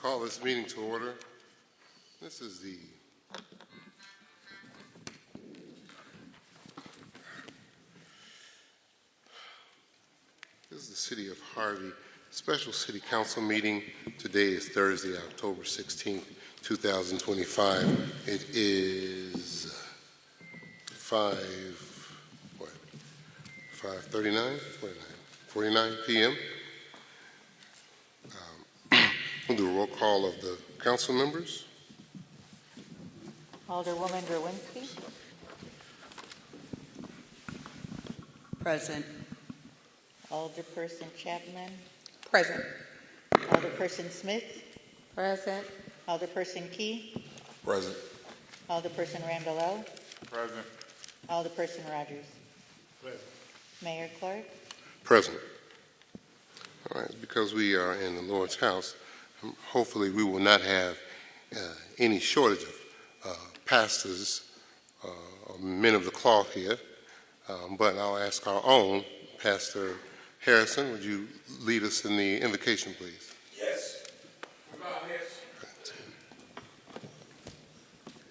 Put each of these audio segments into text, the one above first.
Call this meeting to order. This is the City of Harvey Special City Council meeting. Today is Thursday, October 16th, 2025. It is 49 p.m. We'll do a roll call of the council members. Alderwoman Derwinski. Present. Alderperson Chapman. Present. Alderperson Smith. Present. Alderperson Key. Present. Alderperson Randall. Present. Alderperson Rogers. Present. Mayor Clark. Present. All right, because we are in the Lord's house, hopefully we will not have any shortage of pastors or men of the cloth here, but I'll ask our own, Pastor Harrison, would you lead us in the invocation, please? Yes.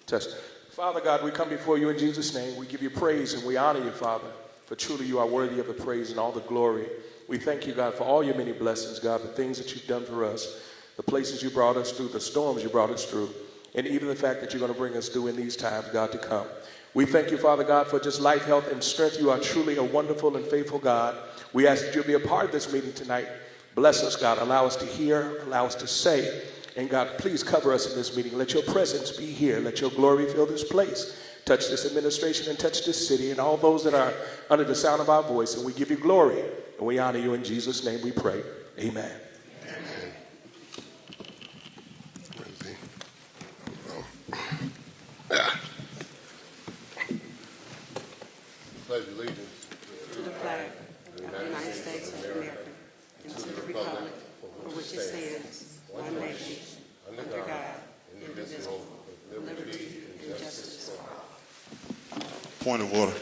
Test. Father God, we come before you in Jesus' name. We give you praise and we honor you, Father, for truly you are worthy of the praise and all the glory. We thank you, God, for all your many blessings, God, the things that you've done for us, the places you brought us through, the storms you brought us through, and even the fact that you're going to bring us through in these times, God, to come. We thank you, Father God, for just life, health, and strength. You are truly a wonderful and faithful God. We ask that you'll be a part of this meeting tonight. Bless us, God. Allow us to hear, allow us to say, and God, please cover us in this meeting. Let your presence be here. Let your glory fill this place. Touch this administration and touch this city and all those that are under the sound of our voice. And we give you glory and we honor you in Jesus' name we pray. Amen. Pledge allegiance To the flag of the United States of America and to the republic for which it stands, one nation, under God, indivisible, with liberty and justice for all. Point of order.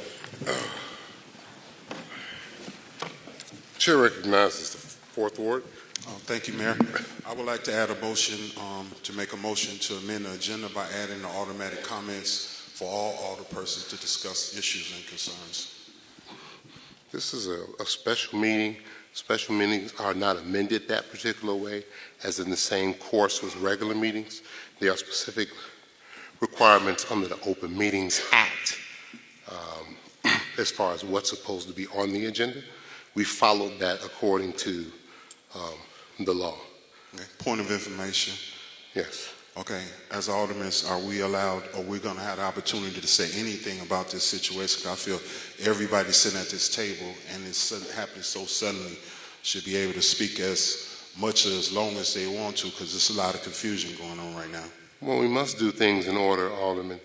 Chair recognizes the fourth ward. Thank you, Mayor. I would like to add a motion to make a motion to amend the agenda by adding the automatic comments for all alderpersons to discuss issues and concerns. This is a special meeting. Special meetings are not amended that particular way, as in the same course as regular meetings. There are specific requirements under the Open Meetings Act as far as what's supposed to be on the agenda. We followed that according to the law. Okay. Point of information. Yes. Okay, as aldermen, are we allowed, or we're going to have the opportunity to say anything about this situation? I feel everybody sitting at this table, and it's happening so suddenly, should be able to speak as much or as long as they want to, because there's a lot of confusion going on right now. Well, we must do things in order, Alderman.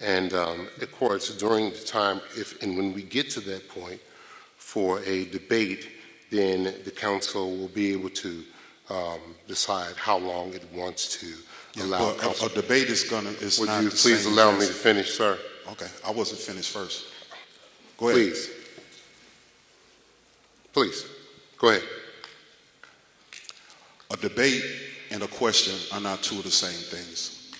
And of course, during the time, when we get to that point for a debate, then the council will be able to decide how long it wants to allow. A debate is not Would the you same please allow as- me to finish, sir? Okay, I wasn't finished first. Go ahead. Please. Please, go ahead. A debate and a question are not two of the same things.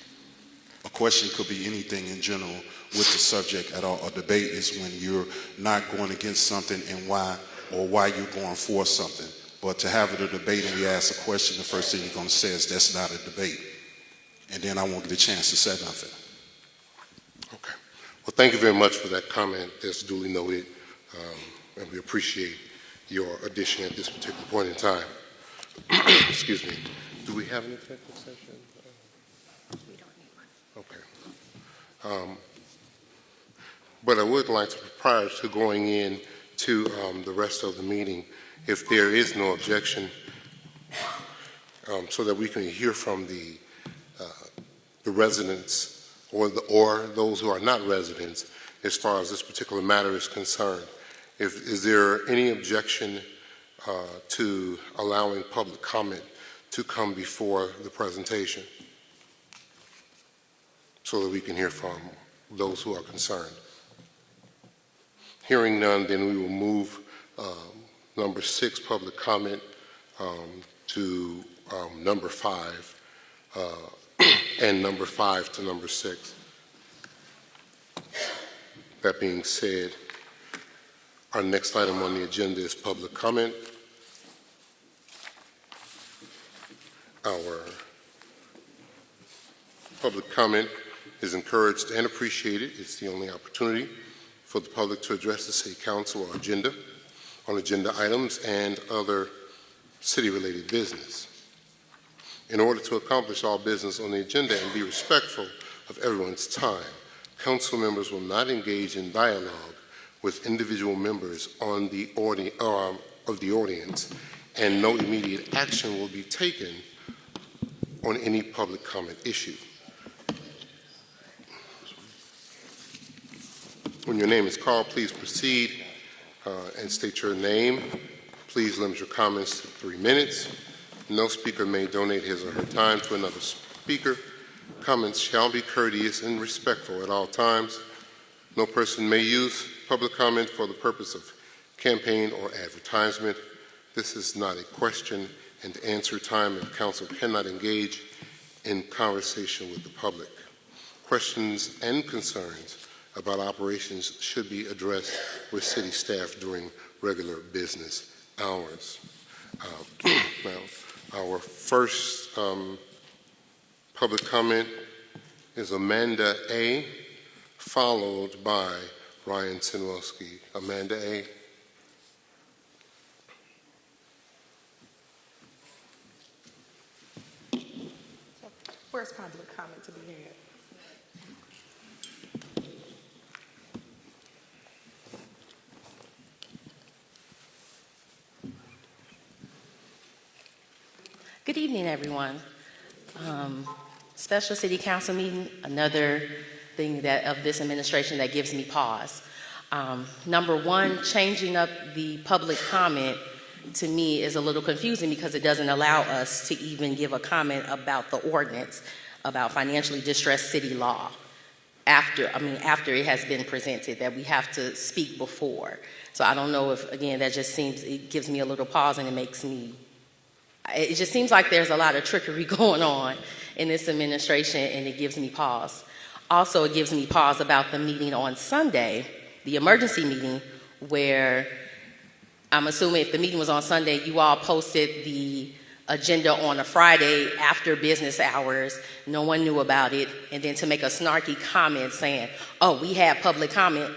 A question could be anything in general with the subject at all. A debate is when you're not going against something and why, or why you're going for something. But to have a debate and you ask a question, the first thing you're going to say is that's not a debate. And then I won't get a chance to say nothing. Okay. Well, thank you very much for that comment. That's duly noted, and we appreciate your addition at this particular point in time. Excuse me. Do we have an executive session? We don't need one. Okay. But I would like to, prior to going in to the rest of the meeting, if there is no objection, so that we can hear from the residents or those who are not residents as far as this particular matter is concerned. Is there any objection to allowing public comment to come before the presentation so that we can hear from those who are concerned? Hearing none, then we will move number 6, public comment, to number 5, and number 5 to number 6. That being said, our next item on the agenda is public comment. Our public comment is encouraged and appreciated. It's the only opportunity for the public to address the City Council on agenda items and other city-related business. In order to accomplish all business on the agenda and be respectful of everyone's time, council members will not engage in dialogue with individual members of the audience, and no immediate action will be taken on any public comment issue. When your name is called, please proceed and state your name. Please limit your comments to 3 minutes. No speaker may donate his or her time to another speaker. Comments shall be courteous and respectful at all times. No person may use public comment for the purpose of campaign or advertisement. This is not a question and answer time, and council cannot engage in conversation with the public. Questions and concerns about operations should be addressed with city staff during regular business hours. Now, our first public comment is Amanda A., followed by Ryan Sinwelski. Amanda A. Where's public comment to be had? Good evening, everyone. Special City Council meeting, another thing of this administration that gives me pause. Number one, changing up the public comment to me is a little confusing because it doesn't allow us to even give a comment about the ordinance about financially distressed city law after it has been presented, that we have to speak before. So I don't know if, again, it gives me a little pause, and it just seems like there's a lot of trickery going on in this administration, and it gives me pause. Also, it gives me pause about the meeting on Sunday, the emergency meeting, where I'm assuming if the meeting was on Sunday, you all posted the agenda on a Friday after business hours. No one knew about it. And then to make a snarky comment saying, oh, we had public comment.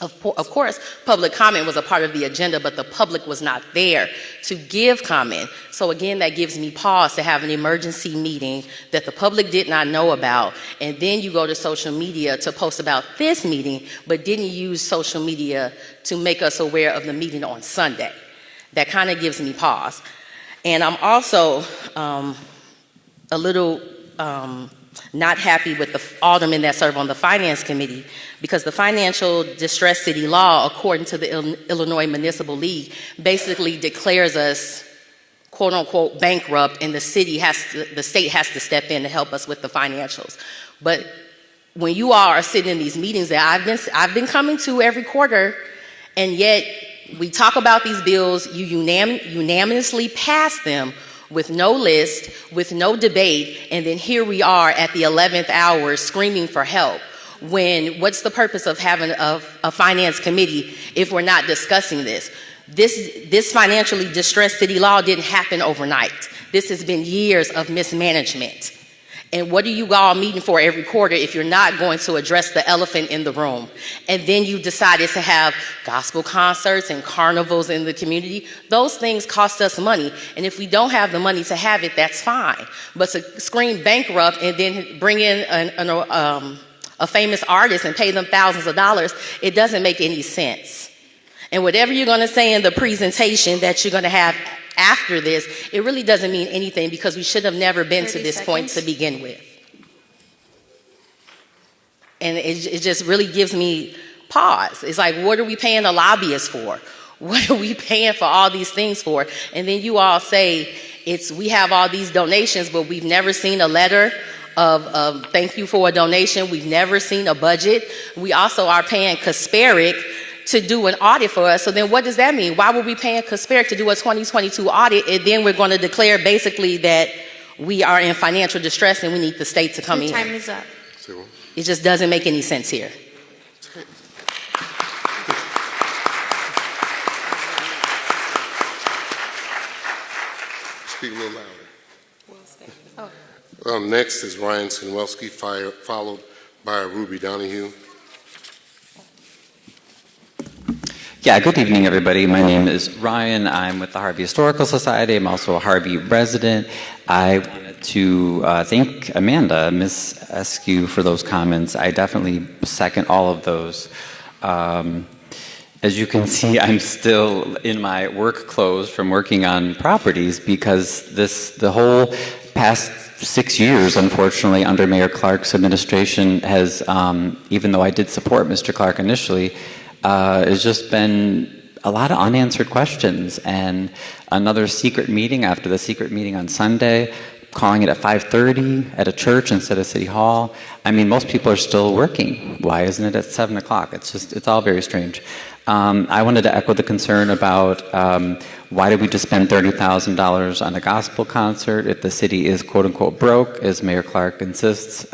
Of course, public comment was a part of the agenda, but the public was not there to give comment. So again, that gives me pause to have an emergency meeting that the public did not know about, and then you go to social media to post about this meeting, but didn't use social media to make us aware of the meeting on Sunday. That kind of gives me pause. And I'm also a little not happy with the aldermen that serve on the Finance Committee, because the Financial Distress City Law, according to the Illinois Municipal League, basically declares us, quote unquote, bankrupt, and the state has to step in to help us with the financials. But when you all are sitting in these meetings that I've been coming to every quarter, and yet we talk about these bills, you unanimously pass them with no list, with no debate, and then here we are at the 11th hour screaming for help. When what's the purpose of having a finance committee if we're not discussing this? This financially distressed city law didn't happen overnight. This has been years of mismanagement. And what are you all meeting for every quarter if you're not going to address the elephant in the room? And then you decided to have gospel concerts and carnivals in the community. Those things cost us money. And if we don't have the money to have it, that's fine. But to scream bankrupt and then bring in a famous artist and pay them thousands of dollars, it doesn't make any sense. And whatever you're going to say in the presentation that you're going to have after this, it really doesn't mean anything, because we should have never been to this point to begin with. And it just really gives me pause. It's like, what are we paying the lobbyists for? What are we paying for all these things for? And then you all say we have all these donations, but we've never seen a letter of thank you for a donation. We've never seen a budget. We also are paying Kasperic to do an audit for us. So then what does that mean? Why were we paying Kasperic to do a 2022 audit, and then we're going to declare basically that we are in financial distress and we need the state to come Your in. time is up. It just doesn't make any sense here. Speak a little louder. Next is Ryan Sinwelski, followed by Ruby Donahue. Yeah, good evening, everybody. My name is Ryan. I'm with the Harvey Historical Society. I'm also a Harvey resident. I wanted to thank Amanda, Ms. Eskew, for those comments. I definitely second all of those. As you can see, I'm still in my work clothes from working on properties because the whole past 6 years, unfortunately, under Mayor Clark's administration has, even though I did support Mr. Clark initially, it's just been a lot of unanswered questions and another secret meeting after the secret meeting on Sunday, calling it at 5:30 at a church instead of City Hall. I mean, most people are still working. Why isn't it at 7 o'clock? It's all very strange. I wanted to echo the concern about why did we just spend $30,000 on a gospel concert if the city is quote unquote broke, as Mayor Clark insists.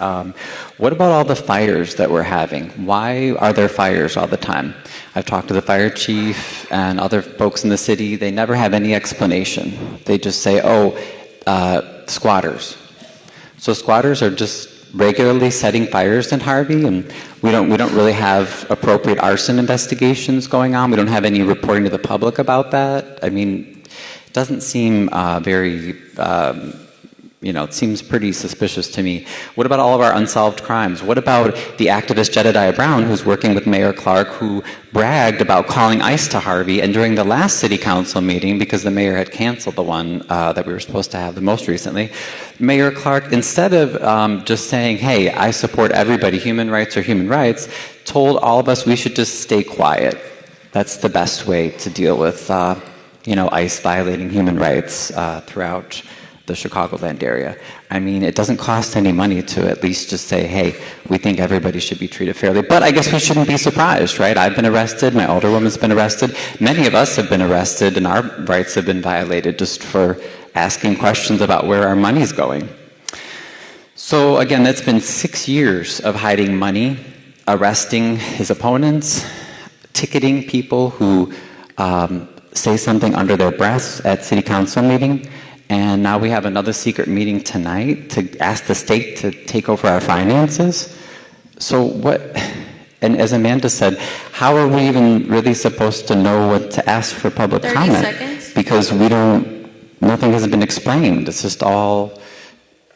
What about all the fires that we're having? Why are there fires all the time? I've talked to the fire chief and other folks in the city. They never have any explanation. They just say, squatters. So squatters are just regularly setting fires in Harvey, and we don't really have appropriate arson investigations going on. We don't have any reporting to the public about that. I mean, it doesn't seem very, it seems pretty suspicious to me. What about all of our unsolved crimes? What about the activist Jedediah Brown, who's working with Mayor Clark, who bragged about calling ICE to Harvey, and during the last city council meeting, because the mayor had canceled the one that we were supposed to have the most recently, Mayor Clark, instead of just saying, hey, I support everybody, human rights are human rights, told all of us we should just stay quiet. That's the best way to deal with, ICE violating human rights throughout the Chicagoland area. I mean, it doesn't cost any money to at least just say, hey, we think everybody should be treated fairly. But I guess we shouldn't be surprised, right? I've been arrested, my older woman's been arrested, many of us have been arrested, and our rights have been violated just for asking questions about where our money's going. So again, that's been 6 years of hiding money, arresting his opponents, ticketing people who say something under their breath at city council meeting. And now we have another secret meeting tonight to ask the state to take over our finances. So what, and as Amanda said, how are we even really supposed to know what to ask for public 30 comment? seconds. Because nothing has been explained. It's just all,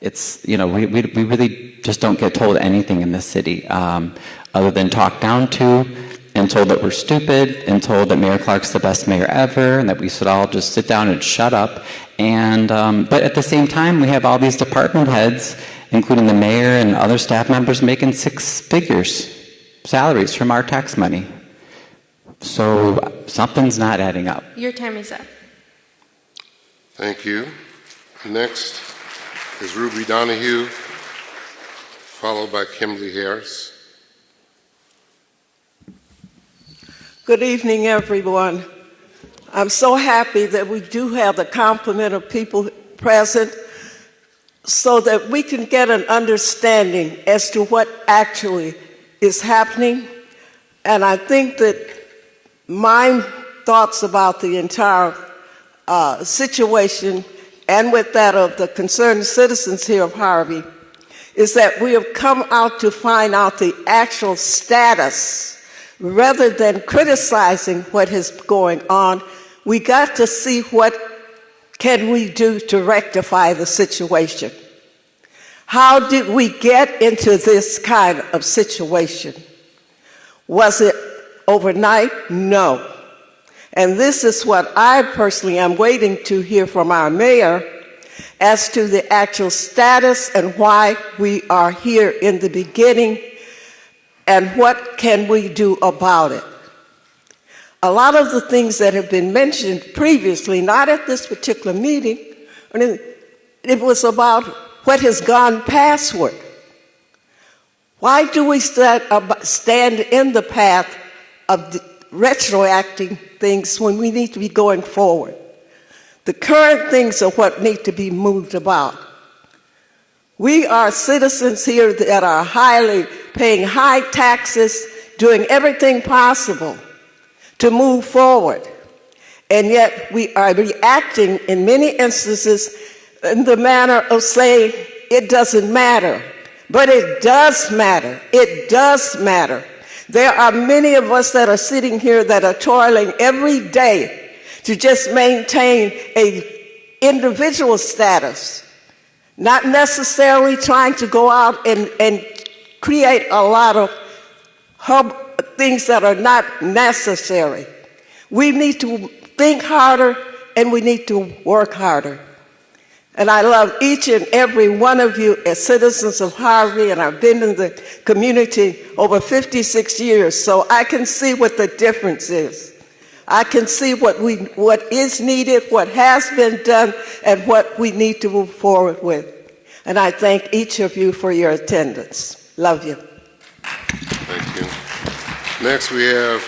we really just don't get told anything in this city other than talked down to and told that we're stupid and told that Mayor Clark's the best mayor ever and that we should all just sit down and shut up. And but at the same time, we have all these department heads, including the mayor and other staff members, making 6 figures salaries from our tax money. So something's not adding up. Your time is up. Thank you. Next is Ruby Donahue, followed by Kimberly Harris. Good evening, everyone. I'm so happy that we do have the complement of people present so that we can get an understanding as to what actually is happening. And I think that my thoughts about the entire situation, and with that of the concerned citizens here of Harvey, is that we have come out to find out the actual status. Rather than criticizing what is going on, we got to see what can we do to rectify the situation. How did we get into this kind of situation? Was it overnight? No. And this is what I personally am waiting to hear from our mayor as to the actual status and why we are here in the beginning and what can we do about it. A lot of the things that have been mentioned previously, not at this particular meeting, it was about what has gone pastward. Why do we stand in the path of retroacting things when we need to be going forward? The current things are what need to be moved about. We are citizens here that are paying high taxes, doing everything possible to move forward. And yet we are reacting in many instances in the manner of saying it doesn't matter. But it does matter. It does matter. There are many of us that are sitting here that are toiling every day to just maintain an individual status, not necessarily trying to go out and create a lot of things that are not necessary. We need to think harder and we need to work harder. And I love each and every one of you as citizens of Harvey, and I've been in the community over 56 years, so I can see what the difference is. I can see what is needed, what has been done, and what we need to move forward with. And I thank each of you for your attendance. Love you. Thank you. Next, we have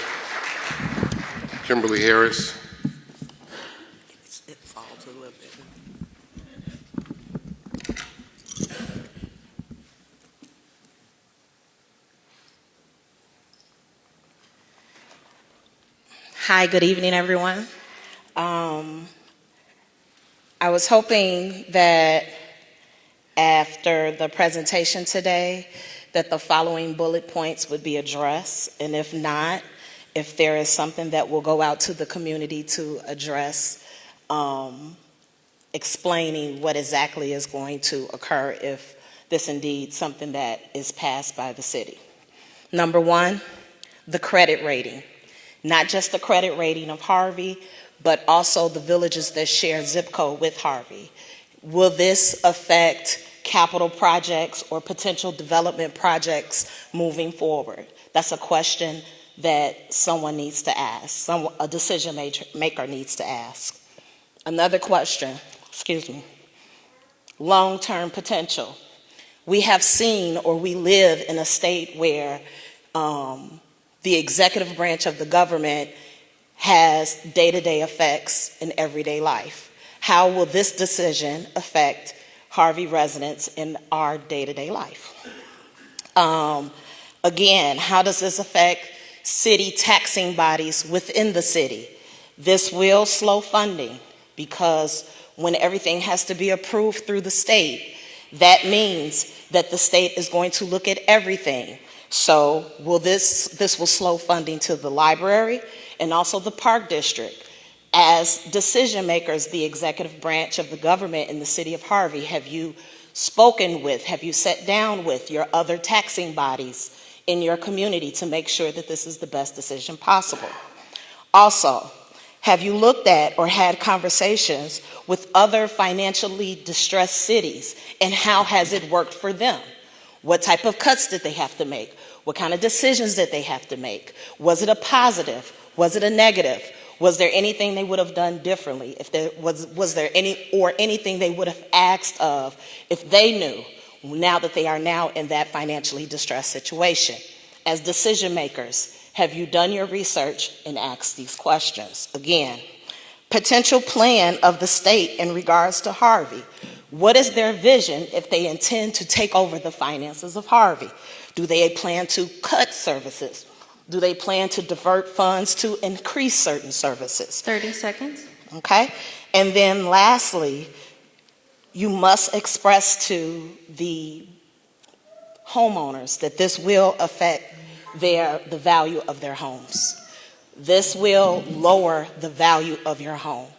Kimberly Harris. It falls a little bit. Hi, good evening, everyone. I was hoping that after the presentation today, that the following bullet points would be addressed, and if not, if there is something that will go out to the community to address, explaining what exactly is going to occur if this indeed something that is passed by the city. Number one, the credit rating. Not just the credit rating of Harvey, but also the villages that share zip code with Harvey. Will this affect capital projects or potential development projects moving forward? That's a question that someone needs to ask, a decision maker needs to ask. Another question, long-term potential. We have seen, or we live in a state where the executive branch of the government has day-to-day effects in everyday life. How will this decision affect Harvey residents in our day-to-day life? Again, how does this affect city taxing bodies within the city? This will slow funding because when everything has to be approved through the state, that means that the state is going to look at everything. So this will slow funding to the library and also the park district. As decision makers, the executive branch of the government in the city of Harvey, have you spoken with, have you sat down with your other taxing bodies in your community to make sure that this is the best decision possible? Also, have you looked at or had conversations with other financially distressed cities, and how has it worked for them? What type of cuts did they have to make? What kind of decisions did they have to make? Was it a positive? Was it a negative? Was there anything they would have done differently? If there was there anything they would have asked of if they knew, now that they are now in that financially distressed situation? As decision makers, have you done your research and asked these questions? Again, potential plan of the state in regards to Harvey. What is their vision if they intend to take over the finances of Harvey? Do they plan to cut services? Do they plan to divert funds to increase certain services? 30 seconds. Okay. And then lastly, you must express to the homeowners that this will affect the value of their homes. This will lower the value of your home.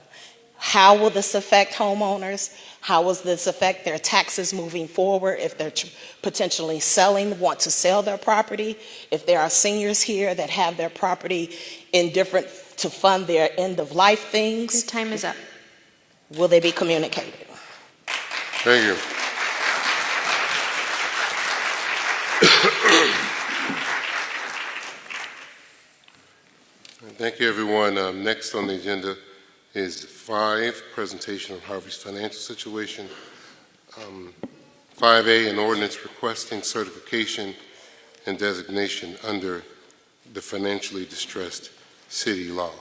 How will this affect homeowners? How will this affect their taxes moving forward if they're potentially want to sell their property? If there are seniors here that have their property to fund their end of life things? Your time is up. Will they be communicated? Thank you. Thank you, everyone. Next on the agenda is 5, presentation of Harvey's financial situation. 5A, an ordinance requesting certification and designation under the financially distressed city law.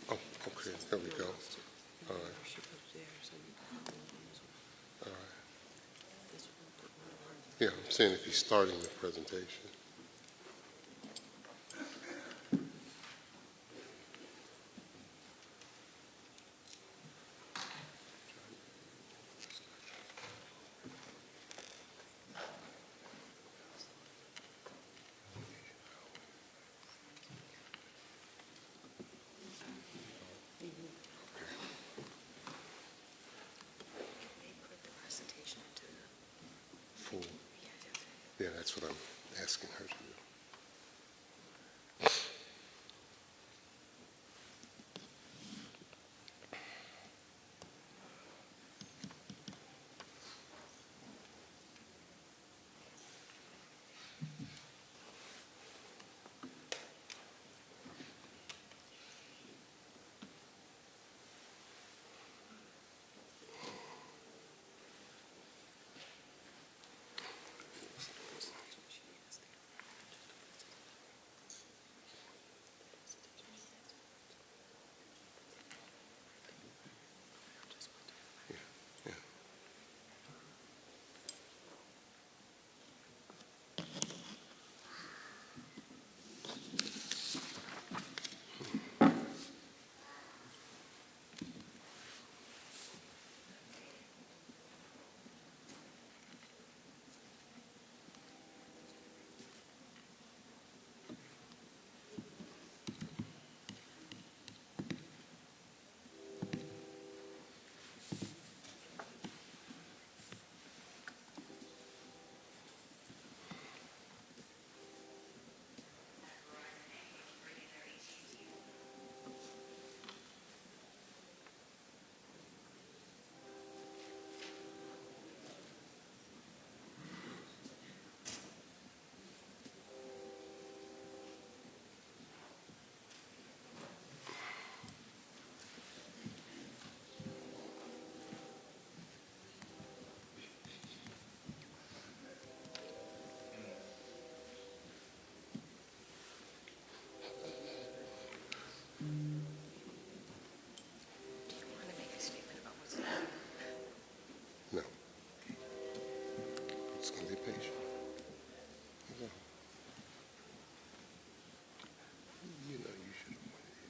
Okay, there we go. All right. Yeah, I'm saying if he's starting the presentation. Full. Yeah, that's what I'm asking her to do. No. Just gonna be patient. Hold on. You know you should have wanted it.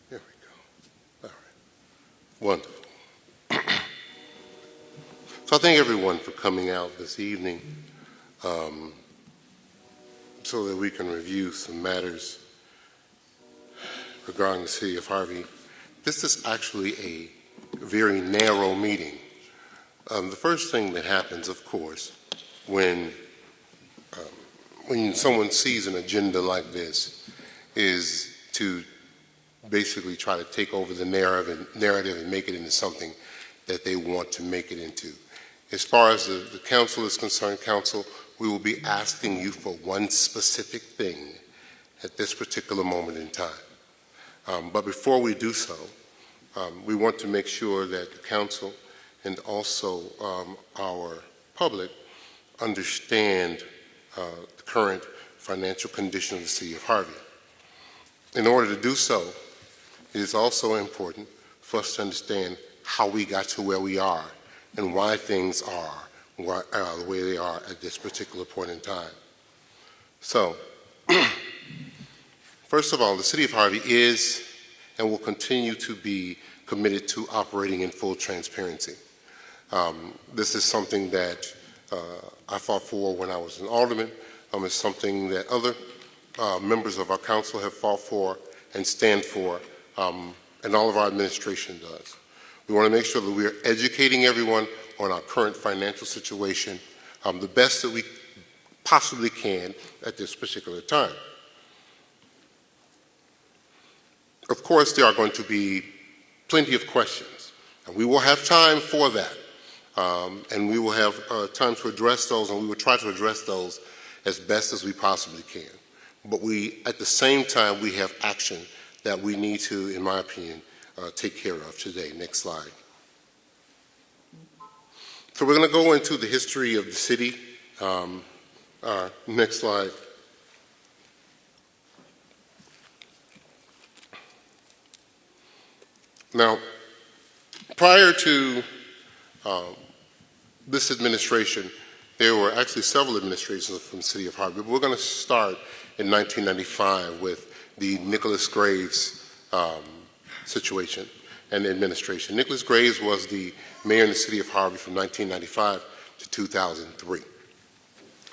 There we go. All right. Wonderful. So I thank everyone for coming out this evening so that we can review some matters regarding the city of Harvey. This is actually a very narrow meeting. The first thing that happens, of course, when someone sees an agenda like this is to basically try to take over the narrative and make it into something that they want to make it into. As far as the council is concerned, council, we will be asking you for one specific thing at this particular moment in time. But before we do so, we want to make sure that the council and also our public understand the current financial condition of the city of Harvey. In order to do so, it is also important for us to understand how we got to where we are and why things are the way they are at this particular point in time. So, first of all, the city of Harvey is and will continue to be committed to operating in full transparency. This is something that I fought for when I was an alderman. It's something that other members of our council have fought for and stand for, and all of our administration does. We want to make sure that we are educating everyone on our current financial situation the best that we possibly can at this particular time. Of course, there are going to be plenty of questions, and we will have time for that, and we will have time to address those, and we will try to address those as best as we possibly can. But at the same time, we have action that we need to, in my opinion, take care of today. Next slide. So we're going to go into the history of the city Next slide. Now, prior to this administration, there were actually several administrations from the city of Harvey, but we're going to start in 1995 with the Nicholas Graves situation and administration. Nicholas Graves was the mayor in the city of Harvey from 1995 to 2003.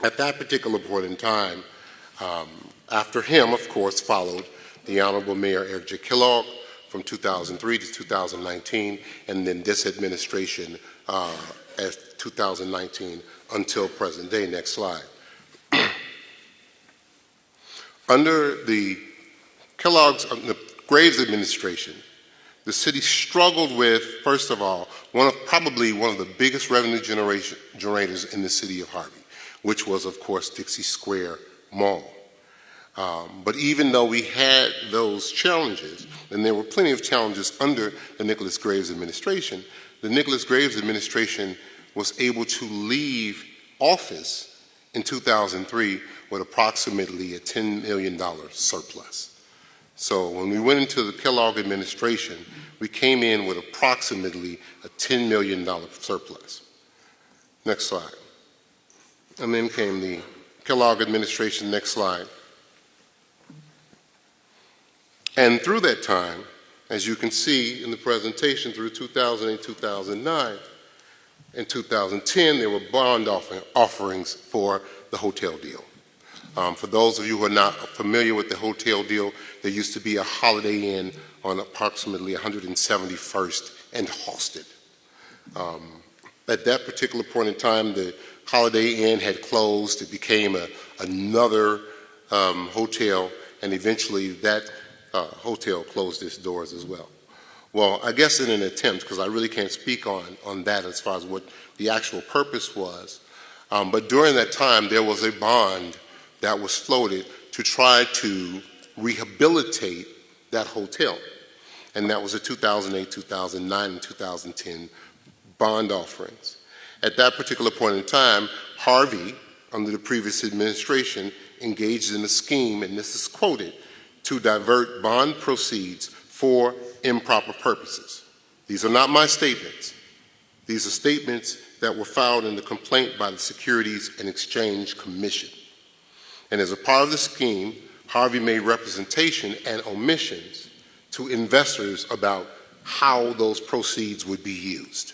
At that particular point in time, after him, of course, followed the Honorable Mayor Eric J. Kellogg from 2003 to 2019, and then this administration as 2019 until present day. Next slide. Under the the Graves administration, the city struggled with, first of all, probably one of the biggest revenue generators in the city of Harvey, which was, of course, Dixie Square Mall. But even though we had those challenges, and there were plenty of challenges under the Nicholas Graves administration, the Nicholas Graves administration was able to leave office in 2003 with approximately a $10 million surplus. So when we went into the Kellogg administration, we came in with approximately a $10 million surplus. Next slide. And then came the Kellogg administration. Next slide. And through that time, as you can see in the presentation, through 2008, 2009, in 2010, there were bond offerings for the hotel deal. For those of you who are not familiar with the hotel deal, there used to be a Holiday Inn on approximately 171st and Halsted. At that particular point in time, the Holiday Inn had closed. It became another hotel, and eventually that hotel closed its doors as well. Well, I guess in an attempt, because I really can't speak on that as far as what the actual purpose was, but during that time there was a bond that was floated to try to rehabilitate that hotel. And that was the 2008, 2009, and 2010 bond offerings. At that particular point in time, Harvey, under the previous administration, engaged in a scheme, and this is quoted, to divert bond proceeds for improper purposes. These are not my statements. These are statements that were filed in the complaint by the Securities and Exchange Commission. And as a part of the scheme, Harvey made representation and omissions to investors about how those proceeds would be used.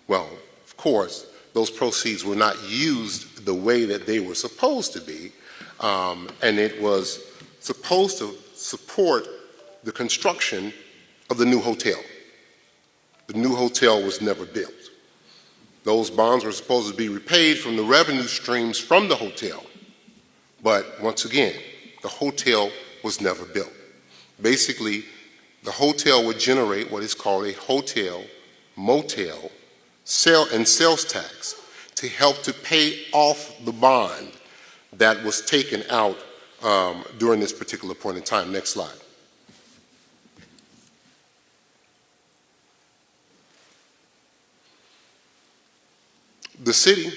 Well, of course, those proceeds were not used the way that they were supposed to be, and it was supposed to support the construction of the new hotel. The new hotel was never built. Those bonds were supposed to be repaid from the revenue streams from the hotel. But once again, the hotel was never built. Basically, the hotel would generate what is called a hotel, motel, sales tax to help to pay off the bond that was taken out during this particular point in time. Next slide. The city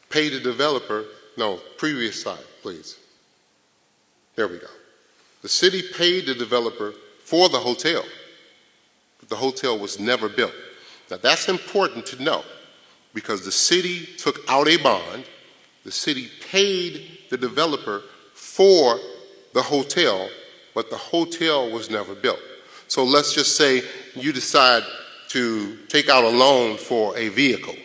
paid the developer, no, previous slide, please. There we go. The city paid the developer for the hotel, but the hotel was never built. Now that's important to know because the city took out a bond, the city paid the developer for the hotel, but the hotel was never built. So let's just say you decide to take out a loan for a vehicle,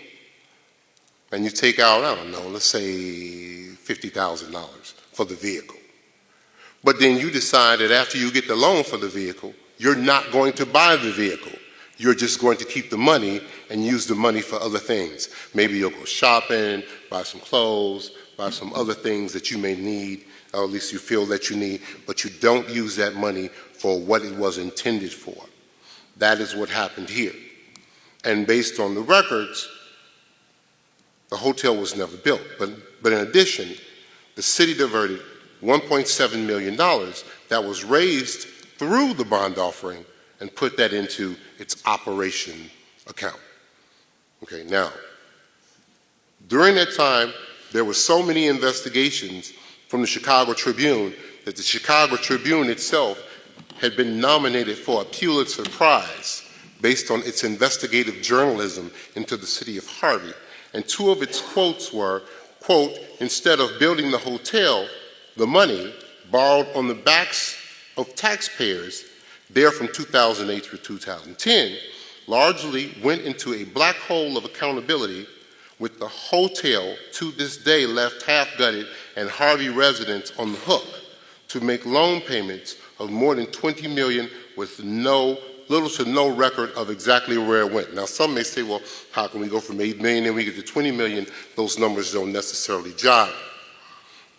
and you take out, I don't know, let's say $50,000 for the vehicle. But then you decide that after you get the loan for the vehicle, you're not going to buy the vehicle. You're just going to keep the money and use the money for other things. Maybe you'll go shopping, buy some clothes, buy some other things that you may need, or at least you feel that you need, but you don't use that money for what it was intended for. That is what happened here. And based on the records, the hotel was never built. But in addition, the city diverted $1.7 million that was raised through the bond offering and put that into its operation account. Okay, now, during that time, there were so many investigations from the Chicago Tribune that the Chicago Tribune itself had been nominated for a Pulitzer Prize based on its investigative journalism into the city of Harvey. And two of its quotes were, quote, "Instead of building the hotel, the money borrowed on the backs of taxpayers there from 2008 through 2010 largely went into a black hole of accountability, with the hotel to this day left half-gutted and Harvey residents on the hook to make loan payments of more than $20 million with little to no record of exactly where it went." Now, some may say, well, how can we go from $8 million and we get to $20 million? Those numbers don't necessarily jive.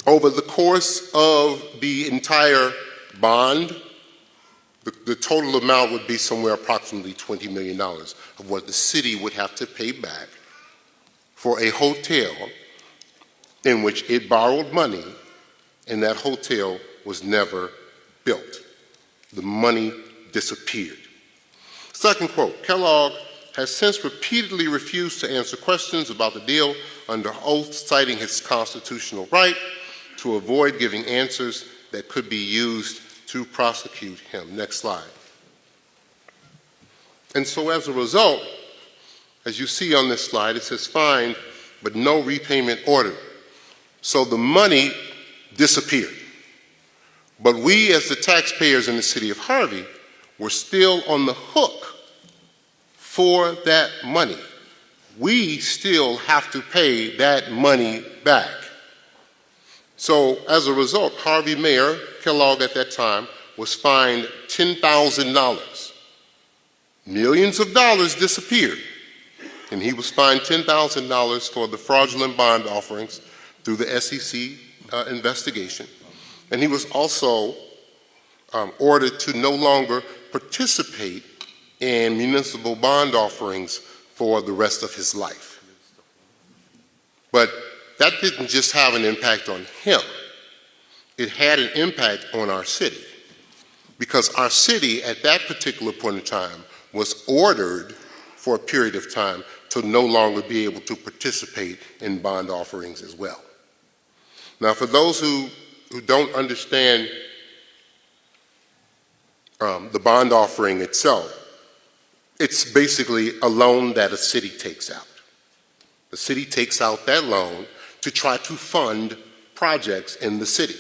Over the course of the entire bond, the total amount would be somewhere approximately $20 million of what the city would have to pay back for a hotel in which it borrowed money and that hotel was never built. The money disappeared. Second quote, "Kellogg has since repeatedly refused to answer questions about the deal under oath, citing his constitutional right to avoid giving answers that could be used to prosecute him." Next slide. And so as a result, as you see on this slide, it says fine, but no repayment order. So the money disappeared. But we, as the taxpayers in the city of Harvey, were still on the hook for that money. We still have to pay that money back. So as a result, Harvey Mayor Kellogg at that time was fined $10,000. Millions of dollars disappeared, and he was fined $10,000 for the fraudulent bond offerings through the SEC investigation. And he was also ordered to no longer participate in municipal bond offerings for the rest of his life. But that didn't just have an impact on him. It had an impact on our city, because our city at that particular point in time was ordered for a period of time to no longer be able to participate in bond offerings as well. Now, for those who don't understand the bond offering itself, it's basically a loan that a city takes out. The city takes out that loan to try to fund projects in the city.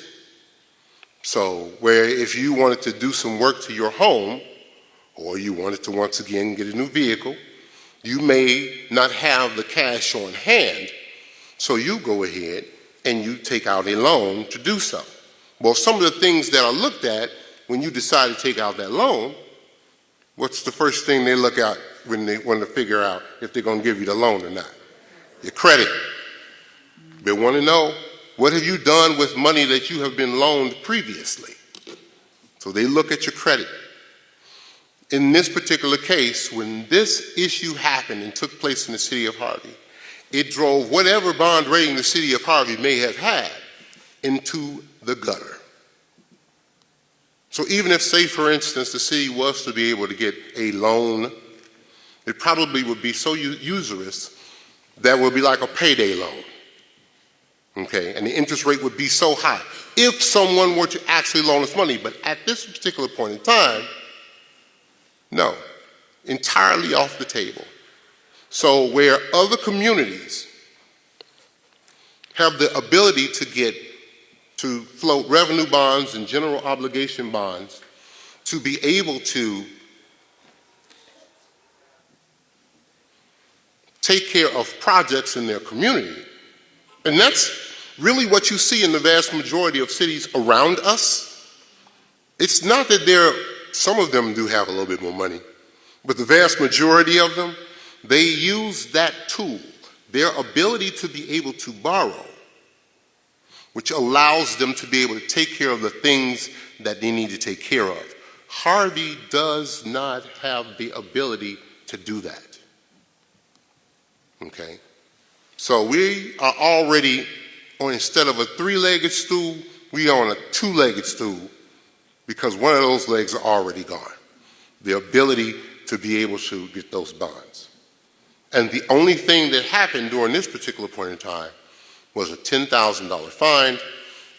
So where if you wanted to do some work to your home, or you wanted to once again get a new vehicle, you may not have the cash on hand, so you go ahead and you take out a loan to do so. Well, some of the things that are looked at when you decide to take out that loan, what's the first thing they look at when they want to figure out if they're going to give you the loan or not? Your credit. They want to know, what have you done with money that you have been loaned previously? So they look at your credit. In this particular case, when this issue happened and took place in the city of Harvey, it drove whatever bond rating the city of Harvey may have had into the gutter. So even if, say, for instance, the city was to be able to get a loan, it probably would be so usurious that would be like a payday loan. Okay, and the interest rate would be so high if someone were to actually loan us money. But at this particular point in time, no, entirely off the table. So where other communities have the ability to float revenue bonds and general obligation bonds to be able to take care of projects in their community, and that's really what you see in the vast majority of cities around us. It's not that some of them do have a little bit more money, but the vast majority of them, they use that tool, their ability to be able to borrow, which allows them to be able to take care of the things that they need to take care of. Harvey does not have the ability to do that. Okay? So we are already on, instead of a three-legged stool, we are on a two-legged stool, because one of those legs are already gone. The ability to be able to get those bonds. And the only thing that happened during this particular point in time was a $10,000 fine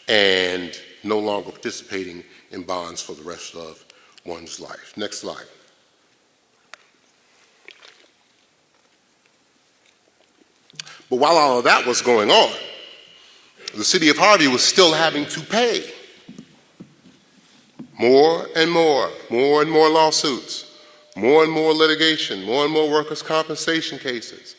and no longer participating in bonds for the rest of one's life. Next slide. But while all of that was going on, the city of Harvey was still having to pay more and more lawsuits, more and more litigation, more and more workers' compensation cases.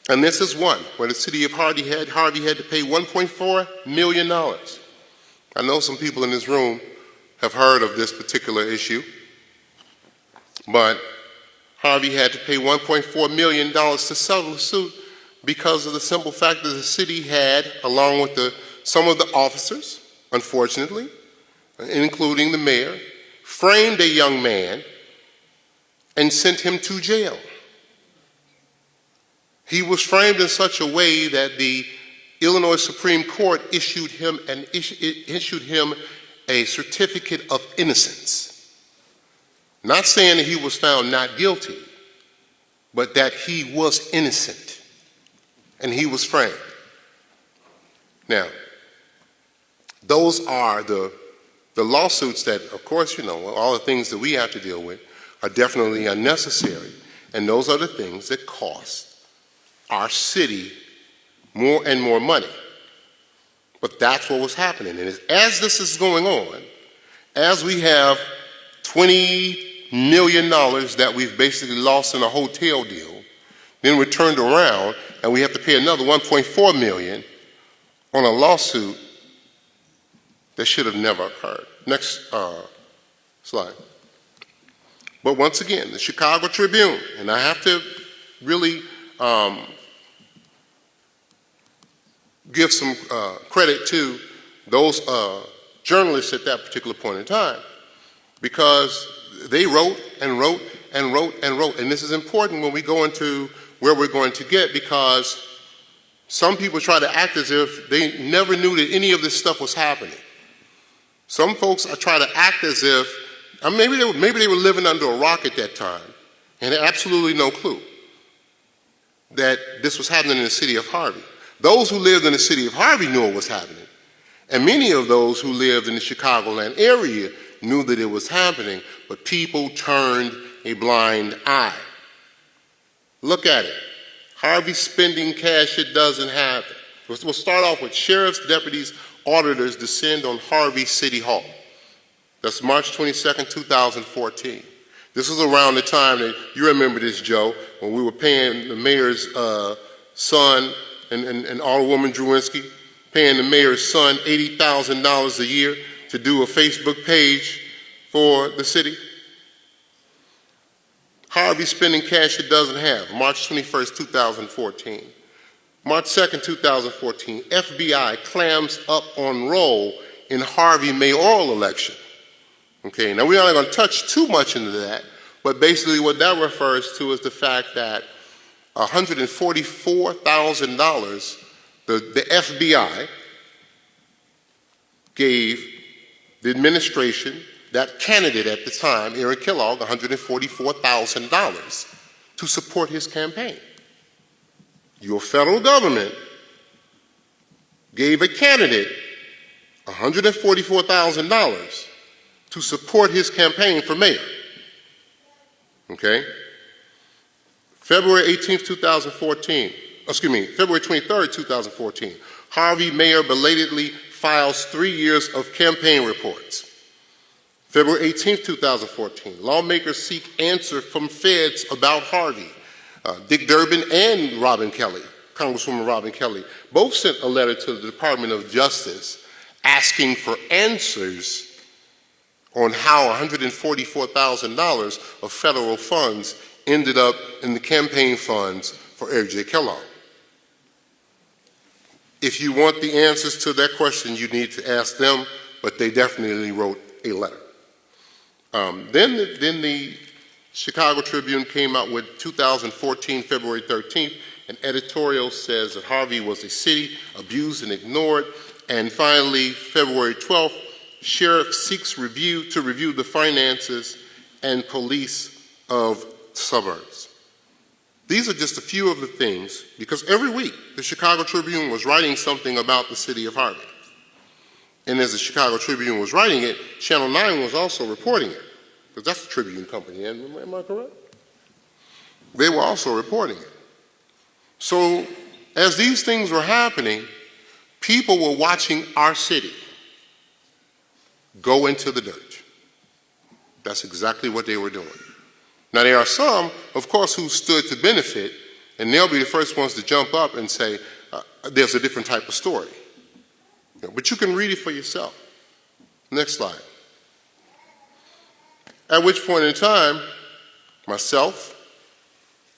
And this is one where the city of Harvey had to pay $1.4 million. I know some people in this room have heard of this particular issue, but Harvey had to pay $1.4 million to settle the suit because of the simple fact that the city had, along with some of the officers, unfortunately, including the mayor, framed a young man and sent him to jail. He was framed in such a way that the Illinois Supreme Court issued him a certificate of innocence. Not saying that he was found not guilty, but that he was innocent and he was framed. Now, those are the lawsuits that, of course, all the things that we have to deal with are definitely unnecessary. And those are the things that cost our city more and more money. But that's what was happening. And as this is going on, as we have $20 million that we've basically lost in a hotel deal, then we're turned around and we have to pay another $1.4 million on a lawsuit that should have never occurred. Next slide. But once again, the Chicago Tribune, and I have to really give some credit to those journalists at that particular point in time, because they wrote and wrote and wrote and wrote. And this is important when we go into where we're going to get, because some people try to act as if they never knew that any of this stuff was happening. Some folks try to act as if, maybe they were living under a rock at that time and had absolutely no clue that this was happening in the city of Harvey. Those who lived in the city of Harvey knew it was happening. And many of those who lived in the Chicagoland area knew that it was happening, but people turned a blind eye. Look at it. Harvey spending cash it doesn't have. We'll start off with sheriff's deputies, auditors descend on Harvey City Hall. That's March 22nd, 2014. This was around the time that, you remember this, Joe, when we were paying the mayor's son and Alderwoman Drewinski, paying the mayor's son $80,000 a year to do a Facebook page for the city. Harvey spending cash it doesn't have, March 21st, 2014. March 2nd, 2014, FBI clams up on roll in Harvey mayoral election. Okay, now we're not going to touch too much into that, but basically what that refers to is the fact that $144,000 the FBI gave the administration, that candidate at the time, Aaron Kellogg, $144,000 to support his campaign. Your federal government gave a candidate $144,000 to support his campaign for mayor. Okay? February 18th, 2014, February 23rd, 2014, Harvey mayor belatedly files 3 years of campaign reports. February 18th, 2014, lawmakers seek answer from feds about Harvey. Dick Durbin and Robin Kelly, Congresswoman Robin Kelly, both sent a letter to the Department of Justice asking for answers on how $144,000 of federal funds ended up in the campaign funds for Eric J. Kellogg. If you want the answers to that question, you need to ask them, but they definitely wrote a letter. Then the Chicago Tribune came out with 2014, February 13th, an editorial says that Harvey was a city abused and ignored. And finally, February 12th, sheriff seeks to review the finances and police of suburbs. These are just a few of the things, because every week the Chicago Tribune was writing something about the city of Harvey. And as the Chicago Tribune was writing it, Channel 9 was also reporting it, because that's the Tribune company, am I correct? They were also reporting it. So as these things were happening, people were watching our city go into the dirt. That's exactly what they were doing. Now, there are some, of course, who stood to benefit, and they'll be the first ones to jump up and say, there's a different type of story. But you can read it for yourself. Next slide. At which point in time, myself,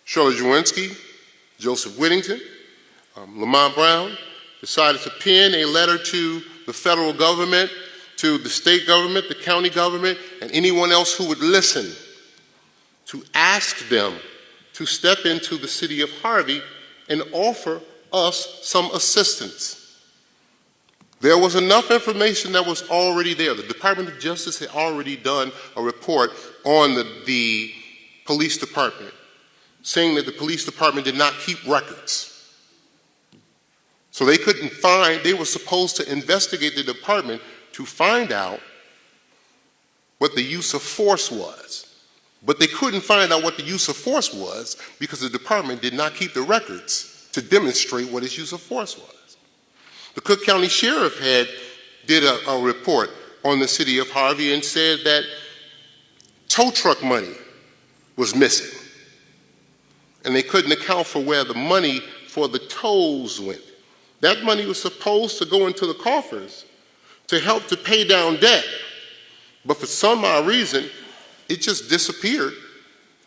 Shirley Jawinski, Joseph Whittington, Lamont Brown decided to pen a letter to the federal government, to the state government, the county government, and anyone else who would listen, to ask them to step into the city of Harvey and offer us some assistance. There was enough information that was already there. The Department of Justice had already done a report on the police department, saying that the police department did not keep records. So they couldn't find, they were supposed to investigate the department to find out what the use of force was. But they couldn't find out what the use of force was because the department did not keep the records to demonstrate what its use of force was. The Cook County Sheriff did a report on the city of Harvey and said that tow truck money was missing. And they couldn't account for where the money for the tolls went. That money was supposed to go into the coffers to help to pay down debt. But for some odd reason, it just disappeared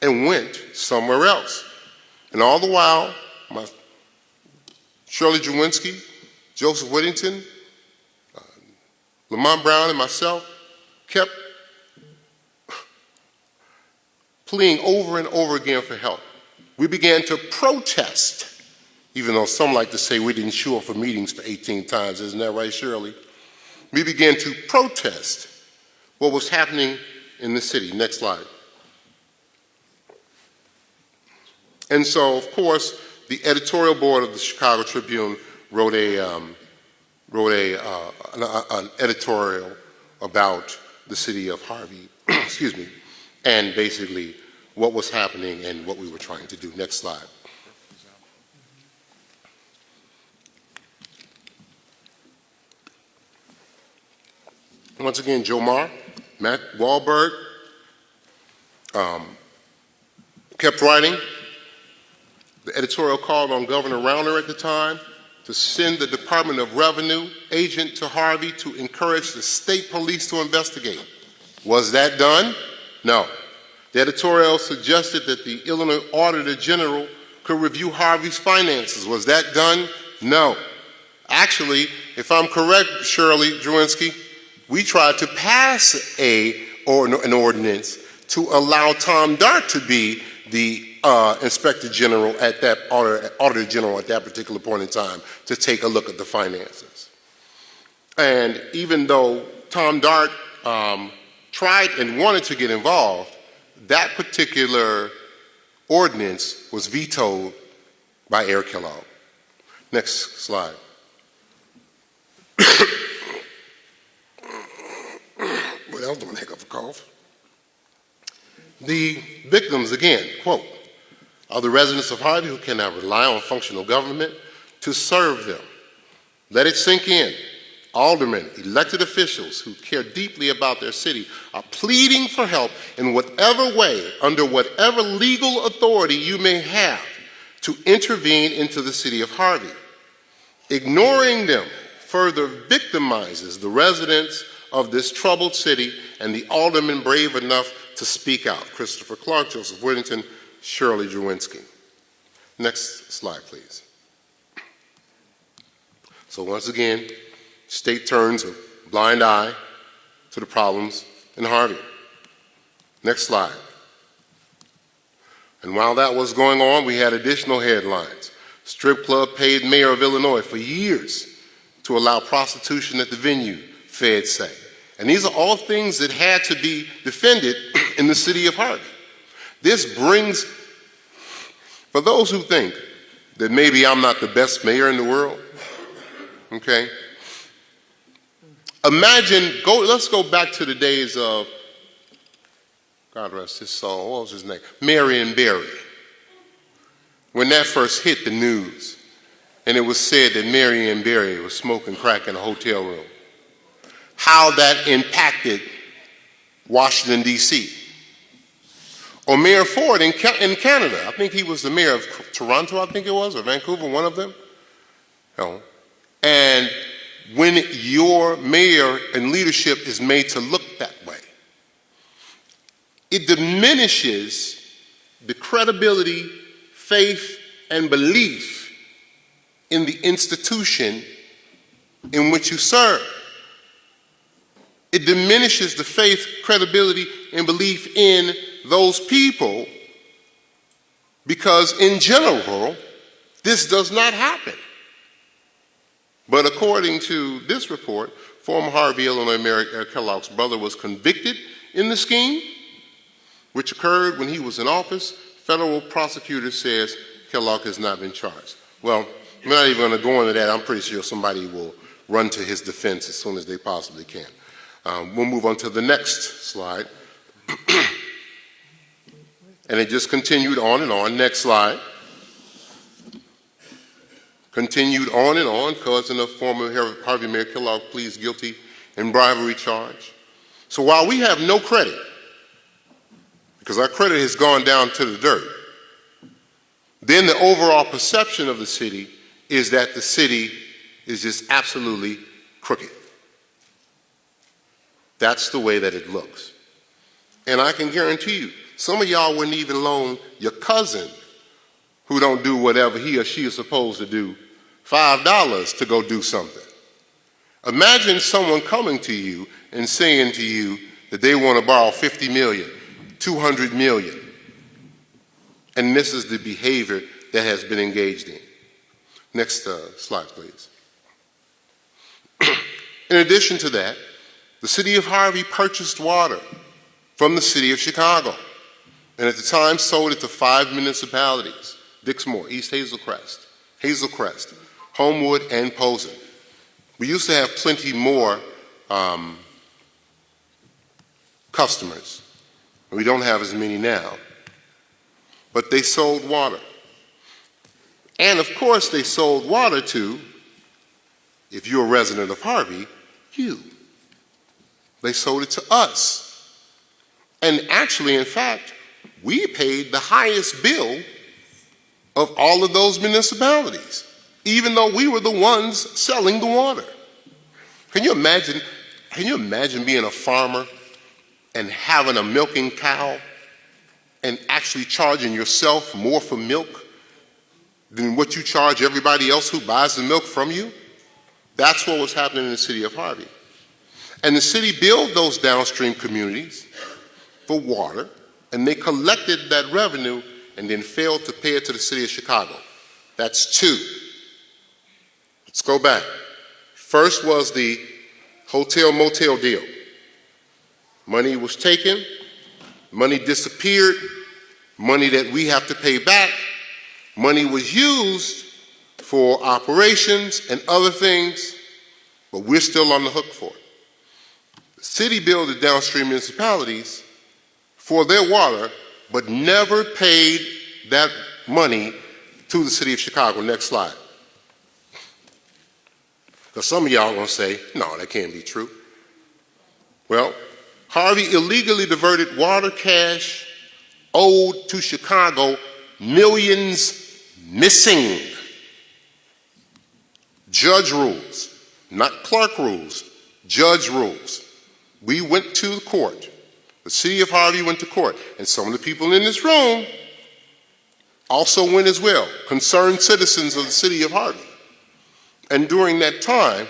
and went somewhere else. And all the while, Shirley Jawinski, Joseph Whittington, Lamont Brown, and myself kept pleading over and over again for help. We began to protest, even though some like to say we didn't show up for meetings for 18 times. Isn't that right, Shirley? We began to protest what was happening in the city. Next slide. And so, of course, the editorial board of the Chicago Tribune wrote an editorial about the city of Harvey, excuse me, and basically what was happening and what we were trying to do. Next slide. Once again, Joe Marr, Matt Wahlberg kept writing. The editorial called on Governor Rauner at the time to send the Department of Revenue agent to Harvey to encourage the state police to investigate. Was that done? No. The editorial suggested that the Illinois Auditor General could review Harvey's finances. Was that done? No. Actually, if I'm correct, Shirley Jawinski, we tried to pass an ordinance to allow Tom Dart to be the Inspector General at that Auditor General at that particular point in time to take a look at the finances. And even though Tom Dart tried and wanted to get involved, that particular ordinance was vetoed by Eric Kellogg. Next slide. Well, that was doing a heck of a cough. The victims, again, quote, are the residents of Harvey who cannot rely on functional government to serve them. Let it sink in. Aldermen, elected officials who care deeply about their city are pleading for help in whatever way, under whatever legal authority you may have to intervene into the city of Harvey. Ignoring them further victimizes the residents of this troubled city and the aldermen brave enough to speak out. Christopher Clark, Joseph Whittington, Shirley Jawinski. Next slide, please. So once again, state turns a blind eye to the problems in Harvey. Next slide. And while that was going on, we had additional headlines. Strip club paid mayor of Illinois for years to allow prostitution at the venue, feds say. And these are all things that had to be defended in the city of Harvey. This brings For those who think that maybe I'm not the best mayor in the world, okay? Let's go back to the days of, God rest his soul, what was his name? Marion Barry. When that first hit the news, and it was said that Marion Barry was smoking crack in a hotel room. How that impacted Washington, D.C. Or Mayor Ford in Canada. I think he was the mayor of Toronto, I think it was, or Vancouver, one of them. And when your mayor and leadership is made to look that way, it diminishes the credibility, faith, and belief in the institution in which you serve. It diminishes the faith, credibility, and belief in those people because, in general, this does not happen. But according to this report, former Harvey, Illinois Mayor Kellogg's brother was convicted in the scheme, which occurred when he was in office. Federal prosecutor says Kellogg has not been charged. Well, I'm not even going to go into that. I'm pretty sure somebody will run to his defense as soon as they possibly can. We'll move on to the next slide. And it just continued on and on. Next slide. Continued on and on. Cousin of former Harvey Mayor Kellogg pleads guilty in bribery charge. So while we have no credit, because our credit has gone down to the dirt, then the overall perception of the city is that the city is just absolutely crooked. That's the way that it looks. And I can guarantee you, some of y'all wouldn't even loan your cousin, who don't do whatever he or she is supposed to do, $5 to go do something. Imagine someone coming to you and saying to you that they want to borrow $50 million, $200 million. And this is the behavior that has been engaged in. Next slide, please. In addition to that, the city of Harvey purchased water from the city of Chicago, and at the time sold it to 5 municipalities: Dixmoor, East Hazelcrest, Homewood, and Posen. We used to have plenty more customers. We don't have as many now, but they sold water. And of course they sold water to, if you're a resident of Harvey, you. They sold it to us. And actually, in fact, we paid the highest bill of all of those municipalities, even though we were the ones selling the water. Can you imagine being a farmer and having a milking cow and actually charging yourself more for milk than what you charge everybody else who buys the milk from you? That's what was happening in the city of Harvey. And the city billed those downstream communities for water, and they collected that revenue and then failed to pay it to the city of Chicago. That's two. Let's go back. First was the hotel-motel deal. Money was taken, money disappeared, money that we have to pay back. Money was used for operations and other things, but we're still on the hook for it. The city billed the downstream municipalities for their water, but never paid that money to the city of Chicago. Next slide. Because some of y'all are going to say, no, that can't be true. Well, Harvey illegally diverted water cash owed to Chicago, millions missing. Judge rules, not clerk rules, judge rules. We went to the court. The city of Harvey went to court, and some of the people in this room also went as well, concerned citizens of the city of Harvey. And during that time,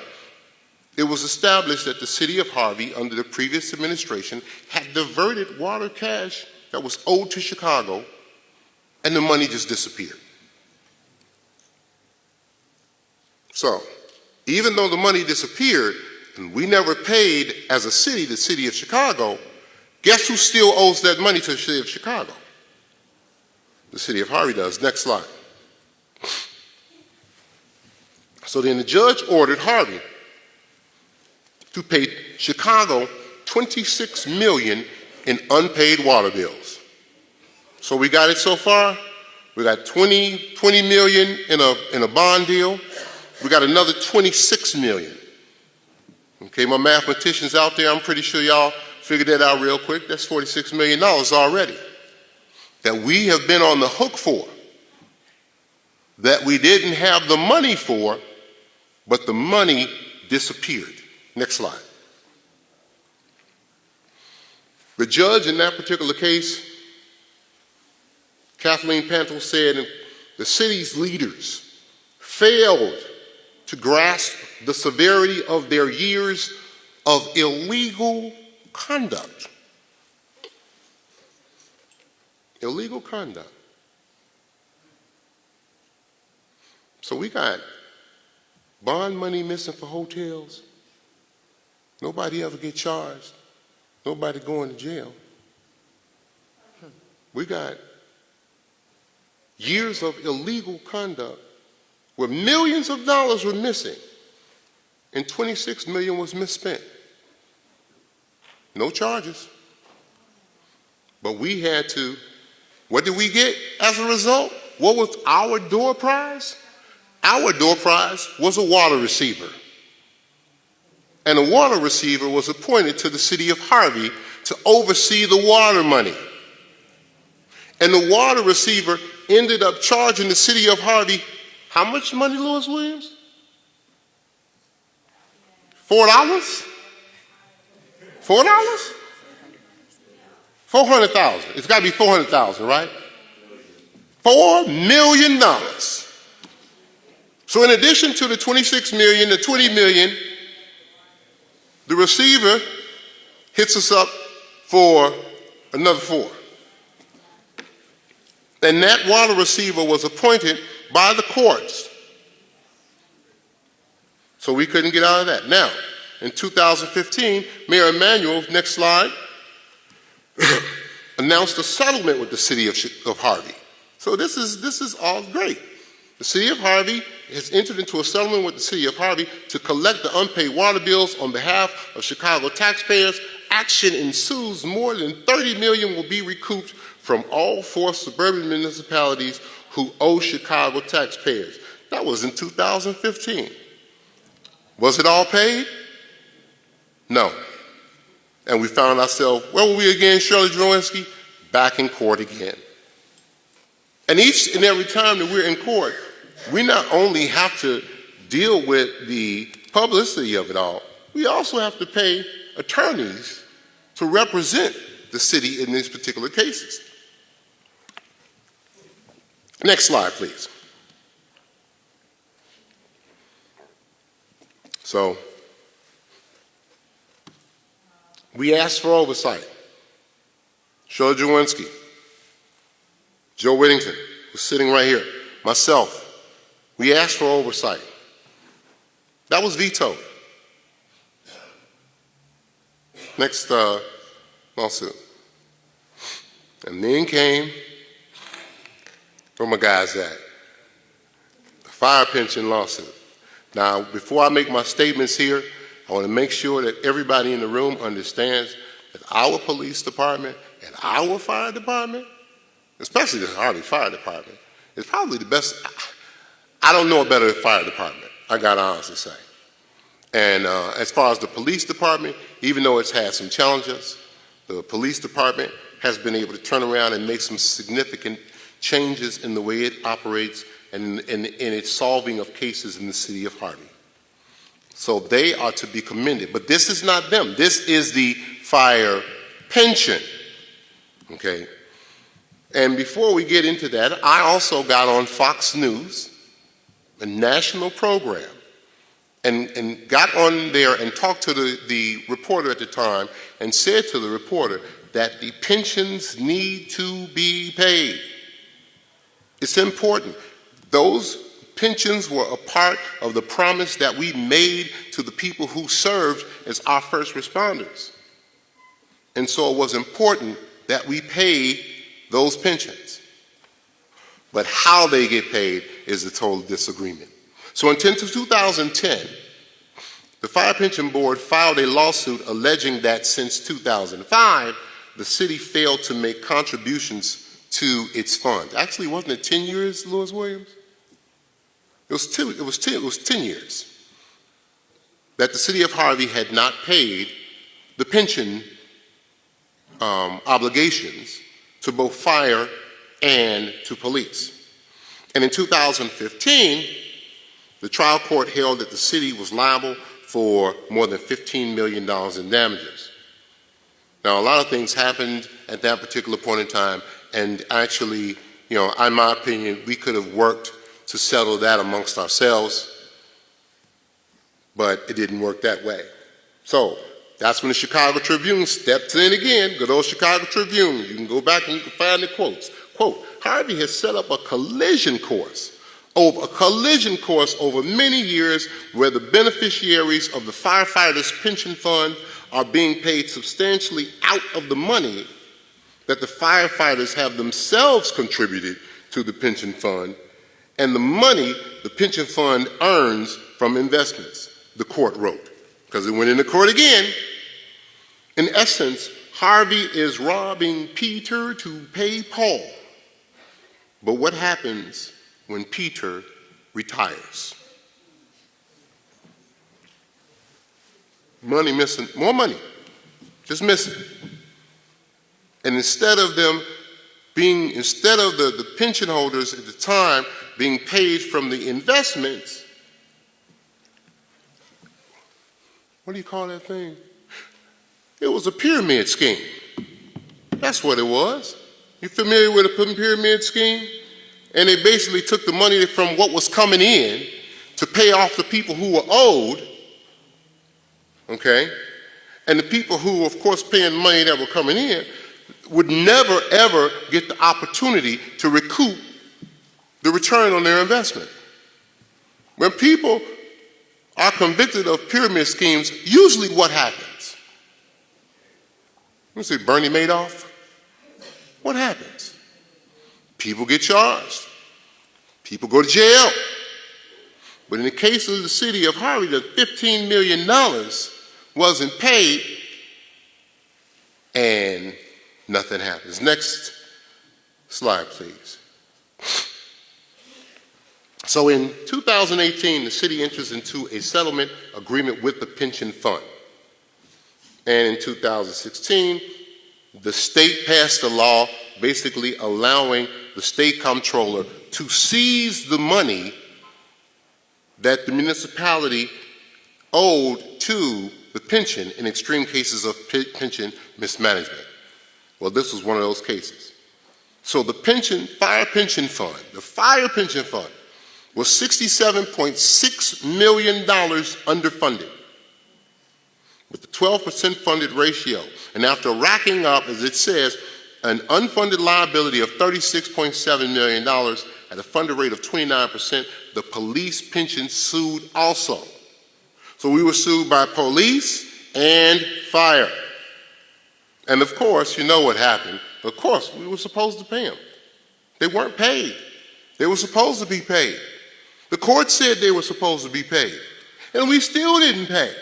it was established that the city of Harvey, under the previous administration, had diverted water cash that was owed to Chicago, and the money just disappeared. So, even though the money disappeared, and we never paid as a city, the city of Chicago, guess who still owes that money to the city of Chicago? The city of Harvey does. Next slide. So then the judge ordered Harvey to pay Chicago $26 million in unpaid water bills. So we got it so far. We got $20 million in a bond deal. We got another $26 million. Okay, my mathematicians out there, I'm pretty sure y'all figured that out real quick. That's $46 million already that we have been on the hook for, that we didn't have the money for, but the money disappeared. Next slide. The judge in that particular case, Kathleen Pantel, said the city's leaders failed to grasp the severity of their years of illegal conduct. Illegal conduct. So we got bond money missing for hotels. Nobody ever get charged. Nobody going to jail. We got years of illegal conduct where millions of dollars were missing and $26 million was misspent. No charges. But we had to, what did we get as a result? What was our door prize? Our door prize was a water receiver. And a water receiver was appointed to the city of Harvey to oversee the water money. And the water receiver ended up charging the city of Harvey how much money, Lewis Williams? $4? $4? 400,000. It's got to be 400,000, right? $4 million. So in addition to the 26 million, the 20 million, the receiver hits us up for another 4. And that water receiver was appointed by the courts. So we couldn't get out of that. Now, in 2015, Mayor Emanuel, next slide, announced a settlement with the city of Harvey. So this is all great. The city of Harvey has entered into a settlement with the city of Harvey to collect the unpaid water bills on behalf of Chicago taxpayers. Action ensues. More than $30 million will be recouped from all 4 suburban municipalities who owe Chicago taxpayers. That was in 2015. Was it all paid? No. And we found ourselves, where were we again, Shirley Drowinski? Back in court again. And each and every time that we're in court, we not only have to deal with the publicity of it all, we also have to pay attorneys to represent the city in these particular cases. Next slide, please. So, we asked for oversight. Shirley Drowinski, Joe Whittington, who's sitting right here, myself, we asked for oversight. That was vetoed. Next lawsuit. And then came, where my guys at? The fire pension lawsuit. Now, before I make my statements here, I want to make sure that everybody in the room understands that our police department and our fire department, especially the Harvey Fire Department, is probably the best. I don't know a better fire department, I got to honestly say. And as far as the police department, even though it's had some challenges, the police department has been able to turn around and make some significant changes in the way it operates and in its solving of cases in the city of Harvey. So they are to be commended. But this is not them. This is the fire pension. Okay? And before we get into that, I also got on Fox News, a national program, and got on there and talked to the reporter at the time and said to the reporter that the pensions need to be paid. It's important. Those pensions were a part of the promise that we made to the people who served as our first responders. And so it was important that we pay those pensions. But how they get paid is the total disagreement. So in 2010, the Fire Pension Board filed a lawsuit alleging that since 2005, the city failed to make contributions to its fund. Actually, wasn't it 10 years, Lewis Williams? It was 10 years that the city of Harvey had not paid the pension obligations to both fire and to police. And in 2015, the trial court held that the city was liable for more than $15 million in damages. Now, a lot of things happened at that particular point in time, and actually, in my opinion, we could have worked to settle that amongst ourselves, but it didn't work that way. So that's when the Chicago Tribune stepped in again, good old Chicago Tribune. You can go back and you can find the quotes. Quote, Harvey has set up a collision course over many years where the beneficiaries of the firefighters' pension fund are being paid substantially out of the money that the firefighters have themselves contributed to the pension fund and the money the pension fund earns from investments, the court wrote, because it went into court again. In essence, Harvey is robbing Peter to pay Paul. But what happens when Peter retires? Money missing, more money, just missing. And instead of the pension holders at the time being paid from the investments, what do you call that thing? It was a pyramid scheme. That's what it was. You familiar with a pyramid scheme? And they basically took the money from what was coming in to pay off the people who were owed, okay? And the people who, of course, paying money that were coming in would never, ever get the opportunity to recoup the return on their investment. When people are convicted of pyramid schemes, usually what happens? Let's see, Bernie Madoff? What happens? People get charged. People go to jail. But in the case of the city of Harvey, the $15 million wasn't paid, and nothing happens. Next slide, please. So in 2018, the city enters into a settlement agreement with the pension fund. And in 2016, the state passed a law basically allowing the state comptroller to seize the money that the municipality owed to the pension in extreme cases of pension mismanagement. Well, this was one of those cases. So the fire pension fund was $67.6 million underfunded with a 12% funded ratio. And after racking up, as it says, an unfunded liability of $36.7 million at a funded rate of 29%, the police pension sued also. So we were sued by police and fire. And of course, you know what happened. Of course, we were supposed to pay them. They weren't paid. They were supposed to be paid. The court said they were supposed to be paid. And we still didn't pay.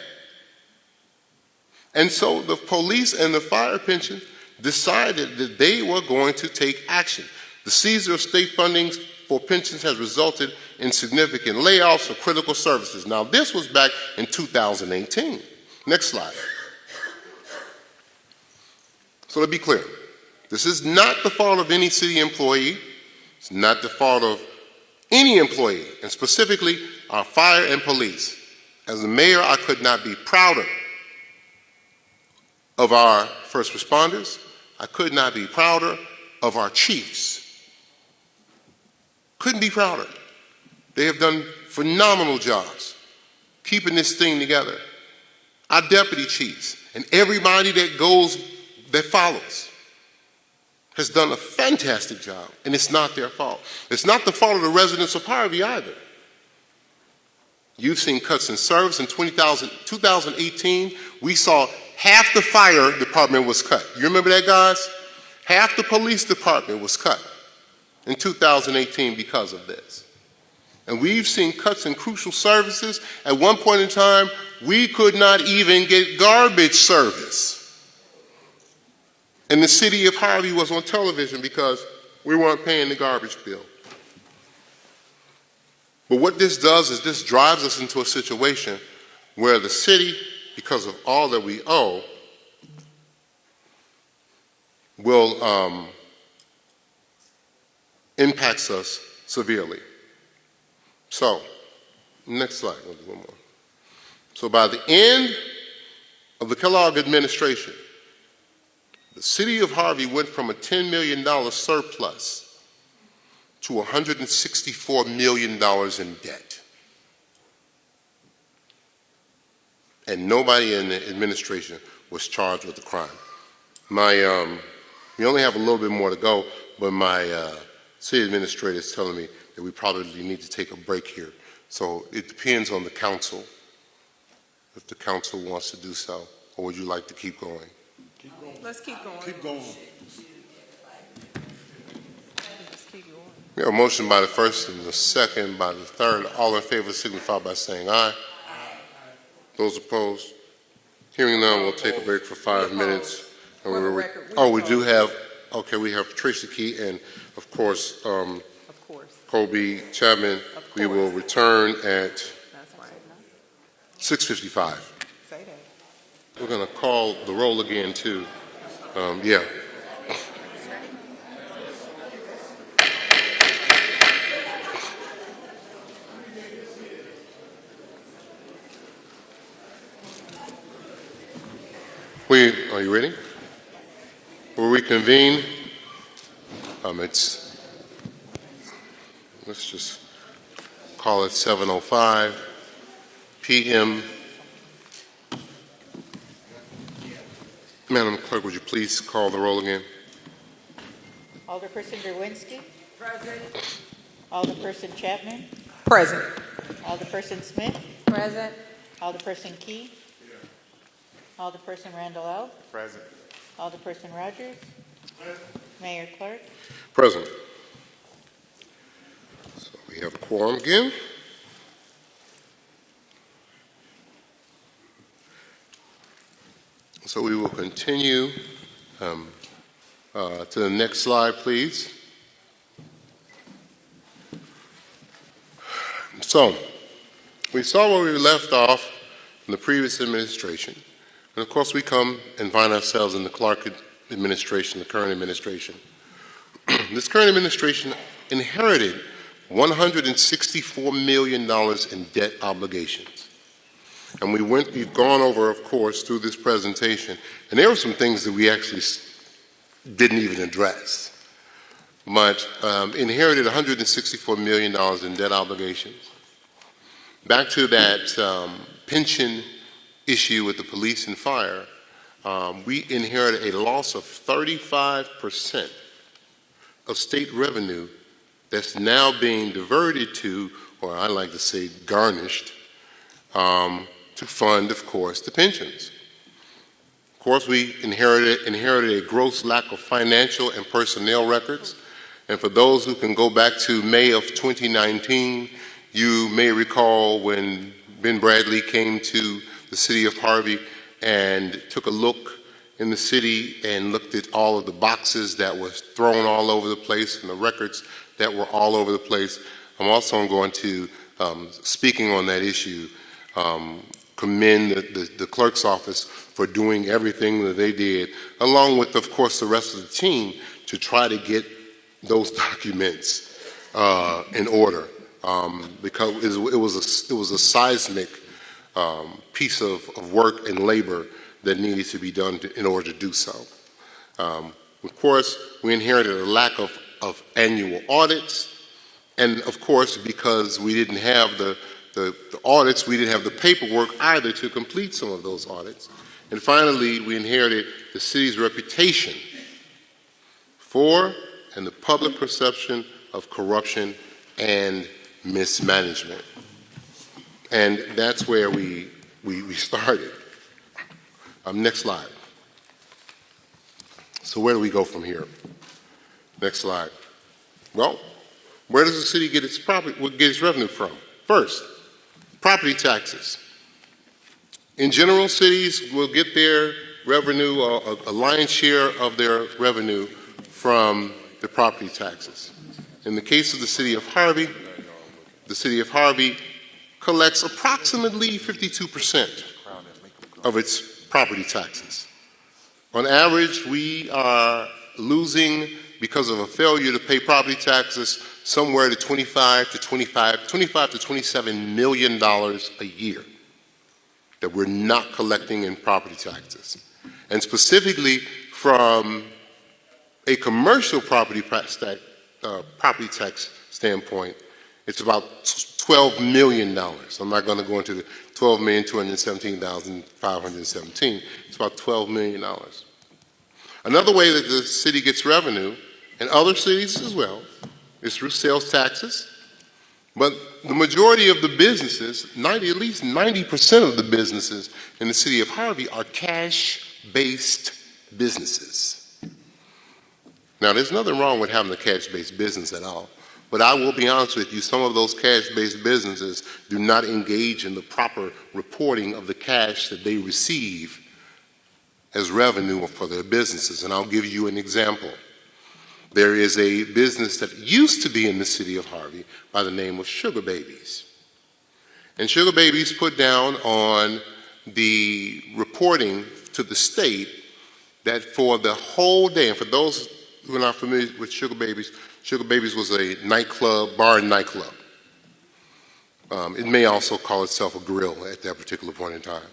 And so the police and the fire pension decided that they were going to take action. The seizure of state funding for pensions has resulted in significant layoffs of critical services. Now, this was back in 2018. Next slide. So to be clear, this is not the fault of any city employee. It's not the fault of any employee, and specifically our fire and police. As the mayor, I could not be prouder of our first responders. I could not be prouder of our chiefs. Couldn't be prouder. They have done phenomenal jobs keeping this thing together. Our deputy chiefs and everybody that follows has done a fantastic job, and it's not their fault. It's not the fault of the residents of Harvey either. You've seen cuts in service. In 2018, we saw half the fire department was cut. You remember that, guys? Half the police department was cut. in 2018 because of this. And we've seen cuts in crucial services. At one point in time, we could not even get garbage service. And the city of Harvey was on television because we weren't paying the garbage bill. But what this does is this drives us into a situation where the city, because of all that we owe, will impacts us severely. So, next slide. We'll do one more. So by the end of the Kellogg administration, the city of Harvey went from a $10 million surplus to $164 million in debt. And nobody in the administration was charged with the crime. We only have a little bit more to go, but my city administrator is telling me that we probably need to take a break here. So it depends on the council, if the council wants to do so, or would you like to keep going? Let's keep going. Keep going. Let's keep going. We have a motion by the first and the second by the third. All in favor signify by saying aye. Those opposed? Hearing none, we'll take a break for 5 minutes. And For the record, we do have, okay, we have Tracy Key and, of course, Of course. Colby Chapman. Of We will course. return at That's right. 6:55. Say that. We're going to call the roll again, too. Yeah. Are you ready? We'll reconvene. Let's just call it 7:05 p.m. Madam Clerk, would you please call the roll again? Alderperson Derwinski. Present. Alderperson Chapman. Present. Alderperson Smith. Present. Alderperson Key. Alderperson Randall L. Present. Alderperson Rogers. Mayor Clark. Present. So we have a quorum again. So we will continue to the next slide, please. So we saw where we left off in the previous administration. And of course, we come and find ourselves in the Clark administration, the current administration. This current administration inherited $164 million in debt obligations. And we've gone over, of course, through this presentation, and there were some things that we actually didn't even address. But inherited $164 million in debt obligations. Back to that pension issue with the police and fire, we inherited a loss of 35% of state revenue that's now being diverted to, or I like to say garnished, to fund, of course, the pensions. Of course, we inherited a gross lack of financial and personnel records. And for those who can go back to May of 2019, you may recall when Ben Bradley came to the city of Harvey and took a look in the city and looked at all of the boxes that were thrown all over the place and the records that were all over the place. I'm also going to, speaking on that issue, commend the clerk's office for doing everything that they did, along with, of course, the rest of the team to try to get those documents in order, because it was a seismic piece of work and labor that needed to be done in order to do so. Of course, we inherited a lack of annual audits, and of course, because we didn't have the audits, we didn't have the paperwork either to complete some of those audits. And finally, we inherited the city's reputation for and the public perception of corruption and mismanagement. And that's where we started. Next slide. So where do we go from here? Next slide. Well, where does the city get its revenue from? First, property taxes. In general, cities will get their revenue, a lion's share of their revenue from the property taxes. In the case of the city of Harvey collects approximately 52% of its property taxes. On average, we are losing, because of a failure to pay property taxes, somewhere to $25 to $27 million a year that we're not collecting in property taxes. And specifically from a commercial property tax standpoint, it's about $12 million. I'm not going to go into the $12,217,517. It's about $12 million. Another way that the city gets revenue, and other cities as well, is through sales taxes. But the majority of the businesses, at least 90% of the businesses in the city of Harvey are cash-based businesses. Now, there's nothing wrong with having a cash-based business at all. But I will be honest with you, some of those cash-based businesses do not engage in the proper reporting of the cash that they receive as revenue for their businesses. And I'll give you an example. There is a business that used to be in the city of Harvey by the name of Sugar Babies. And Sugar Babies put down on the reporting to the state that for the whole day, and for those who are not familiar with Sugar Babies was a bar and nightclub. It may also call itself a grill at that particular point in time.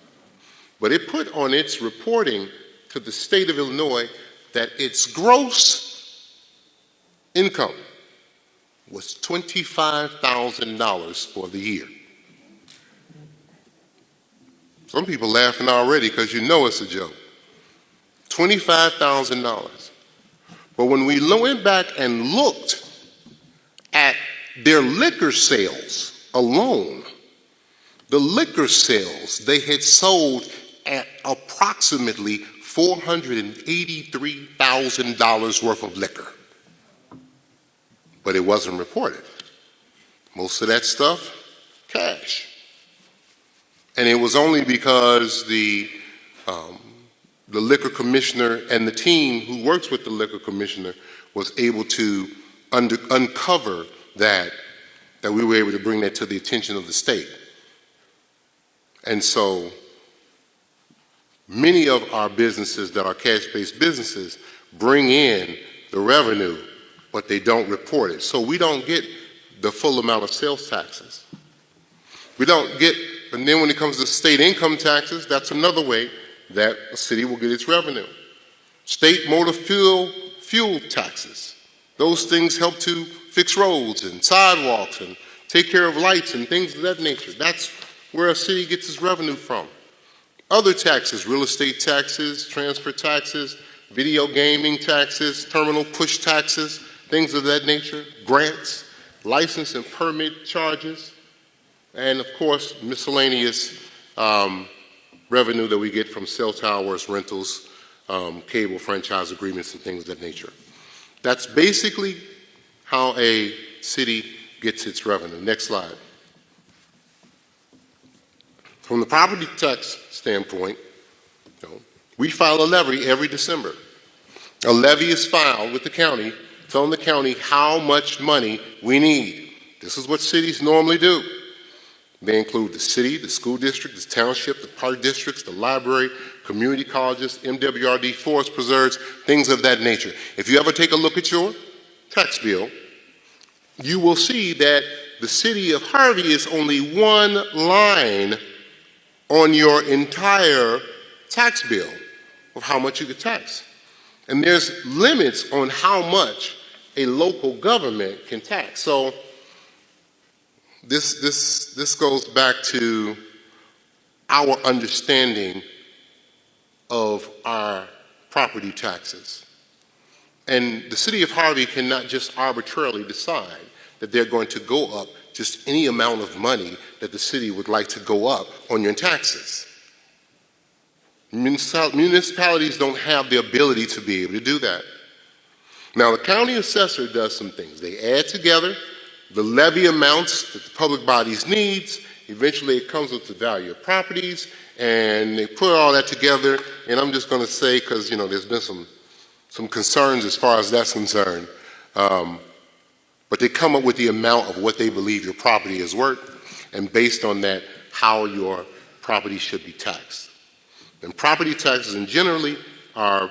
But it put on its reporting to the state of Illinois that its gross income was $25,000 for the year. Some people laughing already because you know it's a joke. $25,000. But when we went back and looked at their liquor sales alone, the liquor sales they had sold at approximately $483,000 worth of liquor. But it wasn't reported. Most of that stuff, cash. And it was only because the liquor commissioner and the team who works with the liquor commissioner was able to uncover that we were able to bring that to the attention of the state. And so many of our businesses that are cash-based businesses bring in the revenue, but they don't report it. So we don't get the full amount of sales taxes. We don't get, and then when it comes to state income taxes, that's another way that a city will get its revenue. State motor fuel taxes. Those things help to fix roads and sidewalks and take care of lights and things of that nature. That's where a city gets its revenue from. Other taxes, real estate taxes, transfer taxes, video gaming taxes, terminal push taxes, things of that nature, grants, license and permit charges, and of course, miscellaneous revenue that we get from cell towers, rentals, cable franchise agreements, and things of that nature. That's basically how a city gets its revenue. Next slide. From the property tax standpoint, we file a levy every December. A levy is filed with the county, telling the county how much money we need. This is what cities normally do. They include the city, the school district, the township, the park districts, the library, community colleges, MWRD, forest preserves, things of that nature. If you ever take a look at your tax bill, you will see that the city of Harvey is only one line on your entire tax bill of how much you could tax. And there's limits on how much a local government can tax. So this goes back to our understanding of our property taxes. And the city of Harvey cannot just arbitrarily decide that they're going to go up just any amount of money that the city would like to go up on your taxes. Municipalities don't have the ability to be able to do that. Now, the county assessor does some things. They add together the levy amounts that the public bodies needs. Eventually, it comes with the value of properties, and they put all that together. And I'm just going to say, because there's been some concerns as far as that's concerned, but they come up with the amount of what they believe your property is worth, and based on that, how your property should be taxed. And property taxes, generally, are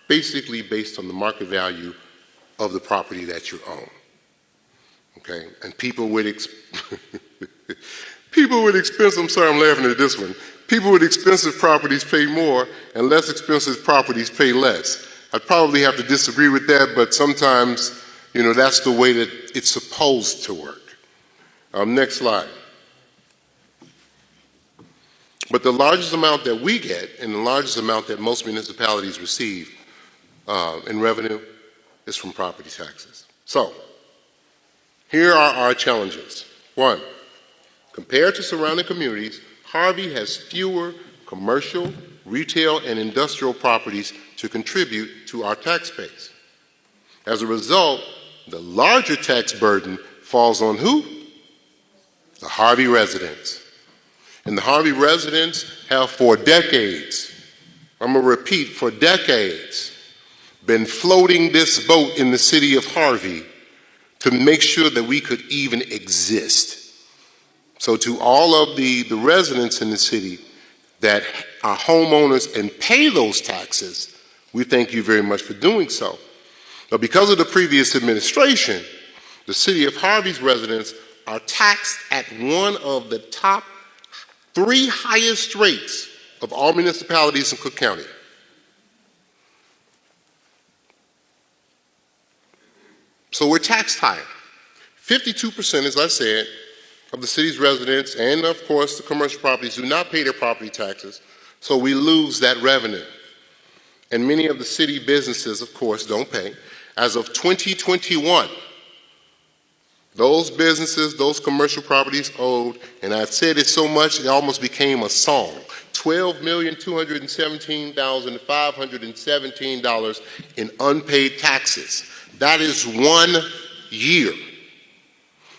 basically based on the market value of the property that you own. Okay, and people with expensive, I'm sorry, I'm laughing at this one. People with expensive properties pay more, and less expensive properties pay less. I'd probably have to disagree with that, but sometimes, that's the way that it's supposed to work. Next slide. But the largest amount that we get, and the largest amount that most municipalities receive in revenue, is from property taxes. So, here are our challenges. One, compared to surrounding communities, Harvey has fewer commercial, retail, and industrial properties to contribute to our tax base. As a result, the larger tax burden falls on who? The Harvey residents. And the Harvey residents have for decades, I'm going to repeat, for decades, been floating this boat in the city of Harvey to make sure that we could even exist. So to all of the residents in the city that are homeowners and pay those taxes, we thank you very much for doing so. But because of the previous administration, the city of Harvey's residents are taxed at one of the top 3 highest rates of all municipalities in Cook County. So we're taxed higher. 52%, as I said, of the city's residents and, of course, the commercial properties do not pay their property taxes, so we lose that revenue. And many of the city businesses, of course, don't pay. As of 2021, those businesses, those commercial properties owed, and I've said it so much it almost became a song, $12,217,517 in unpaid taxes. That is 1 year.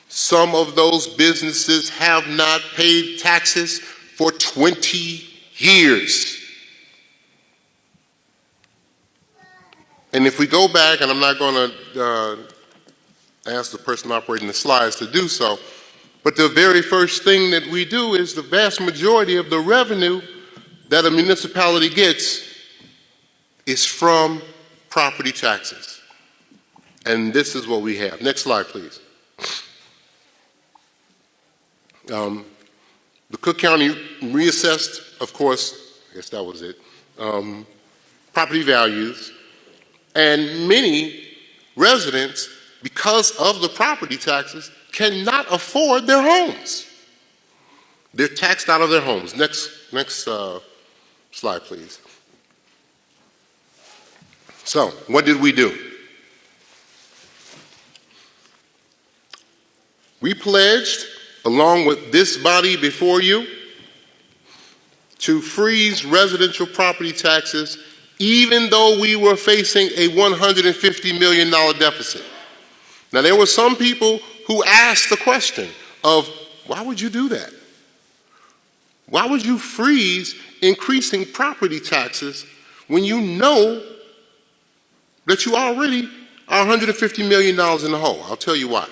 Some of those businesses have not paid taxes for 20 years. And if we go back, and I'm not going to ask the person operating the slides to do so, but the very first thing that we do is the vast majority of the revenue that a municipality gets is from property taxes. And this is what we have. Next slide, please. The Cook County reassessed, of course, I guess that was it, property values, and many residents, because of the property taxes, cannot afford their homes. They're taxed out of their homes. Next slide, please. So, what did we do? We pledged, along with this body before you, to freeze residential property taxes even though we were facing a $150 million deficit. Now, there were some people who asked the question of, why would you do that? Why would you freeze increasing property taxes when you know that you already are $150 million in the hole? I'll tell you why.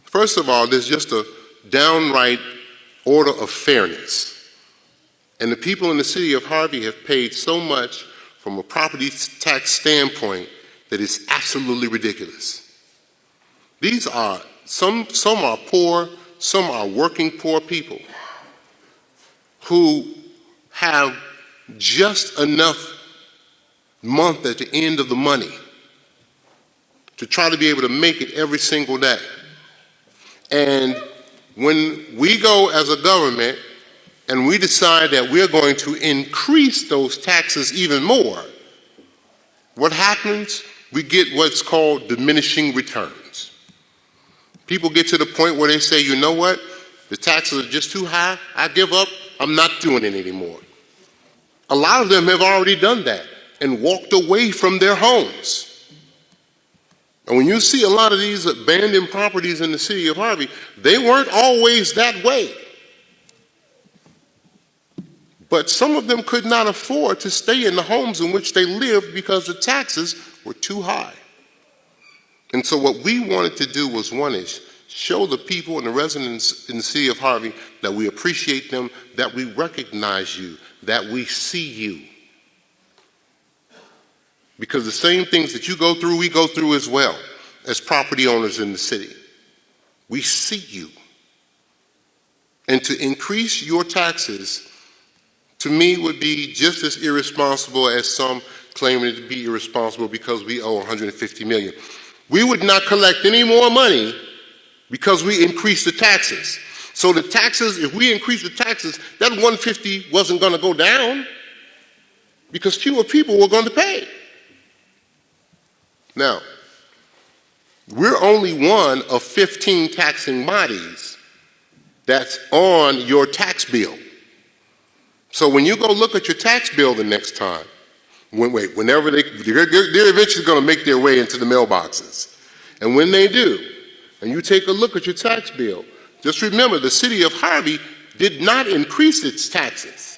First of all, there's just a downright order of fairness. And the people in the city of Harvey have paid so much from a property tax standpoint that it's absolutely ridiculous. These are, some are poor, some are working poor people who have just enough month at the end of the money to try to be able to make it every single day. And when we go as a government and we decide that we're going to increase those taxes even more, what happens? We get what's called diminishing returns. People get to the point where they say, you know what? The taxes are just too high. I give up. I'm not doing it anymore. A lot of them have already done that and walked away from their homes. And when you see a lot of these abandoned properties in the city of Harvey, they weren't always that way. But some of them could not afford to stay in the homes in which they lived because the taxes were too high. And so what we wanted to do was, one, is show the people and the residents in the city of Harvey that we appreciate them, that we recognize you, that we see you. Because the same things that you go through, we go through as well as property owners in the city. We see you. And to increase your taxes, to me, would be just as irresponsible as some claiming to be irresponsible because we owe $150 million. We would not collect any more money because we increased the taxes. So the taxes, if we increase the taxes, that 150 wasn't going to go down because fewer people were going to pay. Now, we're only one of 15 taxing bodies that's on your tax bill. So when you go look at your tax bill the next time, whenever they're eventually going to make their way into the mailboxes. And when they do, and you take a look at your tax bill, just remember the city of Harvey did not increase its taxes.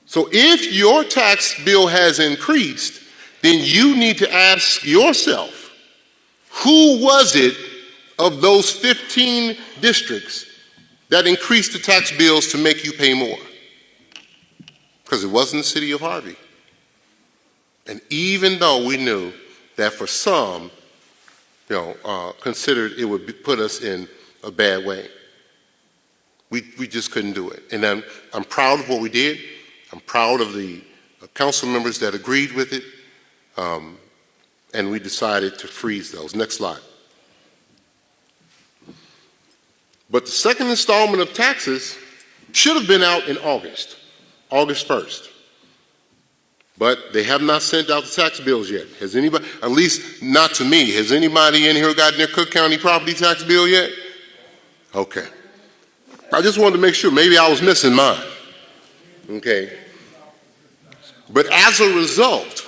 So if your tax bill has increased, then you need to ask yourself, who was it of those 15 districts that increased the tax bills to make you pay more? Because it wasn't the city of Harvey. And even though we knew that for some, considered it would put us in a bad way, we just couldn't do it. And I'm proud of what we did. I'm proud of the council members that agreed with it. And we decided to freeze those. Next slide. But the second installment of taxes should have been out in August 1st. But they have not sent out the tax bills yet. Has anybody, at least not to me, has anybody in here gotten their Cook County property tax bill yet? Okay. I just wanted to make sure, maybe I was missing mine. Okay. But as a result,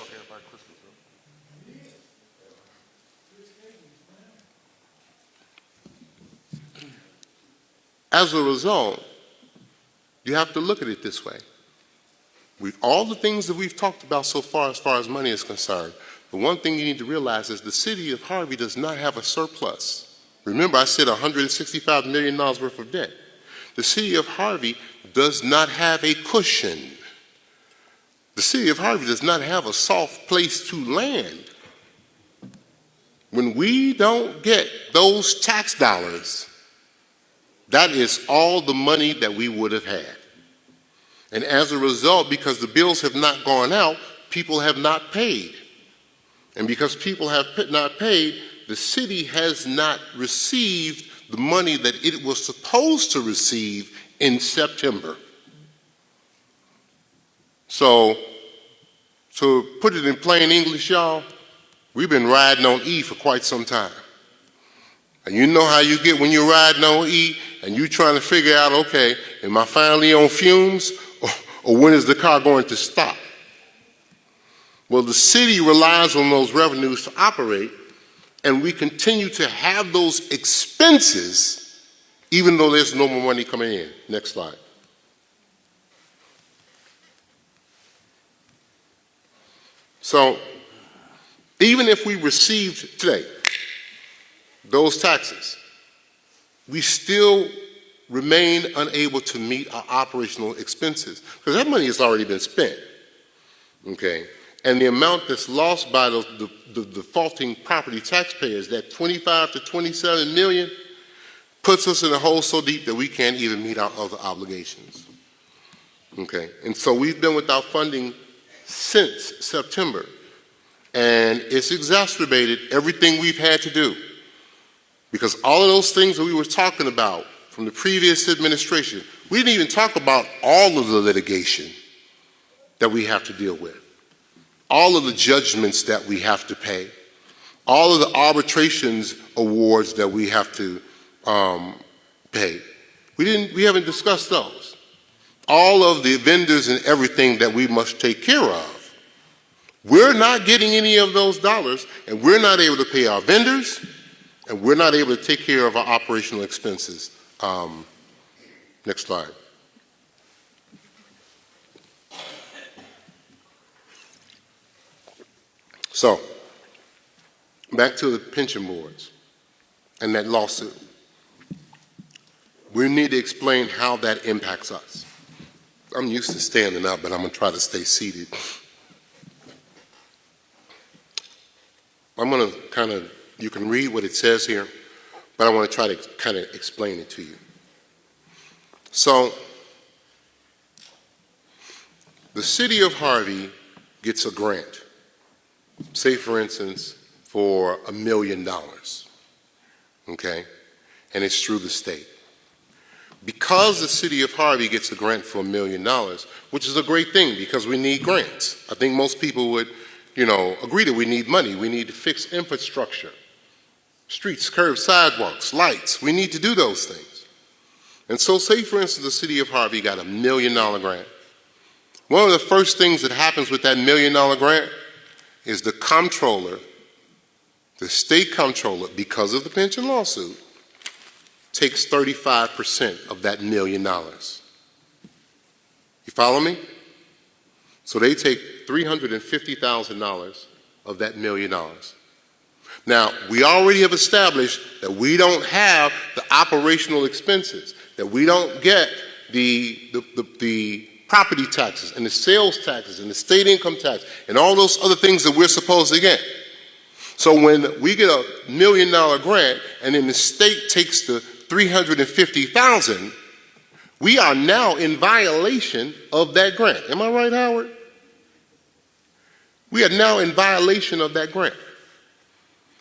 you have to look at it this way. All the things that we've talked about so far as money is concerned, the one thing you need to realize is the city of Harvey does not have a surplus. Remember, I said $165 million worth of debt. The city of Harvey does not have a cushion. The city of Harvey does not have a soft place to land. When we don't get those tax dollars, that is all the money that we would have had. And as a result, because the bills have not gone out, people have not paid. And because people have not paid, the city has not received the money that it was supposed to receive in September. So, to put it in plain English, y'all, we've been riding on E for quite some time. And you know how you get when you're riding on E and you're trying to figure out, okay, am I finally on fumes or when is the car going to stop? Well, the city relies on those revenues to operate, and we continue to have those expenses even though there's no more money coming in. Next slide. So, even if we received today those taxes, we still remain unable to meet our operational expenses because that money has already been spent, okay? And the amount that's lost by the defaulting property taxpayers, that 25 to 27 million, puts us in a hole so deep that we can't even meet our other obligations, okay? And so we've been without funding since September, and it's exacerbated everything we've had to do. Because all of those things that we were talking about from the previous administration, we didn't even talk about all of the litigation that we have to deal with, all of the judgments that we have to pay, all of the arbitrations awards that we have to pay. We haven't discussed those. All of the vendors and everything that we must take care of. We're not getting any of those dollars, and we're not able to pay our vendors, and we're not able to take care of our operational expenses. Next slide. So, back to the pension boards and that lawsuit. We need to explain how that impacts us. I'm used to standing up, but I'm going to try to stay seated. I'm going to you can read what it says here, but I want to try to kind of explain it to you. So, the city of Harvey gets a grant, say for instance, for $1 million, okay? And it's through the state. Because the city of Harvey gets a grant for $1 million, which is a great thing because we need grants. I think most people would, agree that we need money. We need to fix infrastructure, streets, curbs, sidewalks, lights. We need to do those things. And so say, for instance, the city of Harvey got a $1 million grant. One of the first things that happens with that $1 million grant is the comptroller, the state comptroller, because of the pension lawsuit, takes 35% of that $1 million. You follow me? So they take $350,000 of that $1 million. Now, we already have established that we don't have the operational expenses, that we don't get the property taxes and the sales taxes and the state income tax and all those other things that we're supposed to get. So when we get a $1 million grant and then the state takes the $350,000, we are now in violation of that grant. Am I right, Howard? We are now in violation of that grant.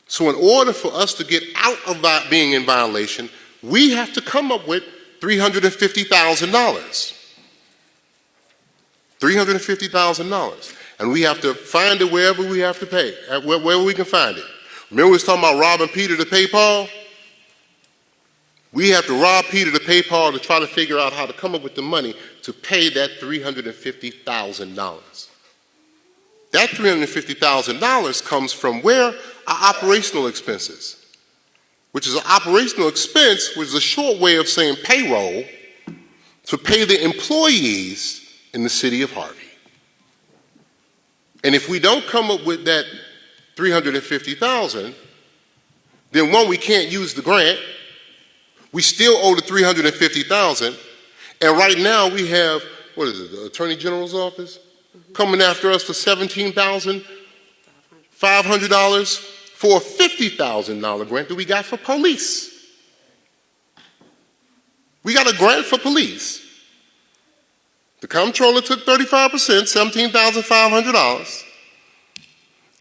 So in order for us to get out of being in violation, we have to come up with $350,000. $350,000. And we have to find it wherever we have to pay, wherever we can find it. Remember we was talking about robbing Peter to pay Paul? We have to rob Peter to pay Paul to try to figure out how to come up with the money to pay that $350,000. That $350,000 comes from where? Our operational expenses, which is an operational expense, which is a short way of saying payroll, to pay the employees in the city of Harvey. And if we don't come up with that $350,000, then one, we can't use the grant. We still owe the $350,000. And right now we have, what is it, the Attorney General's office coming after us for $17,500 for a $50,000 grant that we got for police. We got a grant for police. The comptroller took 35%, $17,500.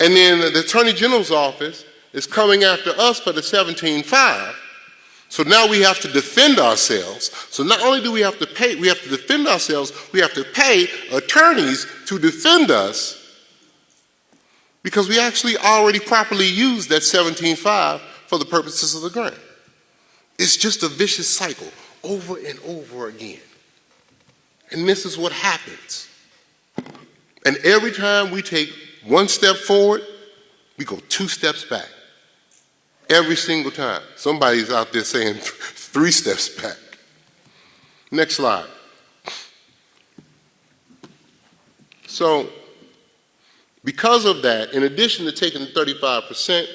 And then the Attorney General's office is coming after us for the $17,500. So now we have to defend ourselves. So not only do we have to pay, we have to defend ourselves, we have to pay attorneys to defend us because we actually already properly used that $17,500 for the purposes of the grant. It's just a vicious cycle over and over again. And this is what happens. And every time we take one step forward, we go 2 steps back. Every single time. Somebody's out there saying 3 steps back. Next slide. So, because of that, in addition to taking 35%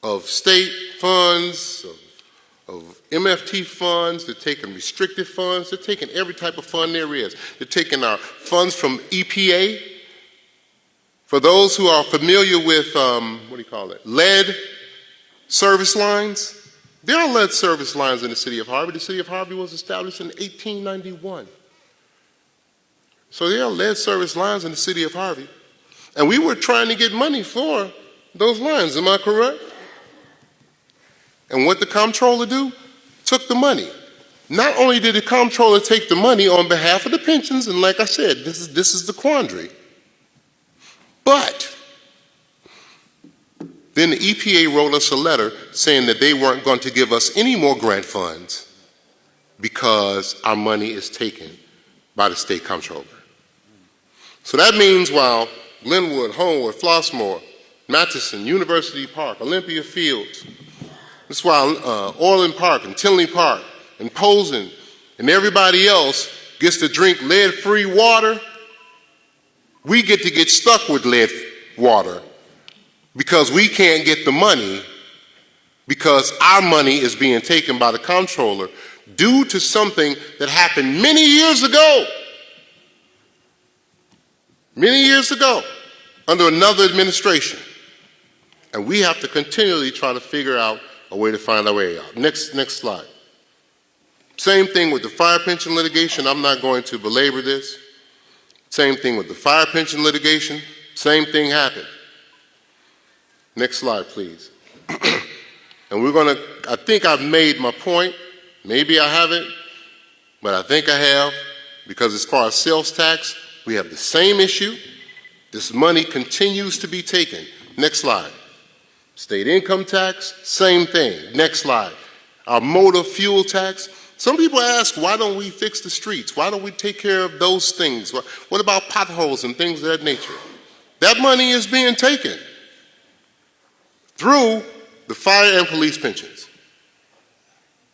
of state funds, of MFT funds, they're taking restricted funds, they're taking every type of fund there is. They're taking our funds from EPA. For those who are familiar with, lead service lines, there are lead service lines in the city of Harvey. The city of Harvey was established in 1891. So there are lead service lines in the city of Harvey. And we were trying to get money for those lines, am I correct? And what the comptroller do? Took the money. Not only did the comptroller take the money on behalf of the pensions, and like I said, this is the quandary, but then the EPA wrote us a letter saying that they weren't going to give us any more grant funds because our money is taken by the state comptroller. So that means while Glenwood, Homewood, Flossmoor, Matheson, University Park, Olympia Fields, that's why Orland Park and Tinley Park and Posen and everybody else gets to drink lead-free water, we get to get stuck with lead water because we can't get the money because our money is being taken by the comptroller due to something that happened many years ago under another administration. And we have to continually try to figure out a way to find our way out. Next slide. Same thing with the fire pension litigation. I'm not going to belabor this. Same thing with the fire pension litigation. Same thing happened. Next slide, please. And I think I've made my point. Maybe I haven't, but I think I have, because as far as sales tax, we have the same issue. This money continues to be taken. Next slide. State income tax, same thing. Next slide. Our motor fuel tax. Some people ask, why don't we fix the streets? Why don't we take care of those things? What about potholes and things of that nature? That money is being taken through the fire and police pensions.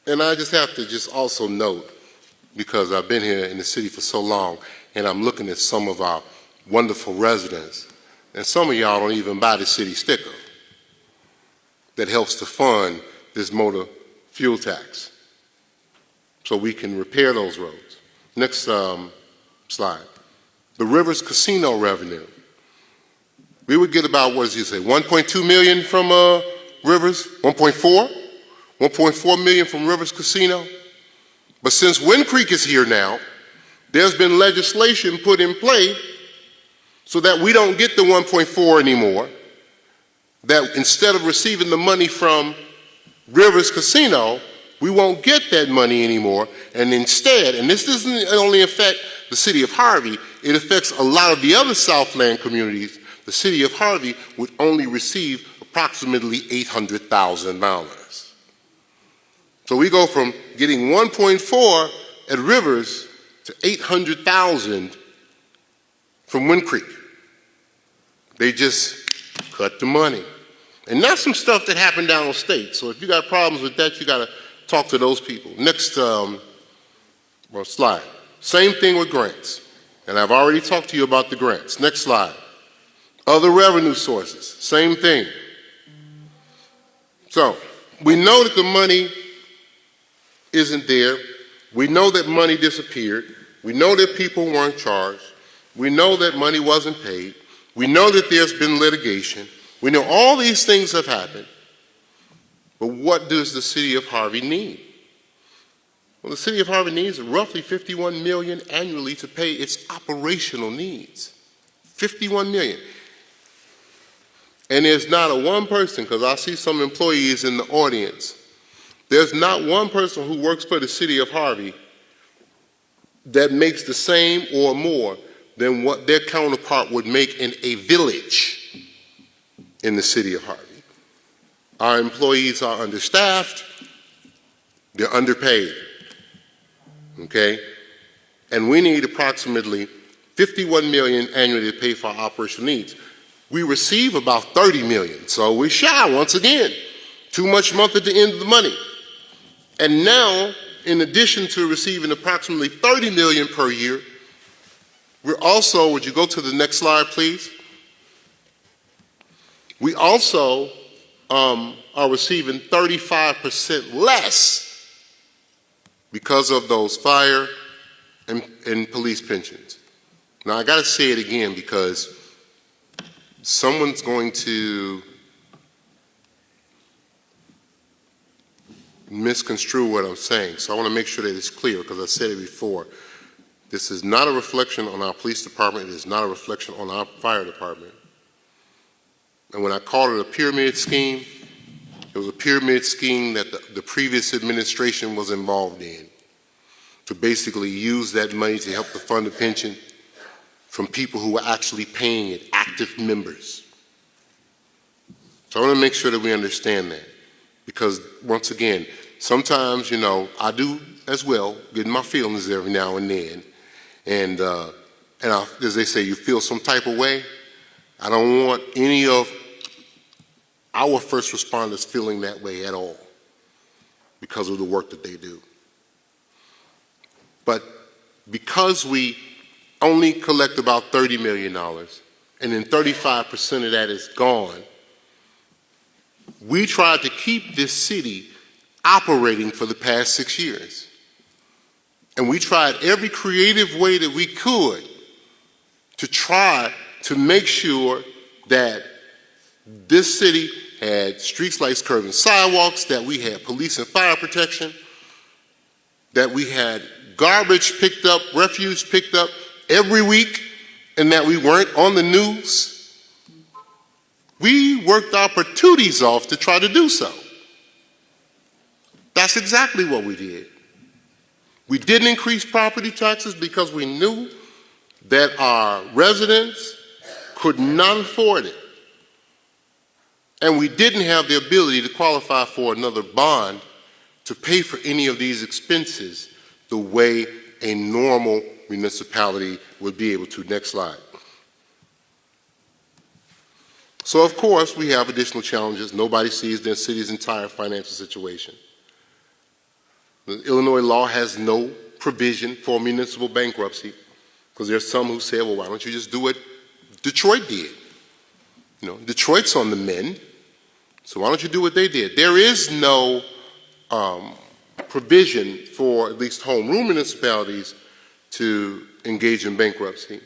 And I just have to just also note, because I've been here in the city for so long, and I'm looking at some of our wonderful residents, and some of y'all don't even buy the city sticker that helps to fund this motor fuel tax so we can repair those roads. Next slide. The Rivers Casino revenue. We would get about, what does he say, 1.2 million from Rivers, 1.4 million from Rivers Casino. But since Wind Creek is here now, there's been legislation put in play so that we don't get the 1.4 anymore, that instead of receiving the money from Rivers Casino, we won't get that money anymore, and instead, and this doesn't only affect the city of Harvey, it affects a lot of the other Southland communities. The city of Harvey would only receive approximately $800,000. So we go from getting 1.4 at Rivers to 800,000 from Wind Creek. They just cut the money. And that's some stuff that happened downstate. So if you got problems with that, you got to talk to those people. Next slide. Same thing with grants. And I've already talked to you about the grants. Next slide. Other revenue sources. Same thing. So we know that the money isn't there. We know that money disappeared. We know that people weren't charged. We know that money wasn't paid. We know that there's been litigation. We know all these things have happened. But what does the city of Harvey need? Well, the city of Harvey needs roughly $51 million annually to pay its operational needs. $51 million. And there's not a one person, because I see some employees in the audience, there's not one person who works for the city of Harvey that makes the same or more than what their counterpart would make in a village in the city of Harvey. Our employees are understaffed, they're underpaid, okay? And we need approximately $51 million annually to pay for our operational needs. We receive about $30 million, so we're shy once again. Too much month at the end of the money. And now, in addition to receiving approximately $30 million per year, we're also, would you go to the next slide, please? We also are receiving 35% less because of those fire and police pensions. Now, I got to say it again because someone's going to misconstrue what I'm saying. So I want to make sure that it's clear because I said it before. This is not a reflection on our police department. It is not a reflection on our fire department. And when I called it a pyramid scheme, it was a pyramid scheme that the previous administration was involved in to basically use that money to help to fund the pension from people who were actually paying it, active members. So I want to make sure that we understand that because, once again, sometimes, I do as well, get in my feelings every now and then. And and as they say, you feel some type of way, I don't want any of our first responders feeling that way at all because of the work that they do. But because we only collect about $30 million, and then 35% of that is gone, we tried to keep this city operating for the past 6 years. And we tried every creative way that we could to try to make sure that this city had streets, lights, curbs, and sidewalks, that we had police and fire protection, that we had garbage picked up, refuse picked up every week, and that we weren't on the news. We worked our patooties off to try to do so. That's exactly what we did. We didn't increase property taxes because we knew that our residents could not afford it. And we didn't have the ability to qualify for another bond to pay for any of these expenses the way a normal municipality would be able to. Next slide. So of course we have additional challenges. Nobody sees the city's entire financial situation. The Illinois law has no provision for municipal bankruptcy, because there's some who say, well, why don't you just do what Detroit did? You know, Detroit's on the mend, so why don't you do what they did? There is no provision for at least home rule municipalities to engage in bankruptcy.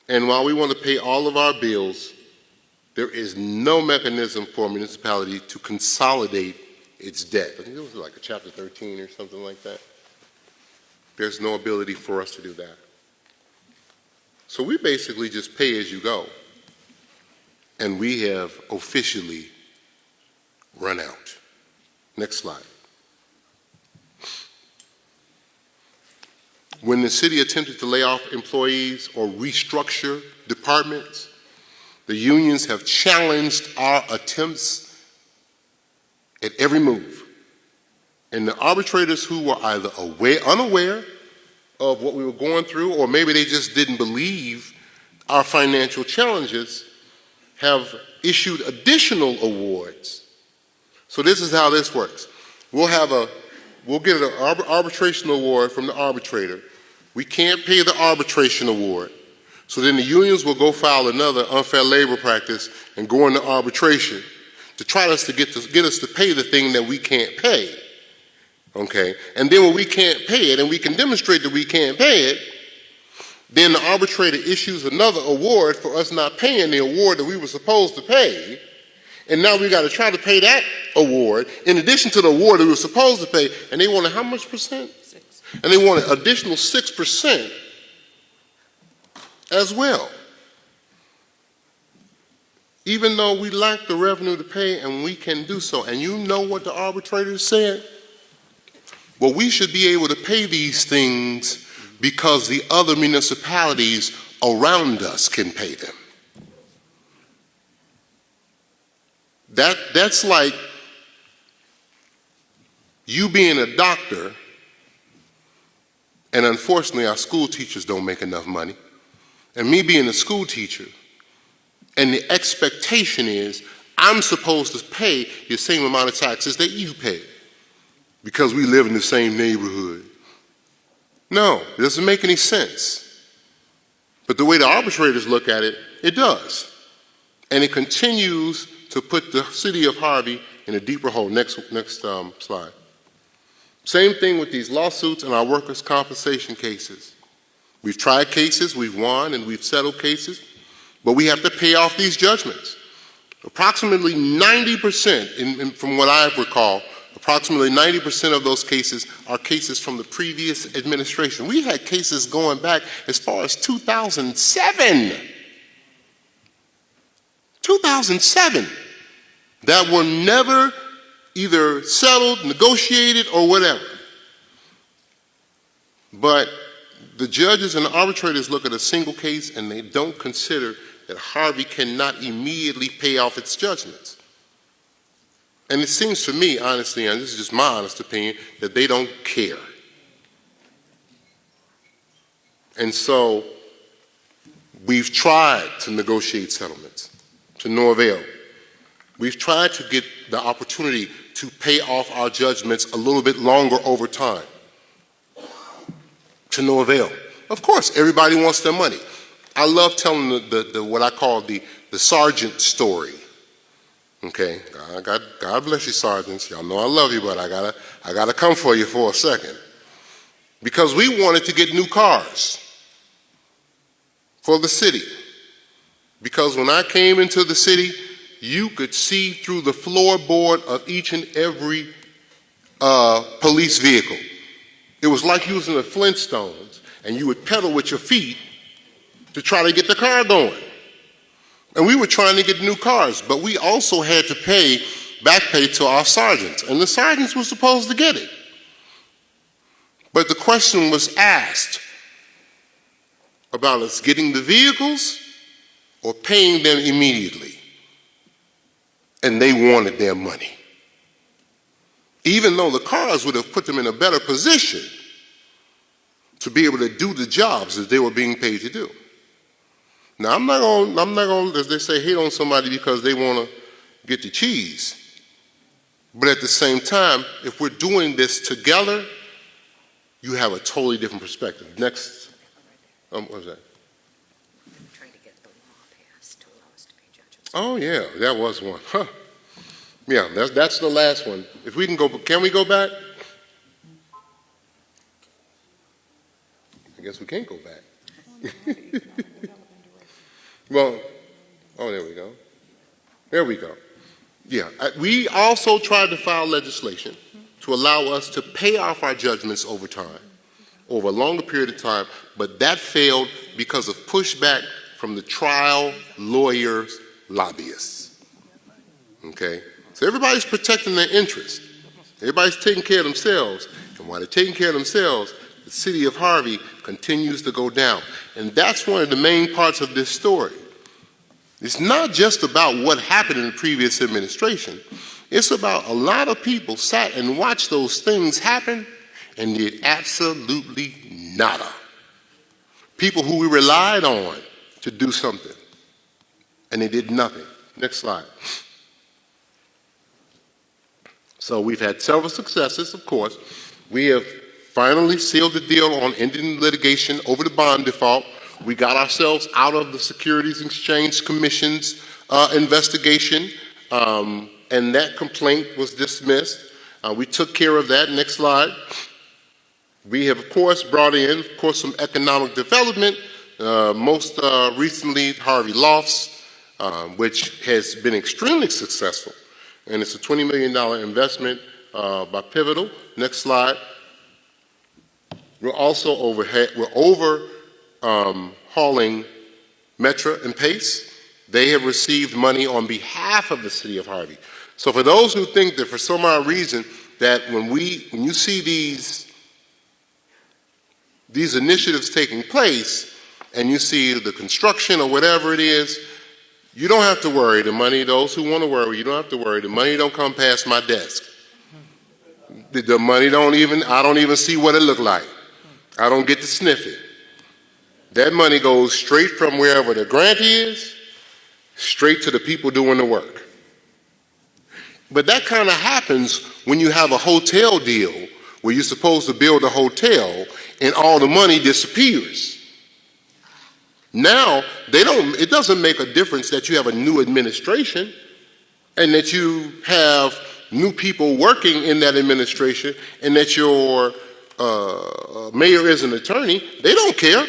And while we want to pay all of our bills, there is no mechanism for a municipality to consolidate its debt. I think it was like a chapter 13 or something like that. There's no ability for us to do that. So we basically just pay as you go. And we have officially run out. Next slide. When the city attempted to lay off employees or restructure departments, the unions have challenged our attempts at every move. And the arbitrators who were either unaware of what we were going through, or maybe they just didn't believe our financial challenges, have issued additional awards. So this is how this works. We'll get an arbitration award from the arbitrator. We can't pay the arbitration award. So then the unions will go file another unfair labor practice and go into arbitration to try to get us to pay the thing that we can't pay. Okay? And then when we can't pay it and we can demonstrate that we can't pay it, then the arbitrator issues another award for us not paying the award that we were supposed to pay. And now we got to try to pay that award in addition to the award that we were supposed to pay. And they wanted how much percent? 6. And they wanted additional 6% as well. Even though we lack the revenue to pay and we can do so. And you know what the arbitrator said? Well, we should be able to pay these things because the other municipalities around us can pay them. That's like you being a doctor, and unfortunately our school teachers don't make enough money, and me being a school teacher, and the expectation is I'm supposed to pay the same amount of taxes that you pay because we live in the same neighborhood. No, it doesn't make any sense. But the way the arbitrators look at it, it does. And it continues to put the city of Harvey in a deeper hole. Next slide. Same thing with these lawsuits and our workers' compensation cases. We've tried cases, we've won, and we've settled cases, but we have to pay off these judgments. Approximately 90%, from what I recall, approximately 90% of those cases are cases from the previous administration. We had cases going back as far as 2007. 2007. That were never either settled, negotiated, or whatever. But the judges and the arbitrators look at a single case and they don't consider that Harvey cannot immediately pay off its judgments. And it seems to me, honestly, and this is just my honest opinion, that they don't care. And so We've tried to negotiate settlements, to no avail. We've tried to get the opportunity to pay off our judgments a little bit longer over time, to no avail. Of course, everybody wants their money. I love telling the what I call the sergeant story. Okay, God bless you, sergeants. Y'all know I love you, but I gotta come for you for a second. Because we wanted to get new cars for the city. Because when I came into the city, you could see through the floorboard of each and every police vehicle. It was like using the Flintstones, and you would pedal with your feet to try to get the car going. And we were trying to get new cars, but we also had to pay back pay to our sergeants, and the sergeants were supposed to get it. But the question was asked about us getting the vehicles or paying them immediately. And they wanted their money. Even though the cars would have put them in a better position to be able to do the jobs that they were being paid to do. Now, I'm not going, as they say, hate on somebody because they want to get the cheese. But at the same time, if we're doing this together, you have a totally different perspective. Next, what was that? Trying to get the law passed to allow us to pay judges. Oh yeah, that was one. Huh. Yeah, that's the last one. If we can we go back? I guess we can't go back. Well, oh, there we go. There we go. Yeah, we also tried to file legislation to allow us to pay off our judgments over time, over a longer period of time, but that failed because of pushback from the trial lawyers, lobbyists. Okay? So everybody's protecting their interests. Everybody's taking care of themselves, and while they're taking care of themselves, the city of Harvey continues to go down. And that's one of the main parts of this story. It's not just about what happened in the previous administration. It's about a lot of people sat and watched those things happen and did absolutely nada. People who we relied on to do something, and they did nothing. Next slide. So we've had several successes, of course. We have finally sealed the deal on ending litigation over the bond default. We got ourselves out of the Securities and Exchange Commission's investigation, and that complaint was dismissed. We took care of that. Next slide. We have, of course, brought in, some economic development, most recently Harvey Lofts, which has been extremely successful, and it's a $20 million investment by Pivotal. Next slide. We're also hauling Metra and Pace. They have received money on behalf of the city of Harvey. So for those who think that for some odd reason that when you see these initiatives taking place and you see the construction or whatever it is, you don't have to worry. The money, those who want to worry, you don't have to worry. The money don't come past my desk. The money I don't even see what it look like. I don't get to sniff it. That money goes straight from wherever the grant is, straight to the people doing the work. But that kind of happens when you have a hotel deal where you're supposed to build a hotel and all the money disappears. Now, it doesn't make a difference that you have a new administration and that you have new people working in that administration and that your mayor is an attorney. They don't care.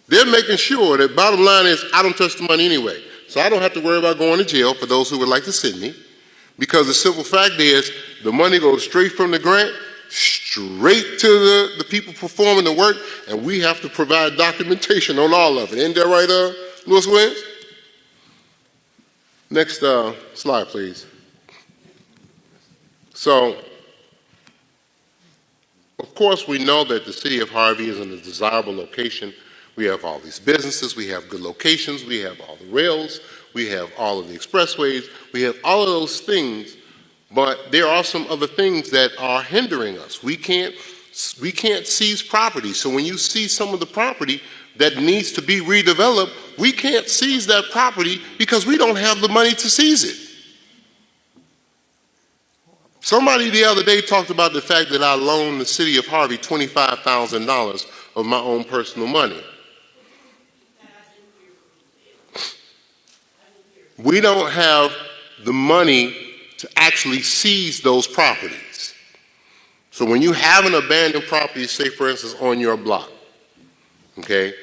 They're making sure that bottom line is I don't touch the money anyway. So I don't have to worry about going to jail for those who would like to send me, because the simple fact is the money goes straight from the grant, straight to the people performing the work, and we have to provide documentation on all of it. Isn't that right, Louis Williams? Next slide, please. So, of course, we know that the city of Harvey is in a desirable location. We have all these businesses, we have good locations, we have all the rails, we have all of the expressways, we have all of those things, but there are some other things that are hindering us. We can't seize property. So when you see some of the property, that needs to be redeveloped, we can't seize that property because we don't have the money to seize it. Somebody the other day talked about the fact that I loaned the city of Harvey $25,000 of my own personal money. We don't have the money to actually seize those properties. So when you have an abandoned property, say for instance on your block, okay,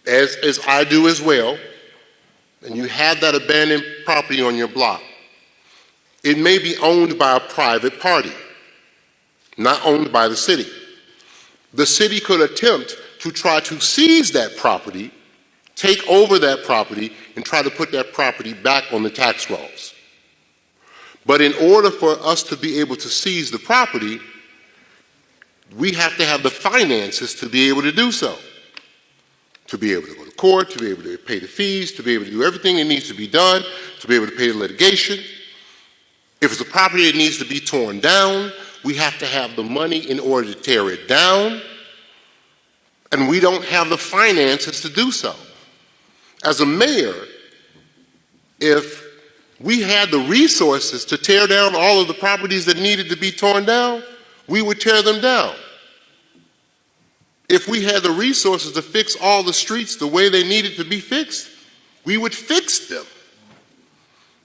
as I do as well, and you have that abandoned property on your block, it may be owned by a private party, not owned by the city. The city could attempt to try to seize that property, take over that property, and try to put that property back on the tax rolls. But in order for us to be able to seize the property, we have to have the finances to be able to do so. To be able to go to court, to be able to pay the fees, to be able to do everything that needs to be done, to be able to pay the litigation. If it's a property that needs to be torn down, we have to have the money in order to tear it down, and we don't have the finances to do so. As a mayor, if we had the resources to tear down all of the properties that needed to be torn down, we would tear them down. If we had the resources to fix all the streets the way they needed to be fixed, we would fix them.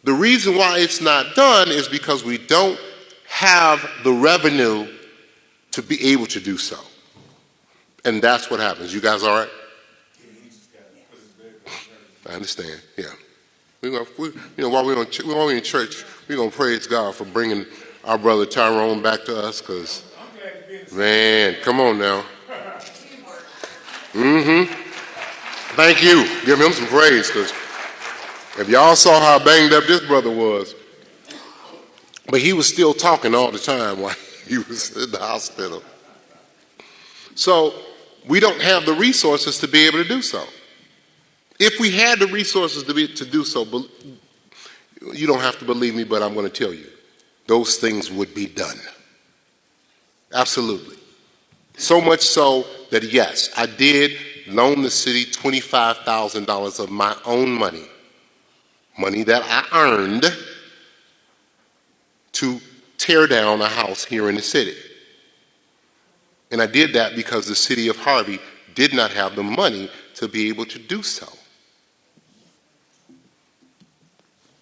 The reason why it's not done is because we don't have the revenue to be able to do so. And that's what happens. You guys all right? I understand, yeah. While we're in church, we're going to praise God for bringing our brother Tyrone back to us, because, man, come on now. Thank you. Give him some praise, because if y'all saw how banged up this brother was, but he was still talking all the time while he was in the hospital. So we don't have the resources to be able to do so. If we had the resources to do so, you don't have to believe me, but I'm going to tell you, those things would be done. Absolutely. So much so that, yes, I did loan the city $25,000 of my own money that I earned, to tear down a house here in the city. And I did that because the city of Harvey did not have the money to be able to do so.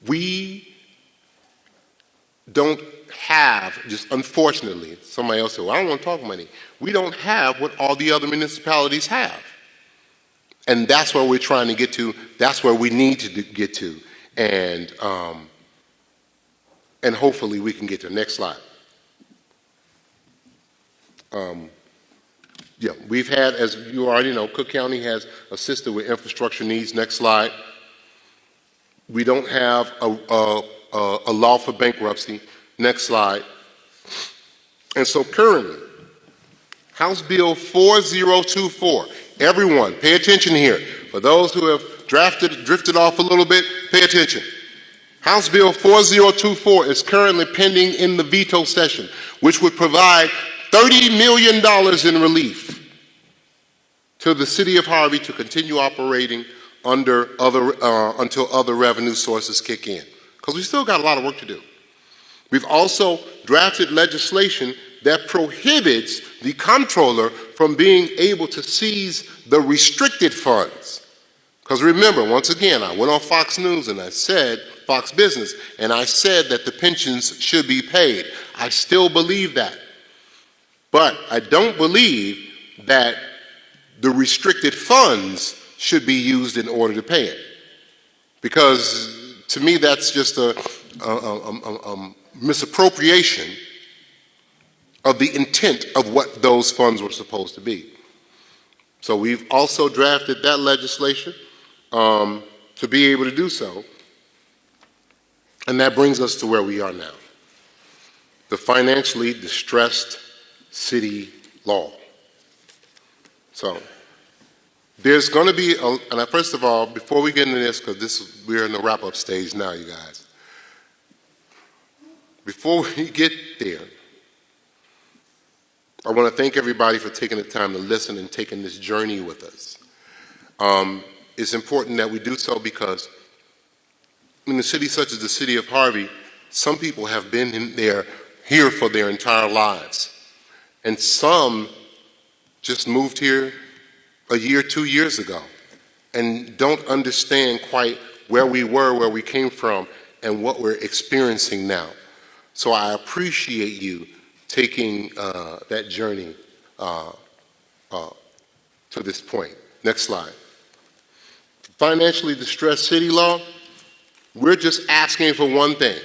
We don't have, just unfortunately, somebody else said, well, I don't want to talk money. We don't have what all the other municipalities have. And that's where we're trying to get to. That's where we need to get to. And hopefully we can get to the next slide. Yeah, we've had, as you already know, Cook County has assisted with infrastructure needs. Next slide. We don't have a law for bankruptcy. Next slide. And so currently, House Bill 4024, everyone, pay attention here. For those who have drifted off a little bit, pay attention. House Bill 4024 is currently pending in the veto session, which would provide $30 million in relief to the city of Harvey to continue operating until other revenue sources kick in. Because we still got a lot of work to do. We've also drafted legislation that prohibits the comptroller from being able to seize the restricted funds. Because remember, once again, I went on Fox News and I said, Fox Business, and I said that the pensions should be paid. I still believe that. But I don't believe that the restricted funds should be used in order to pay it. Because to me, that's just a misappropriation of the intent of what those funds were supposed to be. So we've also drafted that legislation to be able to do so. And that brings us to where we are now. The financially distressed city law. So there's going to be, and first of all, before we get into this, because we're in the wrap-up stage now, you guys. Before we get there, I want to thank everybody for taking the time to listen and taking this journey with us. It's important that we do so because in a city such as the city of Harvey, some people have been here for their entire lives. And some just moved here a year, 2 years ago, and don't understand quite where we were, where we came from, and what we're experiencing now. So I appreciate you taking that journey to this point. Next slide. Financially distressed city law, we're just asking for one thing,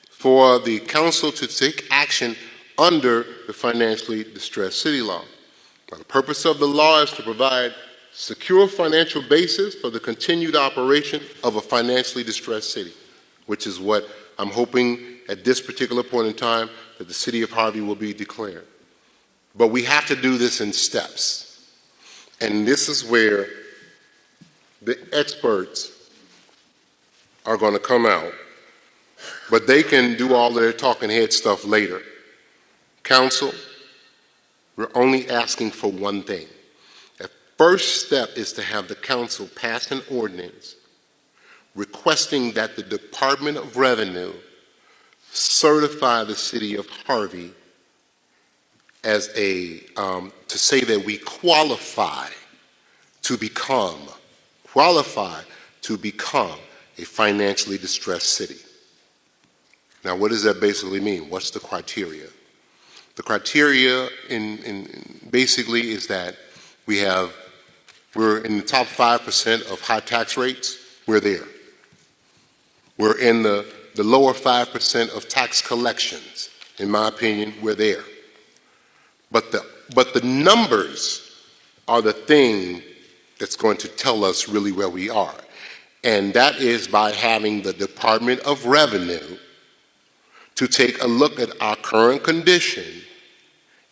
for the council to take action under the financially distressed city law. Now, the purpose of the law is to provide secure financial basis for the continued operation of a financially distressed city, which is what I'm hoping at this particular point in time that the city of Harvey will be declared. But we have to do this in steps. And this is where the experts are going to come out, but they can do all their talking head stuff later. Council, we're only asking for one thing. The first step is to have the council pass an ordinance requesting that the Department of Revenue certify the city of Harvey as to say that we qualify to become a financially distressed city. Now, what does that basically mean? What's the criteria? The criteria basically is that we're in the top 5% of high tax rates. We're there. We're in the lower 5% of tax collections. In my opinion, we're there. But the numbers are the thing that's going to tell us really where we are. And that is by having the Department of Revenue to take a look at our current condition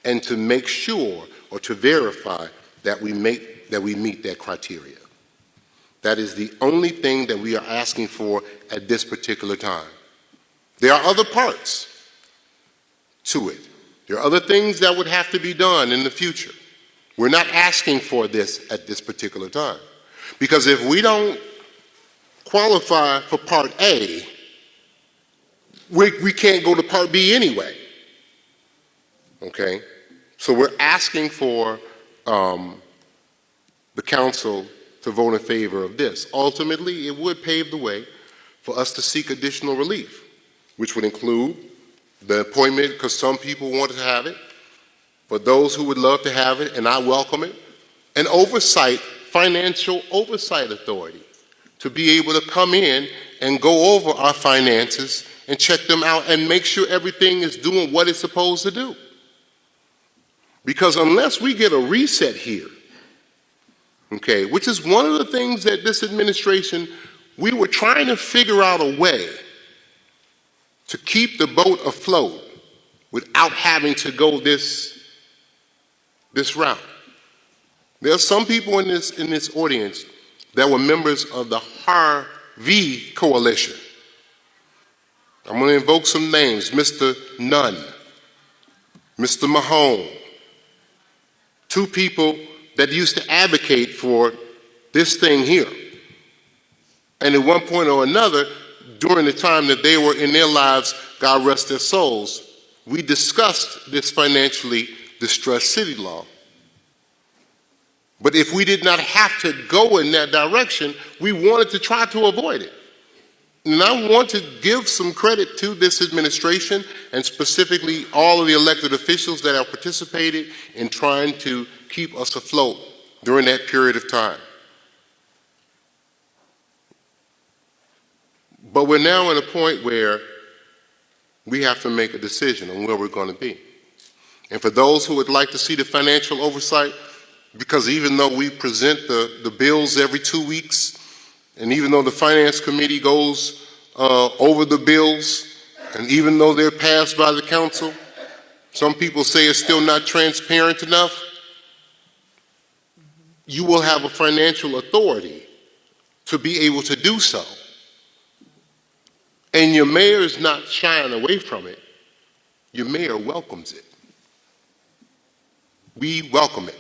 and to make sure or to verify that we meet that criteria. That is the only thing that we are asking for at this particular time. There are other parts to it. There are other things that would have to be done in the future. We're not asking for this at this particular time. Because if we don't qualify for Part A, we can't go to Part B anyway. Okay? So we're asking for the council to vote in favor of this. Ultimately, it would pave the way for us to seek additional relief, which would include the appointment, because some people want to have it, for those who would love to have it, and I welcome it, an oversight, financial oversight authority to be able to come in and go over our finances and check them out and make sure everything is doing what it's supposed to do. Because unless we get a reset here, okay, which is one of the things that this administration, we were trying to figure out a way to keep the boat afloat without having to go this route. There are some people in this audience that were members of the Harvey Coalition. I'm going to invoke some names: Mr. Nunn, Mr. Mahone, two people that used to advocate for this thing here. And at one point or another, during the time that they were in their lives, God rest their souls, we discussed this financially distressed city law. But if we did not have to go in that direction, we wanted to try to avoid it. And I want to give some credit to this administration and specifically all of the elected officials that have participated in trying to keep us afloat during that period of time. But we're now at a point where we have to make a decision on where we're going to be. And for those who would like to see the financial oversight, because even though we present the bills every 2 weeks, and even though the Finance Committee goes over the bills, and even though they're passed by the council, some people say it's still not transparent enough. You will have a financial authority to be able to do so. And your mayor is not shying away from it. Your mayor welcomes it. We welcome it.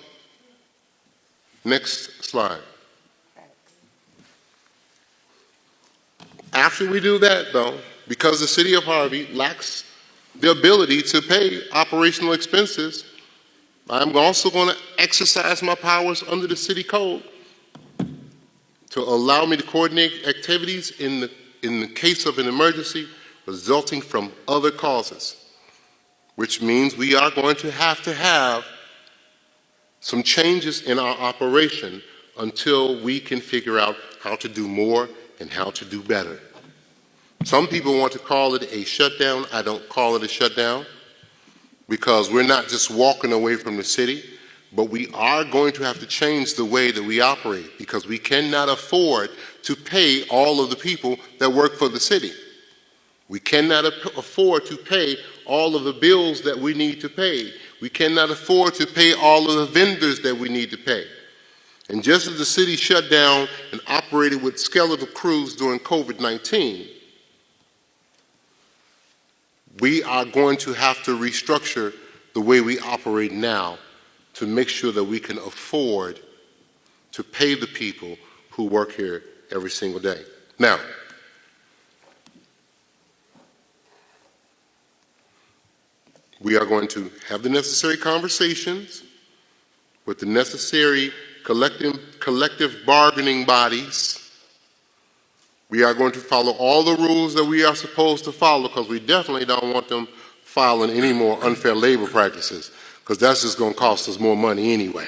Next slide. After we do that, though, because the city of Harvey lacks the ability to pay operational expenses, I'm also going to exercise my powers under the city code to allow me to coordinate activities in the case of an emergency resulting from other causes, which means we are going to have some changes in our operation until we can figure out how to do more and how to do better. Some people want to call it a shutdown. I don't call it a shutdown because we're not just walking away from the city, but we are going to have to change the way that we operate because we cannot afford to pay all of the people that work for the city. We cannot afford to pay all of the bills that we need to pay. We cannot afford to pay all of the vendors that we need to pay. And just as the city shut down and operated with skeletal crews during COVID-19, we are going to have to restructure the way we operate now to make sure that we can afford to pay the people who work here every single day. Now, we are going to have the necessary conversations with the necessary collective bargaining bodies. We are going to follow all the rules that we are supposed to follow because we definitely don't want them filing any more unfair labor practices because that's just going to cost us more money anyway.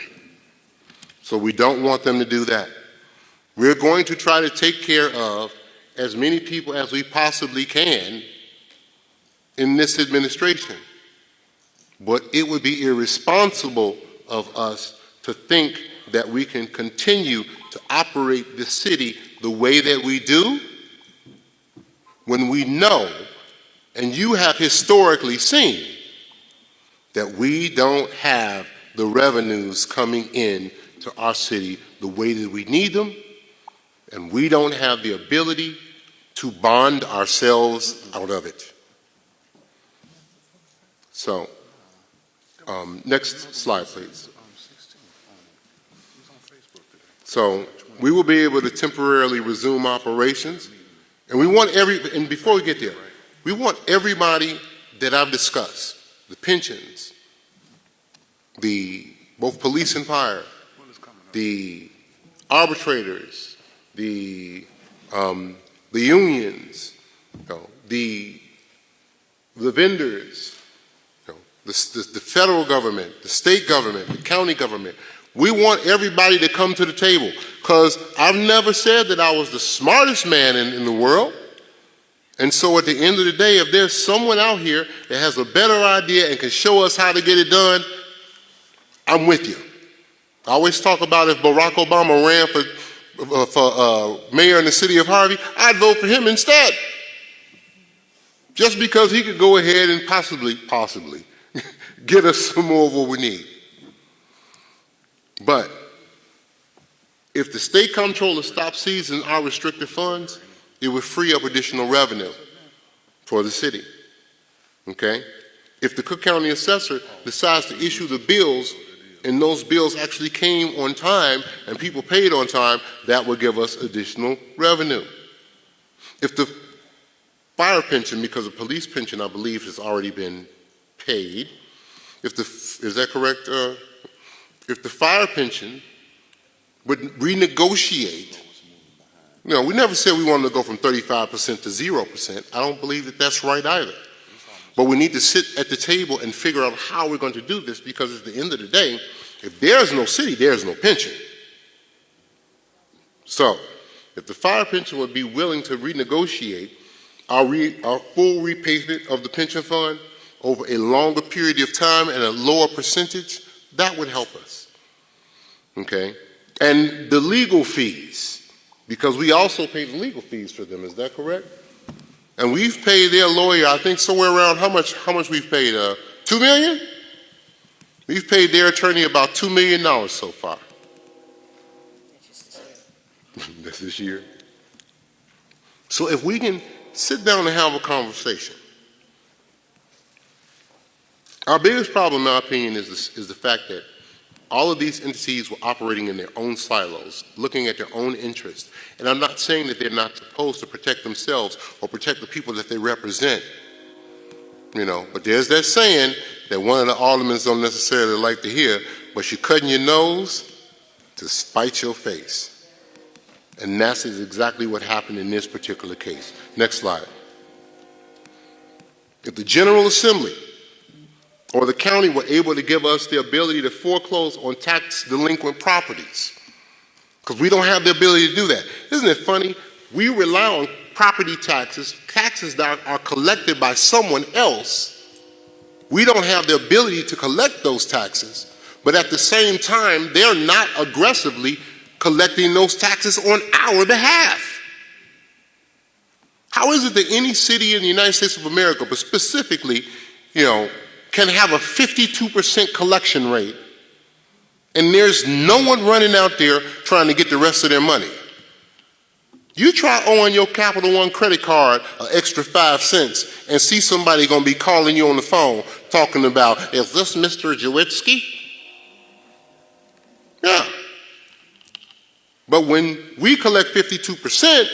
So we don't want them to do that. We're going to try to take care of as many people as we possibly can in this administration. But it would be irresponsible of us to think that we can continue to operate the city the way that we do when we know, and you have historically seen, that we don't have the revenues coming in to our city the way that we need them, and we don't have the ability to bond ourselves out of it. So, next slide, please. So we will be able to temporarily resume operations, and we want and before we get there, we want everybody that I've discussed, the pensions, both police and fire, the arbitrators, the unions, the vendors, the federal government, the state government, the county government. We want everybody to come to the table because I've never said that I was the smartest man in the world. And so at the end of the day, if there's someone out here that has a better idea and can show us how to get it done, I'm with you. I always talk about if Barack Obama ran for mayor in the city of Harvey, I'd vote for him instead. Just because he could go ahead and possibly get us some more of what we need. But if the state comptroller stops seizing our restricted funds, it would free up additional revenue for the city. Okay? If the Cook County assessor decides to issue the bills and those bills actually came on time and people paid on time, that would give us additional revenue. If the fire pension, because the police pension, I believe, has already been paid, is that correct? If the fire pension would renegotiate, we never said we wanted to go from 35% to 0%. I don't believe that that's right either. But we need to sit at the table and figure out how we're going to do this because at the end of the day, if there's no city, there's no pension. So, if the fire pension would be willing to renegotiate our full repayment of the pension fund over a longer period of time and a lower percentage, that would help us. Okay? And the legal fees, because we also pay the legal fees for them, is that correct? And we've paid their lawyer, I think somewhere around how much we've paid? $2 million? We've paid their attorney about $2 million so far. That's this year. So if we can sit down and have a conversation. Our biggest problem, in my opinion, is the fact that All of these entities were operating in their own silos, looking at their own interests. And I'm not saying that they're not supposed to protect themselves or protect the people that they represent, but there's that saying that one of the aldermen don't necessarily like to hear, but you're cutting your nose to spite your face. And that's exactly what happened in this particular case. Next slide. If the General Assembly or the county were able to give us the ability to foreclose on tax delinquent properties, because we don't have the ability to do that. Isn't it funny? We rely on property taxes that are collected by someone else. We don't have the ability to collect those taxes, but at the same time, they're not aggressively collecting those taxes on our behalf. How is it that any city in the United States of America, but specifically, can have a 52% collection rate, and there's no one running out there trying to get the rest of their money? You try owing your Capital One credit card an extra 5 cents and see somebody going to be calling you on the phone talking about, is this Mr. Jawitsky? Yeah. But when we collect 52%,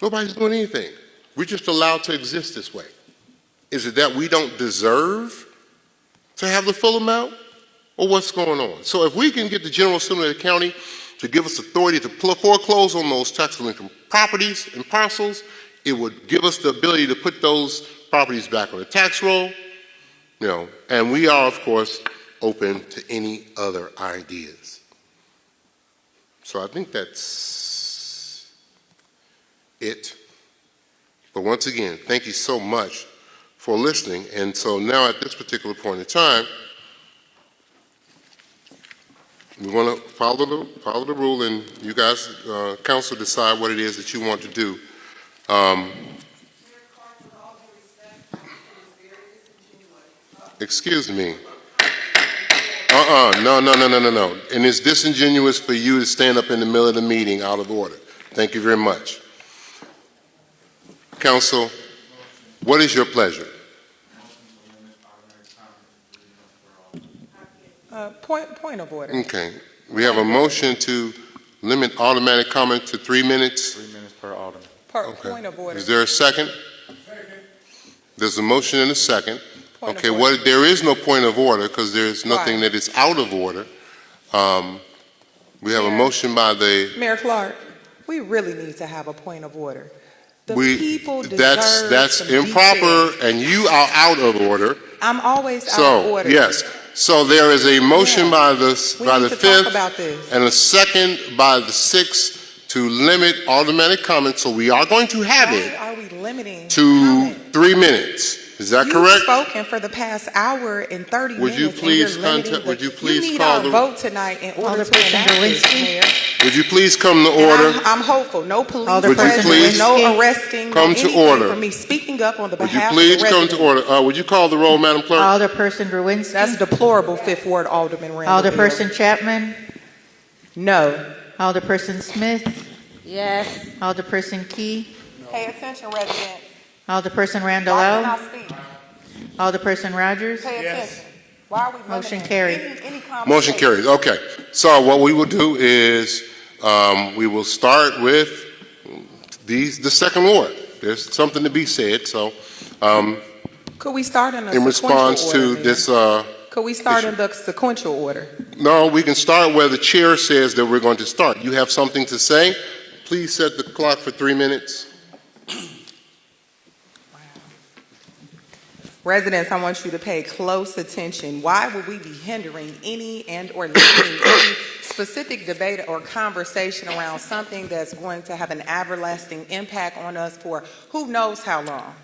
nobody's doing anything. We're just allowed to exist this way. Is it that we don't deserve to have the full amount? Or what's going on? So if we can get the General Assembly of the county to give us authority to foreclose on those tax delinquent properties and parcels, it would give us the ability to put those properties back on the tax roll, and we are, of course, open to any other ideas. So I think that's it. But once again, thank you so much for listening. And so now at this particular point in time, we want to follow the rule, and you guys, council, decide what it is that you want to do. Excuse me. No. And it's disingenuous for you to stand up in the middle of the meeting out of order. Thank you very much. Council, what is your pleasure? Point of order. Okay. We have a motion to limit automatic comment to 3 minutes. 3 minutes per alderman. Okay. Point of order. Is there a second? Second. There's a motion and a second. Point okay, of order. There is no point of order because there's nothing that is out of order. We have a motion by the... Mayor Clark, we really need to have a point of order. The people deserve that's some improper, details. and you are out of order. I'm always out of order. Yes. So there is a motion by the need to fifth talk about this. and a second by the sixth to limit automatic comments. So we are going to have it Why are we limiting to comment? 3 minutes. Is that You've correct? spoken for the past hour and 30 Would you minutes. please and you're limiting contact- would you the- please You need call our the- vote tonight in order to Alderperson enact this, Lewinsky? Mayor. Would you please come to And order? I'm hopeful. No police Would you presence, please no arresting, come no to anything order? for me speaking up on the Would you behalf please of the come to residents. order? Would you call the roll, Madam Clerk? Alderperson Drewinski. That's deplorable, Fifth Ward Alderman Randall. Alderperson Chapman. No. Alderperson Smith. Yes. Alderperson Key. Pay attention, residents. Alderperson Randall Why L. can I speak? Alderperson Rogers. Pay attention. Why are we limiting Motion carried. any conversation? Motion carries. Okay. So what we will do is we will start with the second ward. There's something to be said. So Could we start in a in response sequential to order, this, Mayor? Could we start issue. in the sequential order? no, we can start where the chair says that we're going to start. You have something to say? Please set the clock for 3 minutes. Residents, I want you to pay close attention. Why would we be hindering any and or limiting any specific debate or conversation around something that's going to have an everlasting impact on us for who knows how long?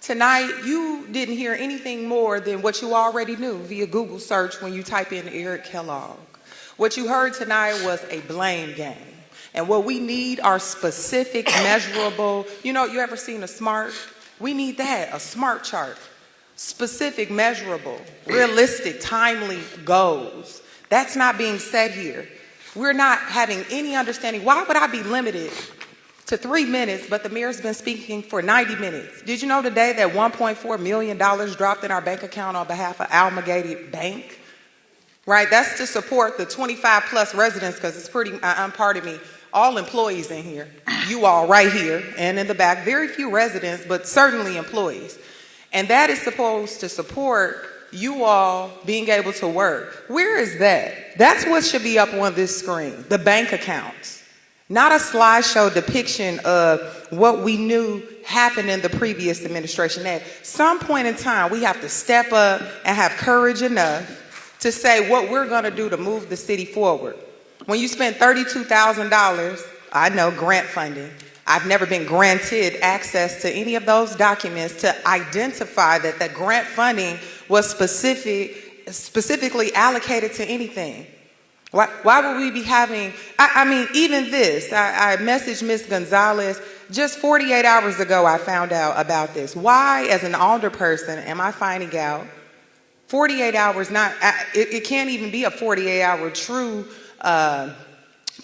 Tonight, you didn't hear anything more than what you already knew via Google search when you type in Eric Kellogg. What you heard tonight was a blame game. And what we need are specific, measurable, you ever seen a SMART? We need that, a SMART chart. Specific, measurable, realistic, timely goals. That's not being said here. We're not having any understanding. Why would I be limited to 3 minutes, but the mayor's been speaking for 90 minutes? Did you know today that $1.4 million dropped in our bank account on behalf of Amalgamated Bank? right? That's to support the 25 plus residents, because it's pretty, pardon me, all employees in here. You all right here and in the back, very few residents, but certainly employees. And that is supposed to support you all being able to work. Where is that? That's what should be up on this screen, the bank accounts. Not a slideshow depiction of what we knew happened in the previous administration. At some point in time, we have to step up and have courage enough to say what we're going to do to move the city forward. When you spend $32,000, I know grant funding. I've never been granted access to any of those documents to identify that the grant funding was specifically allocated to anything. Why would we be having, I mean, even this, I messaged Ms. Gonzalez just 48 hours ago. I found out about this. Why, as an alderperson, am I finding out 48 hours, it can't even be a 48-hour true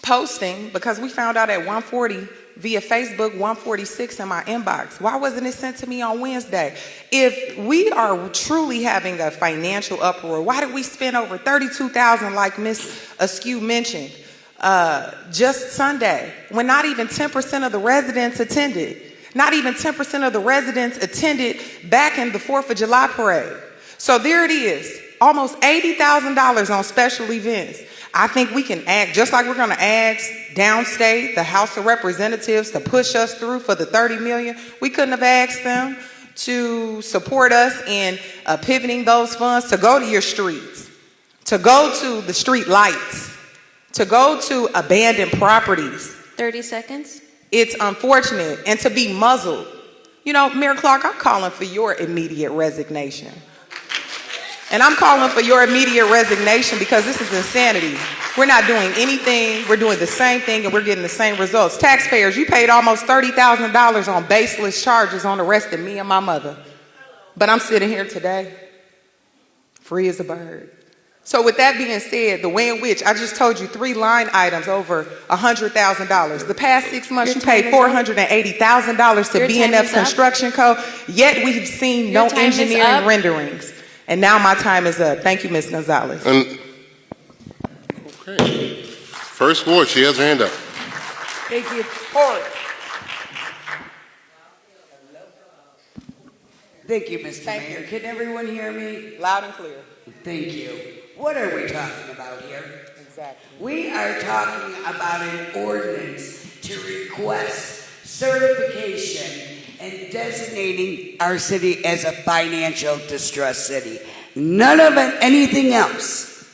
posting, because we found out at 1:40 via Facebook, 1:46 in my inbox. Why wasn't it sent to me on Wednesday? If we are truly having a financial uproar, why did we spend over $32,000 like Ms. Askew mentioned just Sunday, when not even 10% of the residents attended? Not even 10% of the residents attended back in the 4th of July parade. So there it is, almost $80,000 on special events. I think we can act, just like we're going to ask downstate, the House of Representatives, to push us through for the $30 million. We couldn't have asked them to support us in pivoting those funds to go to your streets, to go to the street lights, to go to abandoned properties. 30 seconds. It's unfortunate, and to be muzzled. You know, Mayor Clark, I'm calling for your immediate resignation. And I'm calling for your immediate resignation because this is insanity. We're not doing anything. We're doing the same thing and we're getting the same results. Taxpayers, you paid almost $30,000 on baseless charges on the rest of me and my mother. But I'm sitting here today, free as a bird. So with that being said, the way in which I just told you 3 line items over $100,000. The past 6 months, you paid $480,000 to B&F Construction Co. Yet we've seen no engineering renderings. And now my time is up. Thank you, Ms. Gonzalez. Okay. First Ward, she has her hand up. Thank you. Thank you, Mr. Mayor. Can everyone hear me? Loud and clear. Thank you. What are we talking about here? Exactly. We are talking about an ordinance to request certification and designating our city as a financial distress city. None of it, anything else.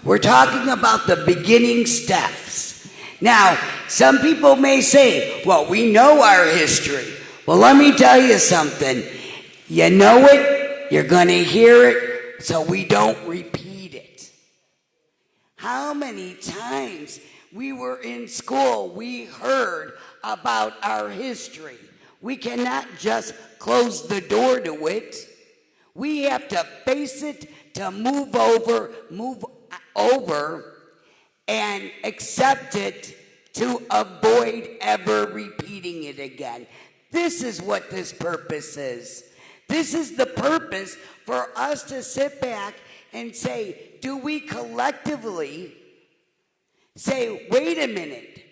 We're talking about the beginning steps. Now, some people may say, well, we know our history. Well, let me tell you something. You know it, you're going to hear it, so we don't repeat it. How many times we were in school, we heard about our history. We cannot just close the door to it. We have to face it to move over and accept it to avoid ever repeating it again. This is what this purpose is. This is the purpose for us to sit back and say, do we collectively say, wait a minute,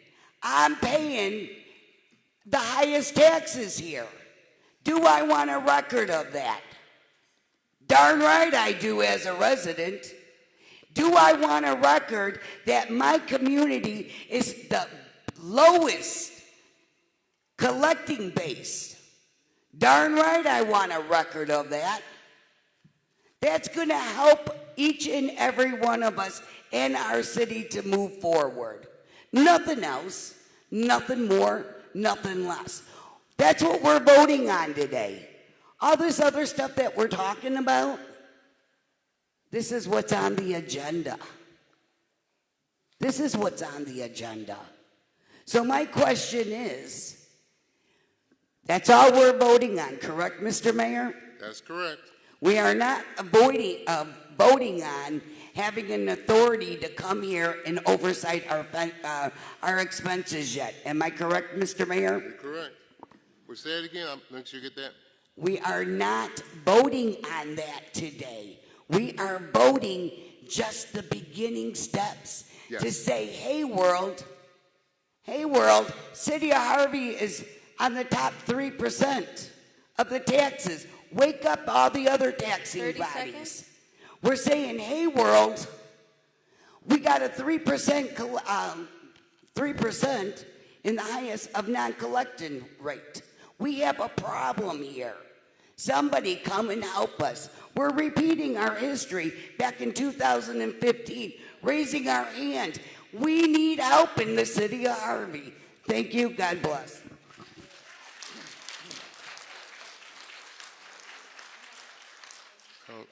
I'm paying the highest taxes here. Do I want a record of that? Darn right I do as a resident. Do I want a record that my community is the lowest collecting base? Darn right I want a record of that. That's going to help each and every one of us in our city to move forward. Nothing else, nothing more, nothing less. That's what we're voting on today. All this other stuff that we're talking about, this is what's on the agenda. This is what's on the agenda. So my question is, that's all we're voting on, correct, Mr. Mayor? That's correct. We are not voting on having an authority to come here and oversight our expenses yet. Am I correct, Mr. Mayor? You're correct. We'll say it again. I'll make sure you get that. We are not voting on that today. We are voting just the beginning steps Yes. to say, hey world, City of Harvey is on the top 3% of the taxes. Wake up all the other taxing 30 bodies. seconds. We're saying, hey world, we got a 3% in the highest of non-collecting rate. We have a problem here. Somebody come and help us. We're repeating our history back in 2015, raising our hand. We need help in the city of Harvey. Thank you. God bless.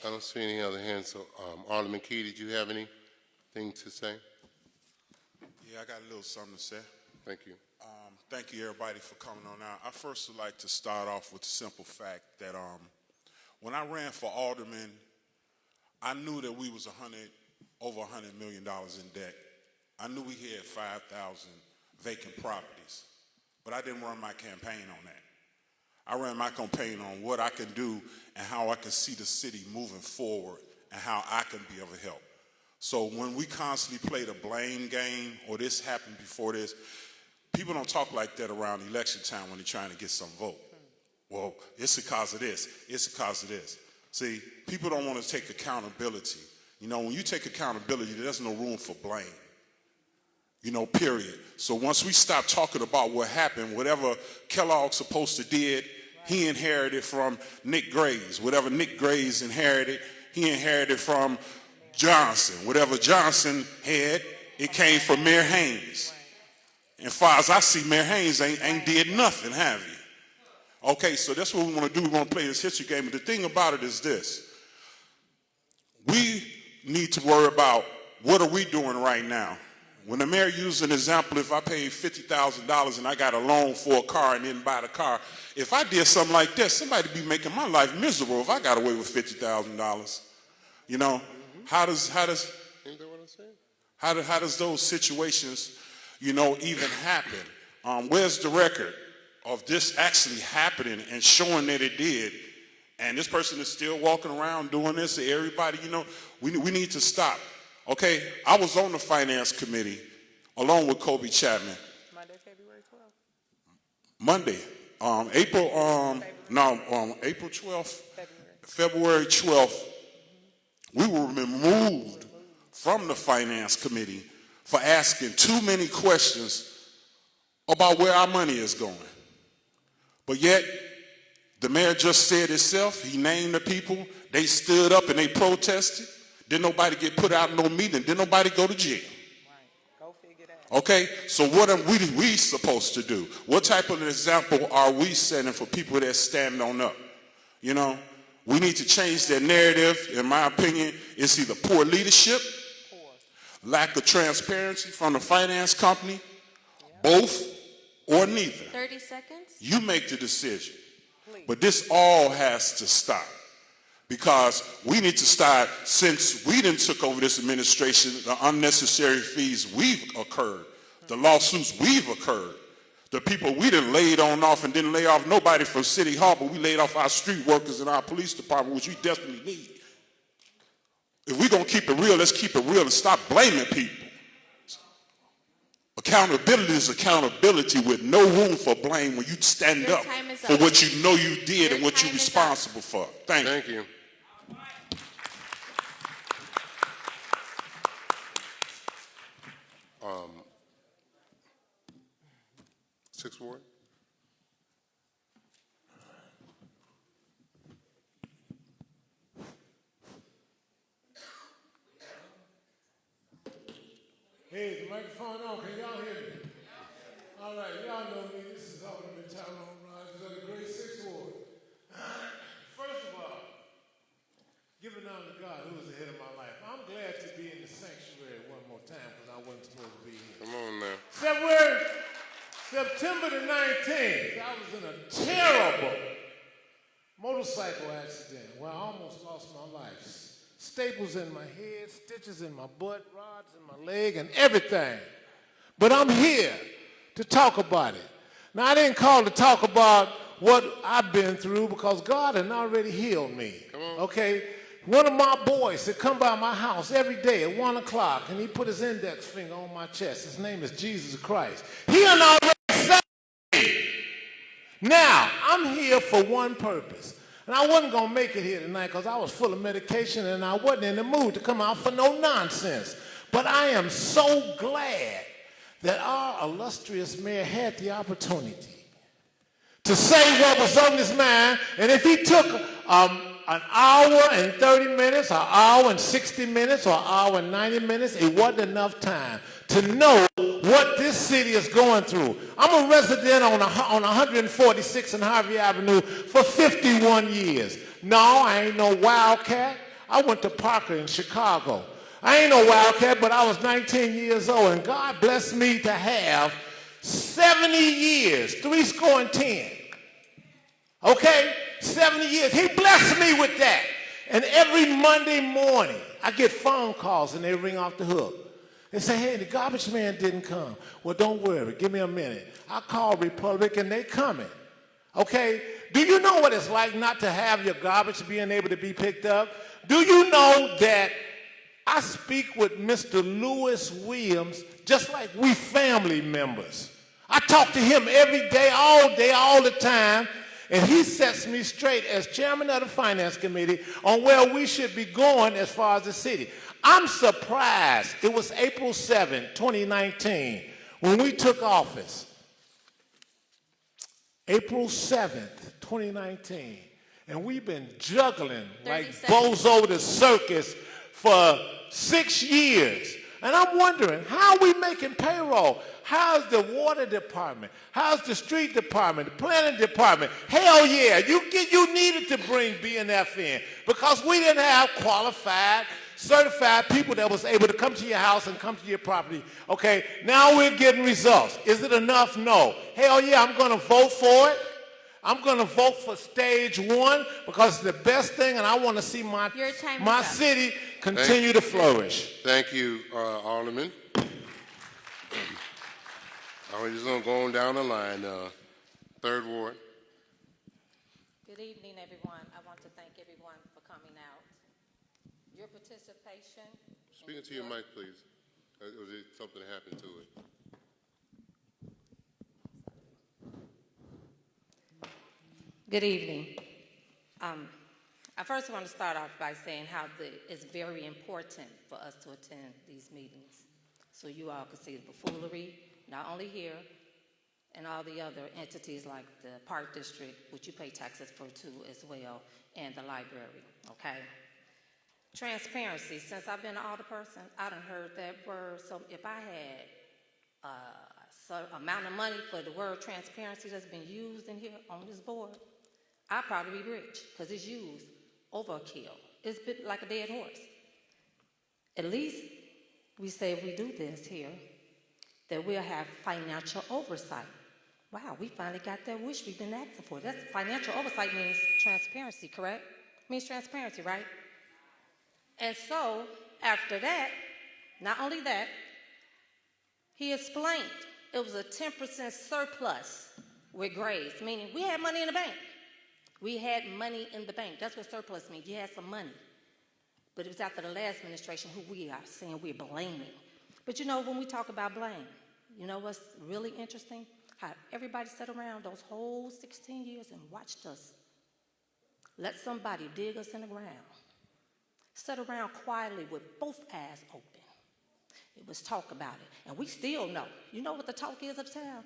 I don't see any other hands, so Alderman Key, did you have anything to say? Yeah, I got a little something to say. Thank you. Thank you, everybody, for coming on out. I first would like to start off with the simple fact that when I ran for alderman, I knew that we was over $100 million in debt. I knew we had 5,000 vacant properties, but I didn't run my campaign on that. I ran my campaign on what I can do and how I can see the city moving forward and how I can be of help. So when we constantly play the blame game, or this happened before this, people don't talk like that around election time when they're trying to get some vote. Well, it's because of this. It's because of this. See, people don't want to take accountability. You know, when you take accountability, there's no room for blame. You know, period. So once we stop talking about what happened, whatever Kellogg's supposed to did, he inherited from Nick Graves. Whatever Nick Graves inherited, he inherited from Johnson. Whatever Johnson had, it came from Mayor Haynes. And as far as I see, Mayor Haynes ain't did nothing, have you? Okay, so that's what we want to do. We want to play this history game. But the thing about it is this. We need to worry about what are we doing right now. When the mayor used an example, if I paid $50,000 and I got a loan for a car and didn't buy the car, if I did something like that, somebody would be making my life miserable if I got away with $50,000. You know, how does those situations, you know, even happen? Where's the record of this actually happening and showing that it did? And this person is still walking around doing this to everybody. You know, we need to stop. Okay, I was on the finance committee along with Kobe Chapman. Monday, February 12th. April 12th, February 12th, we were removed from the finance committee for asking too many questions about where our money is going. But yet, the mayor just said itself, he named the people, they stood up and they protested. Didn't nobody get put out in no meeting. Didn't nobody go to jail. Right. Go figure that. Okay, so what are we supposed to do? What type of example are we setting for people that stand on up? You know, we need to change that narrative. In my opinion, it's either poor leadership, lack of transparency from the finance company, both or neither. 30 seconds. You make the decision. Please. But this all has to stop. Because we need to start, since we done took over this administration, the unnecessary fees we've incurred, the lawsuits we've incurred, the people we done laid on off and didn't lay off nobody from City Hall, but we laid off our street workers and our police department, which we desperately need. If we're going to keep it real, let's keep it real and stop blaming people. Accountability is accountability with no room for blame when you stand up for what you know you did and what you're responsible for. Thank you. Sixth Ward. Hey, is the microphone on? Can y'all hear me? All right, y'all know me. This is Alderman Tyrone Rogers of the Great Sixth Ward. First of all, giving honor to God, who is the head of my life. I'm glad to be in the sanctuary one more time because I wasn't supposed to be here. Come on now. September the 19th, I was in a terrible motorcycle accident where I almost lost my life. Staples in my head, stitches in my butt, rods in my leg, and everything. But I'm here to talk about it. Now, I didn't call to talk about what I've been through because God had already healed me. Okay? One of my boys that come by my house every day at 1 o'clock, and he put his index finger on my chest. His name is Jesus Christ. He done already saved. Now, I'm here for one purpose. And I wasn't going to make it here tonight because I was full of medication and I wasn't in the mood to come out for no nonsense. But I am so glad that our illustrious mayor had the opportunity to say what was on his mind. And if he took an hour and 30 minutes, an hour and 60 minutes, or an hour and 90 minutes, it wasn't enough time to know what this city is going through. I'm a resident on 146 and Harvey Avenue for 51 years. No, I ain't no wildcat. I went to Parker in Chicago. I ain't no wildcat, but I was 19 years old, and God blessed me to have 70 years, 70. Okay? 70 years. He blessed me with that. And every Monday morning, I get phone calls, and they ring off the hook. They say, hey, the garbage man didn't come. Well, don't worry. Give me a minute. I call Republic, and they coming. Okay? Do you know what it's like not to have your garbage being able to be picked up? Do you know that I speak with Mr. Lewis Williams just like we family members? I talk to him every day, all the time, and he sets me straight as chairman of the finance committee on where we should be going as far as the city. I'm surprised. It was April 7, 2019, when we took office. April 7th, 2019. And we've been juggling like Bozo the Circus for 6 years. And I'm wondering, how are we making payroll? How's the water department? How's the street department, the planning department? Hell yeah, you needed to bring BNF in because we didn't have qualified, certified people that was able to come to your house and come to your property. Okay, now we're getting results. Is it enough? No. Hell yeah, I'm going to vote for it. I'm going to vote for stage 1 because it's the best thing, and I want to see my city continue to flourish. Thank you, Alderman. I'm just going to go on down the line. Third Ward. Good evening, everyone. I want to thank everyone for coming out. Your participation. Speak into your mic, please. Or did something happen to it? Good evening. I first want to start off by saying how it's very important for us to attend these meetings so you all can see the buffoonery, not only here, and all the other entities like the Park District, which you pay taxes for too as well, and the library, okay? Transparency. Since I've been an alderperson, I done heard that word, so if I had a certain amount of money for the word transparency that's been used in here on this board, I'd probably be rich because it's used overkill. It's been like a dead horse. At least we say if we do this here, that we'll have financial oversight. Wow, we finally got that wish we've been asking for. That's financial oversight means transparency, correct? Means transparency, right? And so after that, not only that, he explained it was a 10% surplus with grades, meaning we had money in the bank. We had money in the bank. That's what surplus means. You had some money. But it was after the last administration who we are saying we're blaming. But you know, when we talk about blame, you know what's really interesting? How everybody sat around those whole 16 years and watched us. Let somebody dig us in the ground. Sat around quietly with both eyes open. It was talk about it. And we still know. You know what the talk is of the town?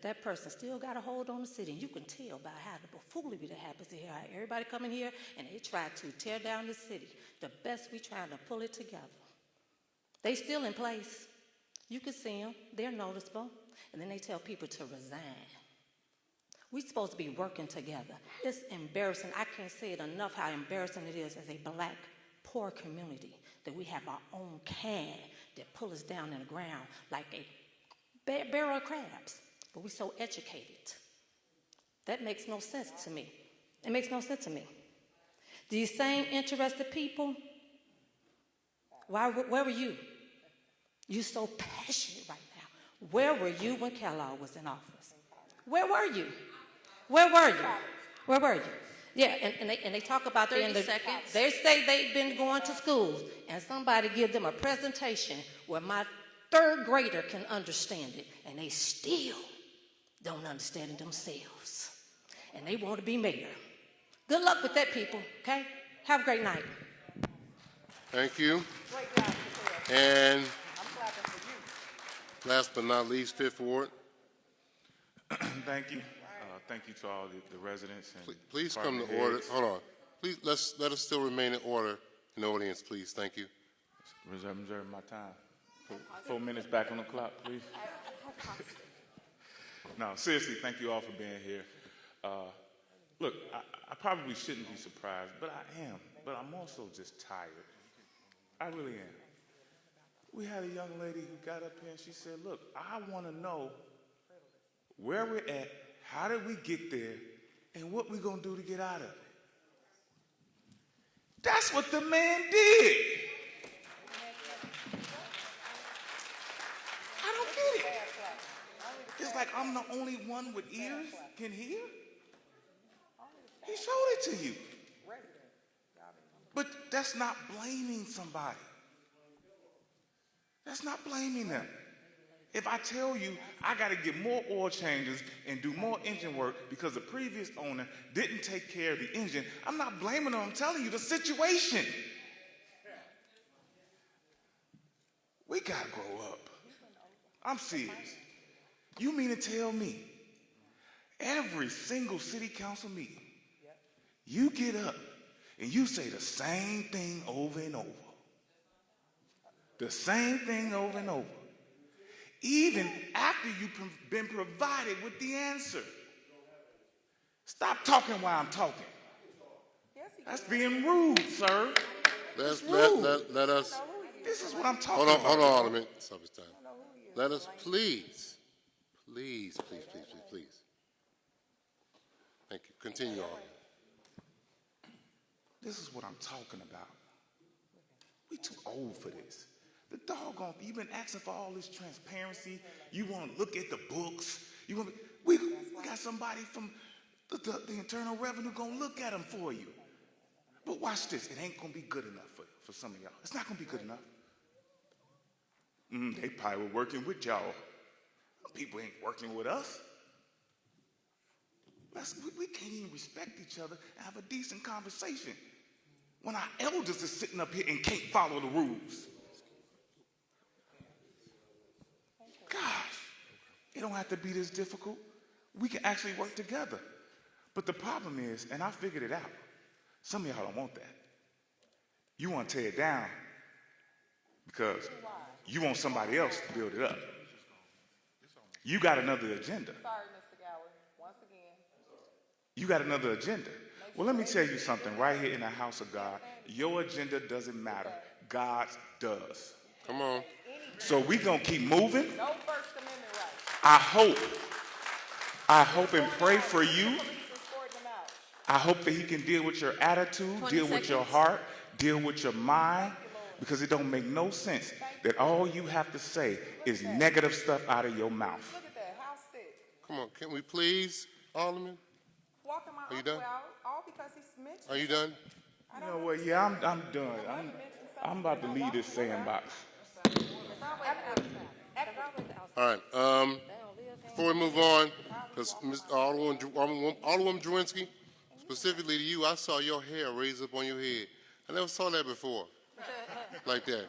That person still got a hold on the city. And you can tell by how the buffoonery that happens here. How everybody come in here and they try to tear down the city. The best we trying to pull it together. They still in place. You can see them. They're noticeable. And then they tell people to resign. We're supposed to be working together. It's embarrassing. I can't say it enough how embarrassing it is as a black, poor community that we have our own can that pull us down in the ground like a barrel of crabs. But we're so educated. That makes no sense to me. It makes no sense to me. These same interested people, where were you? You're so passionate right now. Where were you when Kellogg was in office? Where were you? Where were you? Where were you? Yeah, and they talk about 30 seconds. They say they've been going to schools, and somebody give them a presentation where my third grader can understand it, and they still don't understand it themselves. And they want to be mayor. Good luck with that, people, okay? Have a great night. Thank you. And last but not least, Fifth Ward. Thank you. Thank you to all the residents. And Please come to department order. heads. Hold on. Please, let us still remain in order in the audience, please. Thank you. Reserve my time. 4 minutes back on the clock, please. No, seriously, thank you all for being here. Look, I probably shouldn't be surprised, but I am. But I'm also just tired. I really am. We had a young lady who got up here and she said, look, I want to know where we're at, how did we get there, and what we're going to do to get out of it. That's what the man did. I don't get it. It's like I'm the only one with ears can hear. He showed it to you. But that's not blaming somebody. That's not blaming them. If I tell you I got to get more oil changes and do more engine work because the previous owner didn't take care of the engine, I'm not blaming them. I'm telling you the situation. We got to grow up. I'm serious. You mean to tell me every single city council meeting, you get up and you say the same thing over and over. The same thing over and over. Even after you've been provided with the answer. Stop talking while I'm talking. That's being rude, sir. Let us. This is what I'm talking about. Hold on, Alderman. Stop his time. Let us please. Thank you. Continue on. This is what I'm talking about. We too old for this. The doggone, you've been asking for all this transparency. You want to look at the books. We got somebody from the Internal Revenue going to look at them for you. But watch this. It ain't going to be good enough for some of y'all. It's not going to be good enough. They probably were working with y'all. People ain't working with us. We can't even respect each other and have a decent conversation when our elders are sitting up here and can't follow the rules. Gosh, it don't have to be this difficult. We can actually work together. But the problem is, and I figured it out, some of y'all don't want that. You want to tear it down because you want somebody else to build it up. You got another agenda. Sorry, Mr. Gower. Once again. You got another agenda. Well, let me tell you something right here in the house of God. Your agenda doesn't matter. God's does. Come on. So we're going to keep moving. No First Amendment rights. I hope and pray for you. I hope that he can deal with your attitude, deal with your heart, deal with your mind, because it don't make no sense that all you have to say is negative stuff out of your mouth. Look at that. How sick. Come on. Can we please, Alderman? Walking my Are you done? uncle out, all because he's mentioned. Are you done? You know what? Yeah, I'm done. I'm about to leave this sandbox. All right. Before we move on, because Alderwoman Drewinski, specifically to you, I saw your hair raised up on your head. I never saw that before, like that.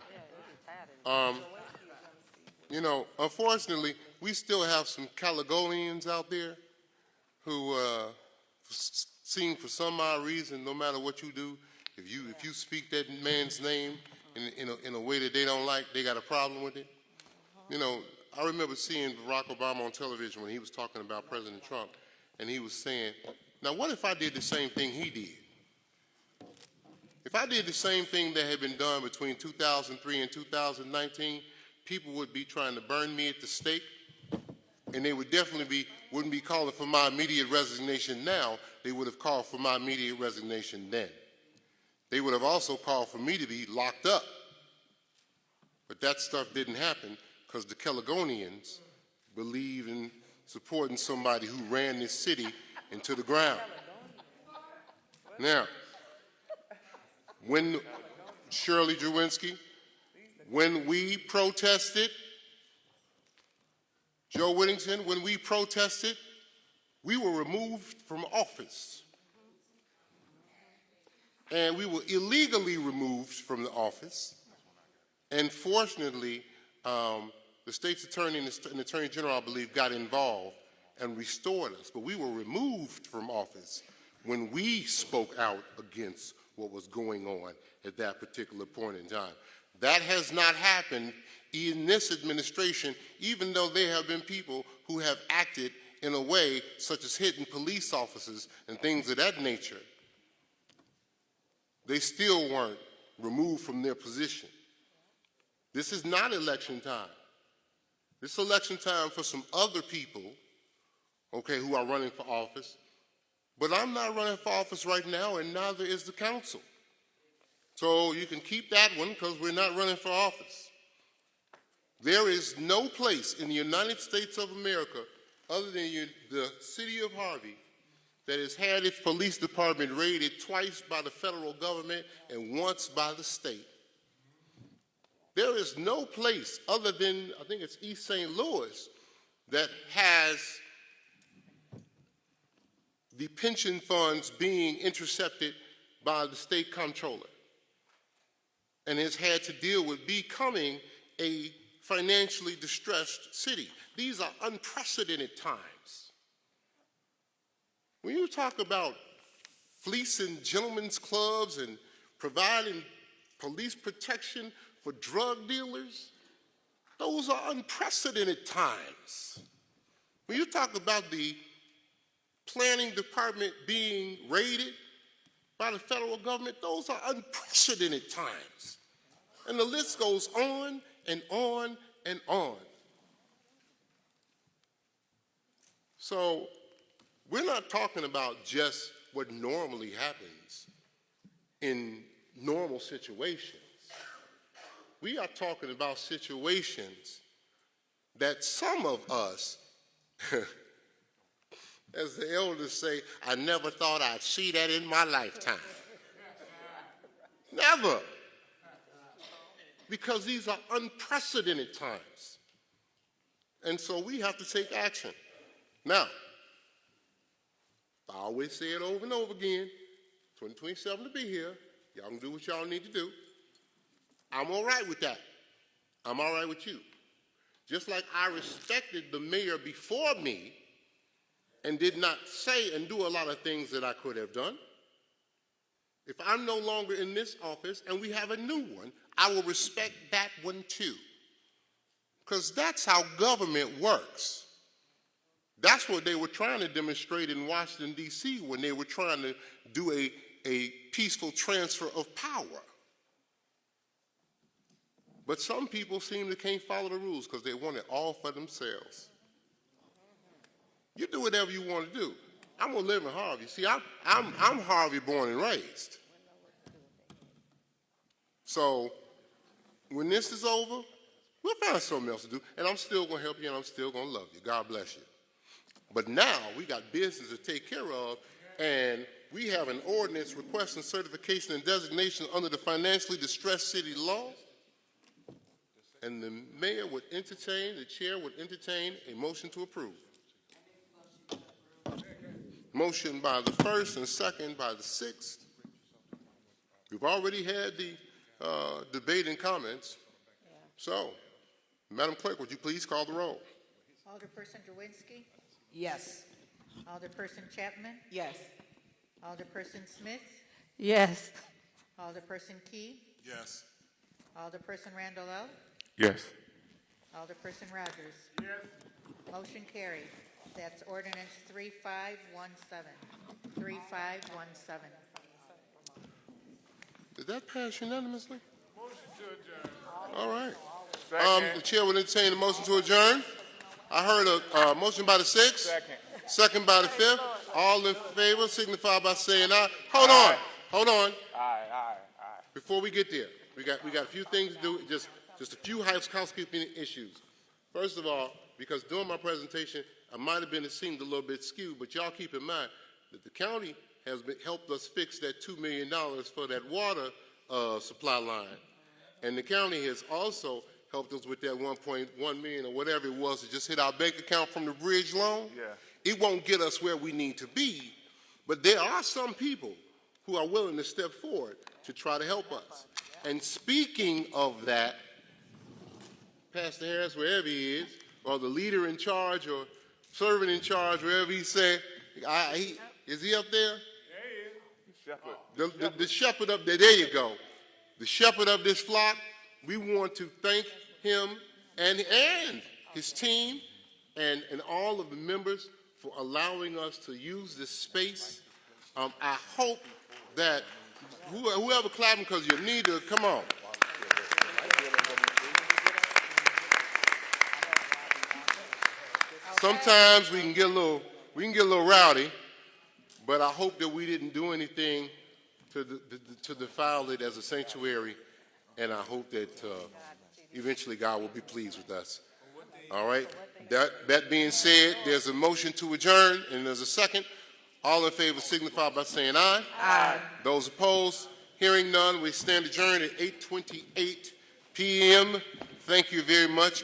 Unfortunately, we still have some Caledonians out there who seem, for some odd reason, no matter what you do, if you speak that man's name in a way that they don't like, they got a problem with it. I remember seeing Barack Obama on television when he was talking about President Trump, and he was saying, now what if I did the same thing he did? If I did the same thing that had been done between 2003 and 2019, people would be trying to burn me at the stake, and they would definitely wouldn't be calling for my immediate resignation now. They would have called for my immediate resignation then. They would have also called for me to be locked up. But that stuff didn't happen because the Caledonians believe in supporting somebody who ran this city into the ground. Now, when Shirley Drewinski, when we protested, Joe Whittington, when we protested, we were removed from office. And we were illegally removed from the office. And fortunately, the state's attorney and the attorney general, I believe, got involved and restored us. But we were removed from office when we spoke out against what was going on at that particular point in time. That has not happened in this administration, even though there have been people who have acted in a way such as hitting police officers and things of that nature. They still weren't removed from their position. This is not election time. This is election time for some other people, okay, who are running for office. But I'm not running for office right now, and neither is the council. So you can keep that one because we're not running for office. There is no place in the United States of America other than the city of Harvey that has had its police department raided twice by the federal government and once by the state. There is no place other than, I think it's East St. Louis, that has the pension funds being intercepted by the state comptroller and has had to deal with becoming a financially distressed city. These are unprecedented times. When you talk about fleecing gentlemen's clubs and providing police protection for drug dealers, those are unprecedented times. When you talk about the planning department being raided by the federal government, those are unprecedented times. And the list goes on and on and on. So we're not talking about just what normally happens in normal situations. We are talking about situations that some of us, as the elders say, I never thought I'd see that in my lifetime. Never. Because these are unprecedented times. And so we have to take action. Now, I always say it over and over again, 2027 to be here, y'all can do what y'all need to do. I'm all right with that. I'm all right with you. Just like I respected the mayor before me and did not say and do a lot of things that I could have done. If I'm no longer in this office and we have a new one, I will respect that one too. Because that's how government works. That's what they were trying to demonstrate in Washington, D.C. when they were trying to do a peaceful transfer of power. But some people seem to can't follow the rules because they want it all for themselves. You do whatever you want to do. I'm going to live in Harvey. See, I'm Harvey born and raised. So when this is over, we'll find something else to do. And I'm still going to help you and I'm still going to love you. God bless you. But now we got business to take care of, and we have an ordinance requesting certification and designation under the financially distressed city law. And the mayor would entertain, the chair would entertain a motion to approve. Motion by the first and second by the sixth. We've already had the debate and comments. So, Madam Clerk, would you please call the roll? Alderperson Drewinski? Yes. Alderperson Chapman? Yes. Alderperson Smith? Yes. Alderperson Key? Yes. Alderperson Randall L? Yes. Alderperson Rogers? Yes. Motion carried. That's ordinance 3517. 3517. Did that pass unanimously? Motion to adjourn. All right. Second. The chair would entertain a motion to adjourn. I heard a motion by the sixth. Second. Second by the fifth. All in favor signify by saying aye. Hold on. Aye. Before we get there, we got a few things to do. Just a few housekeeping issues. First of all, because during my presentation, I might have been, it seemed a little bit skewed, but y'all keep in mind that the county helped us fix that $2 million for that water supply line. And the county has also helped us with that 1.1 million or whatever it was that just hit our bank account from the bridge loan. Yeah. It won't get us where we need to be, but there are some people who are willing to step forward to try to help us. And speaking of that, Pastor Harris, wherever he is, or the leader in charge or servant in charge, wherever he said, is he up there? Shepherd. The shepherd up there, there you go. The shepherd of this flock, we want to thank him and his team and all of the members for allowing us to use this space. I hope that whoever clapping because you need to, come on. Sometimes we can get a little rowdy, but I hope that we didn't do anything to defile it as a sanctuary, and I hope that eventually God will be pleased with us. All right. That being said, there's a motion to adjourn, and there's a second. All in favor signify by saying aye. Aye. Those opposed, hearing none, we stand adjourned at 8:28 p.m. Thank you very much.